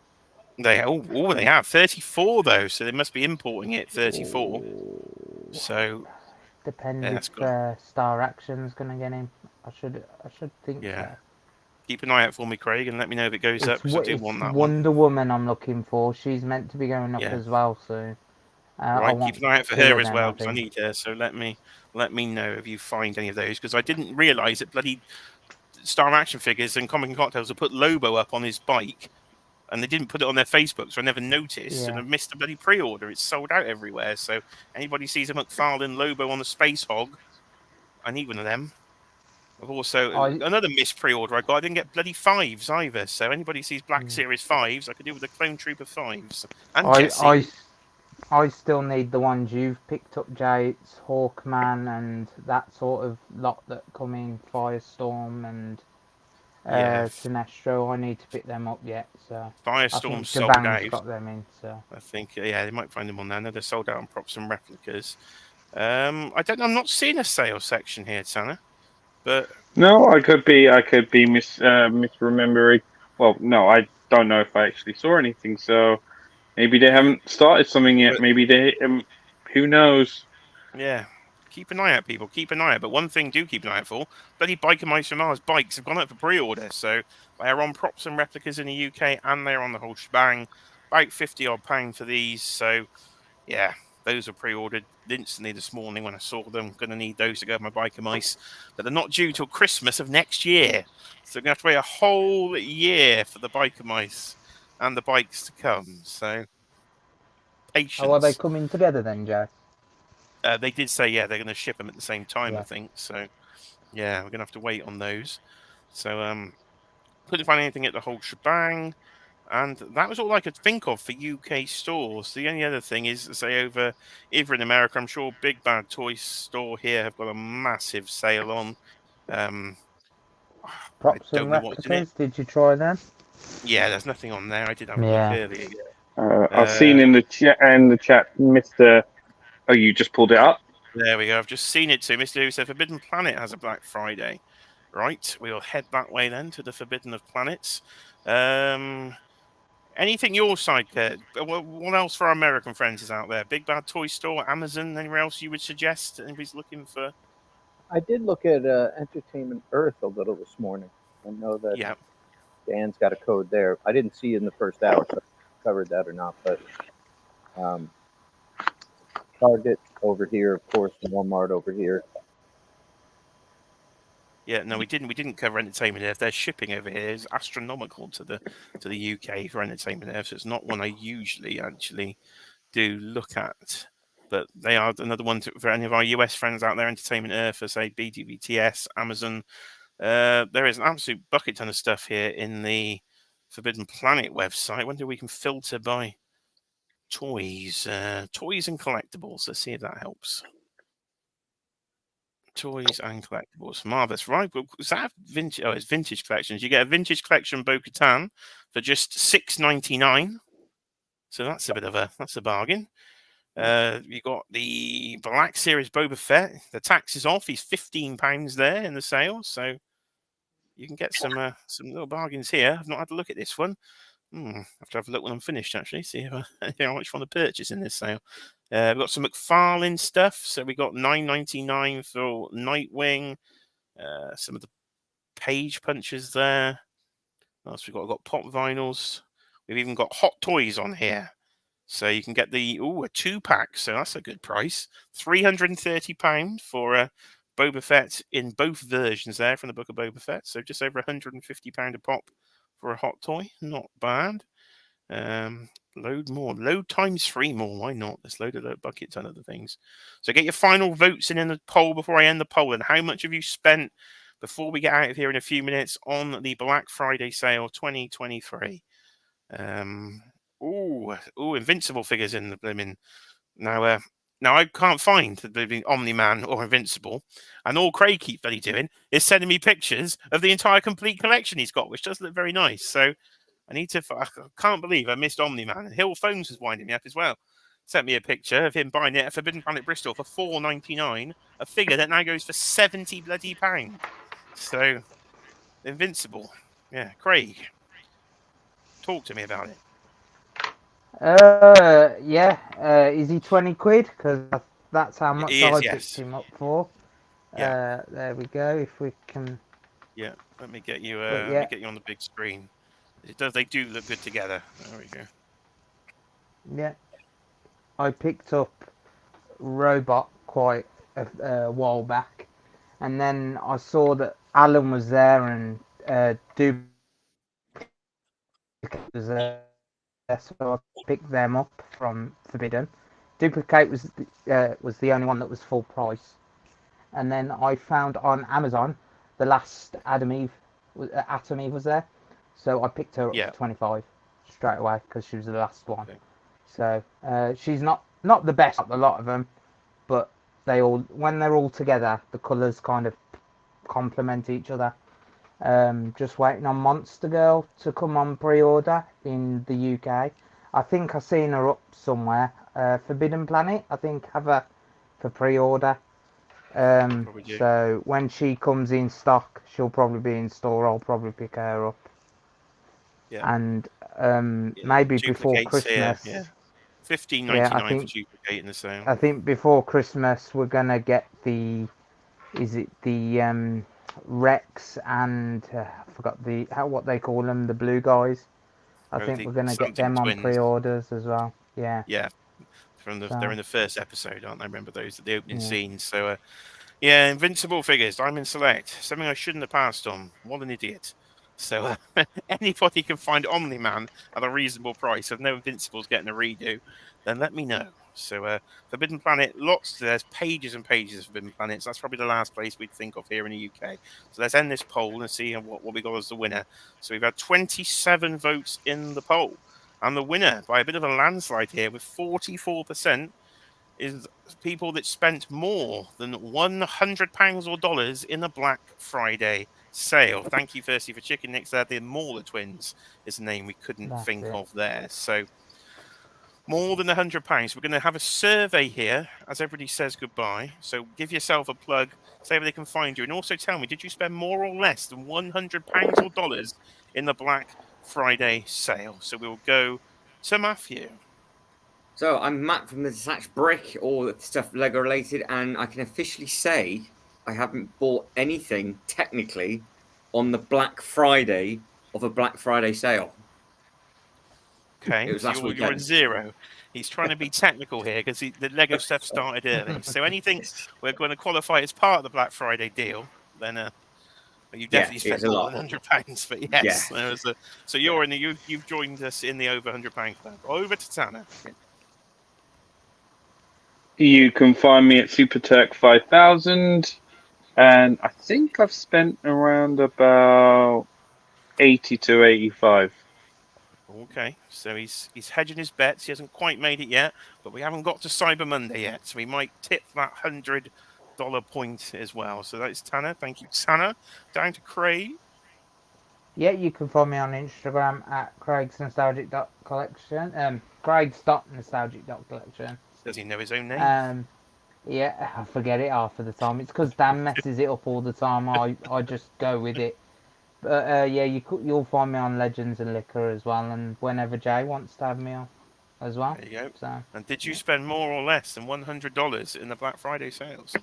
They have 34 though, so they must be importing it 34. Ooh. So Depends if Star Action's gonna get him. I should think so. Keep an eye out for me, Craig, and let me know if it goes up, because I do want that Wonder Woman I'm looking for. She's meant to be going up as well soon. Right, keep an eye out for her as well, because I need her. So let me know if you find any of those, because I didn't realise that bloody Star Action figures and Comic and Cocktails will put Lobo up on his bike, and they didn't put it on their Facebook, so I never noticed, and I missed a bloody pre-order. It's sold out everywhere. So anybody sees a McFarlane Lobo on the Space Hog, I need one of them. I've also another missed pre-order I got. I didn't get bloody 5s either. So anybody sees Black Series 5s, I could do with the Clone Trooper 5s and Jesse. I still need the ones you've picked up, Jay. It's Hawkman and that sort of lot that come in, Firestorm and Sinestro. I need to pick them up yet. So Firestorm sold out. Got them in. So I think they might find them on there. No, they're sold out on props and replicas. I don't know. I'm not seeing a sales section here, Tanner. But no, I could be misremembering. Well, no, I don't know if I actually saw anything. So maybe they haven't started something yet. Maybe they. Who knows? Yeah, keep an eye out, people. Keep an eye out. But one thing, do keep an eye out for: bloody Biker Mice from Mars bikes have gone up for pre-order. So they are on props and replicas in the UK, and they're on the whole shebang. About £50 for these. So yeah. Those were pre-ordered instantly this morning when I saw them. Going to need those to go with my Biker Mice. But they're not due till Christmas of next year. So we're going to have to wait a whole year for the Biker Mice and the bikes to come. So patience. Oh, are they coming together then, Joe? They did say, they're going to ship them at the same time, I think. So, we're going to have to wait on those. So, couldn't find anything at the whole shebang. And that was all I could think of for UK stores. The only other thing is, say, over in America, I'm sure Big Bad Toy Store here have got a massive sale on. Props and replicas, did you try them? Yeah, there's nothing on there. I did have a look earlier. I've seen in the chat, Mr. Oh, you just pulled it up? There we go. I've just seen it too. Mr. Who said Forbidden Planet has a Black Friday. Right, we'll head that way then to the Forbidden of Planets. Anything your side, Kurt? What else for our American friends is out there? Big Bad Toy Store, Amazon, anywhere else you would suggest? Anybody's looking for? I did look at Entertainment Earth a little this morning. I know that Dan's got a code there. I didn't see it in the first hour, so I covered that or not. But Target over here, of course, Walmart over here. Yeah, no, we didn't cover Entertainment Earth. Their shipping over here is astronomical to the UK for Entertainment Earth. So it's not one I usually actually do look at. But they are another one for any of our US friends out there. Entertainment Earth, for say BTBTS, Amazon. There is an absolute bucket ton of stuff here in the Forbidden Planet website. I wonder if we can filter by toys and collectibles. Let's see if that helps. Toys and collectibles. Marvelous. Right. Well, is that vintage? Oh, it's vintage collections. You get a vintage collection Bo-Katan for just $6.99. So that's a bit of a bargain. You got the Black Series Boba Fett. The tax is off. He's £15 there in the sale. So you can get some little bargains here. I've not had a look at this one. I have to have a look when I'm finished, actually, see if how much want to purchase in this sale. We've got some McFarlane stuff. So we got $9.99 for Nightwing. Some of the page punches there. What else we got? We've got pop vinyls. We've even got Hot Toys on here. So you can get a 2-pack. So that's a good price. £330 for Boba Fett in both versions there from the Book of Boba Fett. So just over £150 a pop for a hot toy. Not bad. Load more. Load times 3 more. Why not? Let's load a bucket ton of the things. So get your final votes in the poll before I end the poll. And how much have you spent before we get out of here in a few minutes on the Black Friday sale 2023? Invincible figures in the blooming. Now I can't find the Omni-Man or Invincible, and all Craig keeps bloody doing is sending me pictures of the entire complete collection he's got, which does look very nice. So I can't believe I missed Omni-Man. And Hill Phones was winding me up as well. Sent me a picture of him buying it at Forbidden Planet Bristol for $4.99, a figure that now goes for £70 bloody pound. So Invincible, yeah, Craig, talk to me about it. Is he 20 quid? Because that's how much I picked him up for. Yeah. There we go. If we can. Yeah. Let me get you. Let me get you on the big screen. They do look good together. There we go. Yeah. I picked up Robot quite a while back, and then I saw that Alan was there and Duplicate was there. So I picked them up from Forbidden. Duplicate was the only one that was full price, and then I found on Amazon the last Atom Eve was there, so I picked her up for 25 straight away because she was the last one. Okay. So she's not the best of a lot of them, but when they're all together, the colours kind of complement each other. Just waiting on Monster Girl to come on pre-order in the UK. I think I've seen her up somewhere. Forbidden Planet, I think, have her for pre-order. So when she comes in stock, she'll probably be in store. I'll probably pick her up. Yeah. And maybe before Christmas. Yeah. $15.99 for Duplicate in the sale. I think before Christmas we're gonna get the Rex and I forgot what they call them, the blue guys. I think we're going to get them on pre-orders as well. Yeah. Yeah. They're in the first episode, aren't they? I remember those at the opening scenes. So, Invincible figures, Diamond Select. Something I shouldn't have passed on. What an idiot. So, anybody can find Omni-Man at a reasonable price. If no Invincible's getting a redo, then let me know. So, Forbidden Planet, there's pages and pages of Forbidden Planets. That's probably the last place we'd think of here in the UK. So let's end this poll and see what we got as the winner. So we've had 27 votes in the poll. And the winner, by a bit of a landslide here, with 44%, is people that spent more than £100 or dollars in the Black Friday sale. Thank you, firstly, for Chicken Nicks there. The Mauler twins is a name we couldn't think of there. So more than £100. We're going to have a survey here as everybody says goodbye. So give yourself a plug, say where they can find you, and also tell me, did you spend more or less than £100 or dollars in the Black Friday sale? So we'll go to Matthew. So I'm Matt from the Detached Brick, all stuff Lego related, and I can officially say I haven't bought anything technically on the Black Friday of a Black Friday sale. Okay, you're in zero. He's trying to be technical here because the Lego stuff started early. So anything we're going to qualify as part of the Black Friday deal, then you definitely spent more than £100. But yes, so you're you've joined us in the over £100 club. Over to Tanner. You can find me at Super Turk 5000, and I think I've spent around about 80 to 85. Okay, so he's hedging his bets. He hasn't quite made it yet, but we haven't got to Cyber Monday yet, so we might tip that $100 point as well. So that's Tanner. Thank you, Tanner. Down to Craig. Yeah, you can follow me on Instagram at craigsnostalgic.collection. Craigs.nostalgic.collection. Does he know his own name? Yeah, I forget it half of the time. It's because Dan messes it up all the time. I just go with it. But yeah, you'll find me on Legends and Liquor as well, and whenever Jay wants to have me on as well. There you go. So, And did you spend more or less than $100 in the Black Friday sales?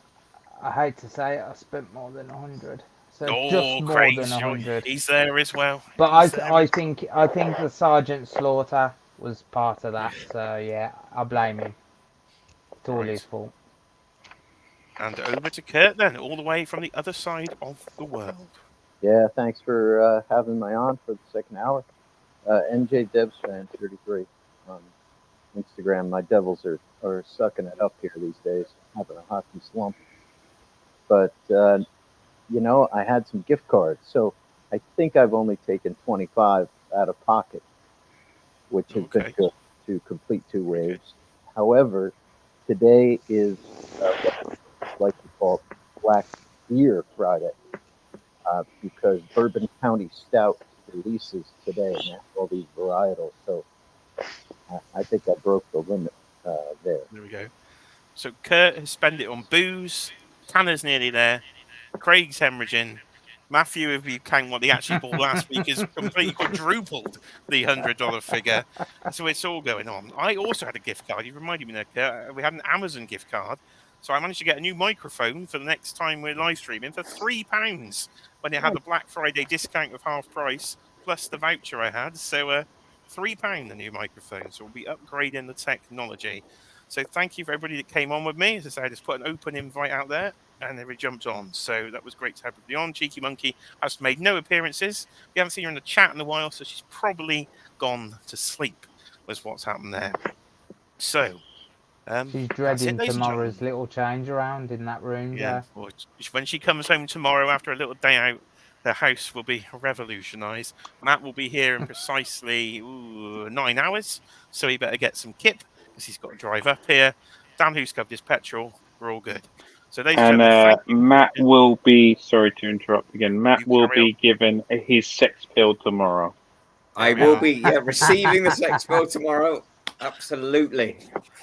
I hate to say it, I spent more than 100. So Oh, just more Craig's, than 100. he's there as well. But He's I think the Sergeant Slaughter was part of that. So yeah, I blame him. It's all his fault. And over to Kurt then, all the way from the other side of the world. Yeah, thanks for having me on for the second hour. NJ Devs fan 33 on Instagram. My Devils are sucking it up here these days, having a hockey slump. But you know, I had some gift cards, so I think I've only taken 25 out of pocket, which has been good to complete 2 waves. However, today is what I like to call Black Beer Friday, because Bourbon County Stout releases today, and they have all these varietals. So I think I broke the limit there. There we go. So Kurt has spent it on booze. Tanner's nearly there. Craig's hemorrhaging. Matthew, if you count what he actually bought last week, has completely quadrupled the $100 figure. So it's all going on. I also had a gift card. You reminded me there, Kurt. We had an Amazon gift card. So I managed to get a new microphone for the next time we're live streaming for £3 when it had the Black Friday discount of half price plus the voucher I had. So £3 the new microphone. So we'll be upgrading the technology. So thank you for everybody that came on with me. As I say, I just put an open invite out there and everybody jumped on. So that was great to have everybody on. Cheeky Monkey has made no appearances. We haven't seen her in the chat in a while, so she's probably gone to sleep, was what's happened there. So she's dreading tomorrow's little change around in that room. Yeah, when she comes home tomorrow after a little day out, the house will be revolutionised. Matt will be here in precisely 9 hours, so he better get some kip because he's got to drive up here. Dan, who's covered his petrol, we're all good. So, ladies and gentlemen, Matt will be, sorry to interrupt again, Matt will be given his sex pill tomorrow. I will be receiving the sex pill tomorrow. Absolutely.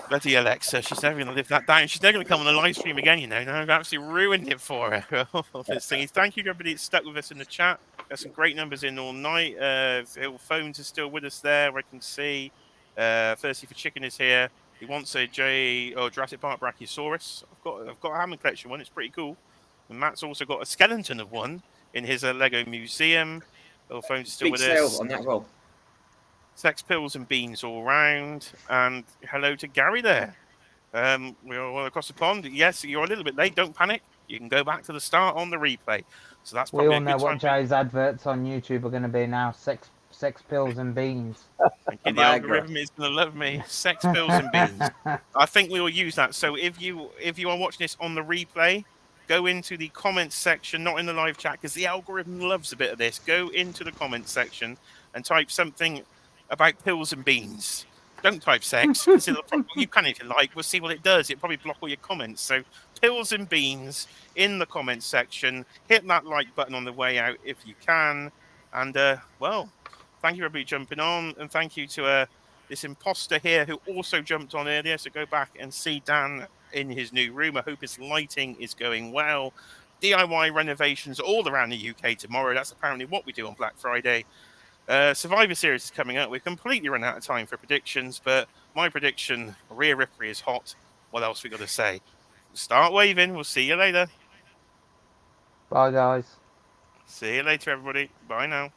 Bloody Alexa, she's never going to live that down. She's never going to come on the live stream again, you know. Now I've absolutely ruined it for her. This thing. Thank you, everybody that's stuck with us in the chat. Got some great numbers in all night. Phones are still with us there, I can see. Thirsty for Chicken is here. He wants a Jurassic Park Brachiosaurus. I've got a Hammond collection one. It's pretty cool. And Matt's also got a skeleton of one in his Lego museum. Phones are still Big with sale us. on that roll. Sex pills and beans all round. And hello to Gary there. We're all across the pond. Yes, you're a little bit late. Don't panic. You can go back to the start on the replay. So that's probably we all a good know time. what Jay's adverts on YouTube are going to be now. Sex pills and beans. The algorithm is going to love me. Sex pills and beans. I think we will use that. So if you are watching this on the replay, go into the comments section, not in the live chat, because the algorithm loves a bit of this. Go into the comments section and type something about pills and beans. Don't type sex, because you can if you like. We'll see what it does. It'll probably block all your comments. So pills and beans in the comments section. Hit that like button on the way out if you can. And, thank you, everybody, jumping on. And thank you to this imposter here who also jumped on earlier. So go back and see Dan in his new room. I hope his lighting is going well. DIY renovations all around the UK tomorrow. That's apparently what we do on Black Friday. Survivor Series is coming up. We're completely run out of time for predictions, but my prediction, Rhea Ripley is hot. What else we got to say? Start waving. We'll see you later. Bye, guys. See you later, everybody. Bye now.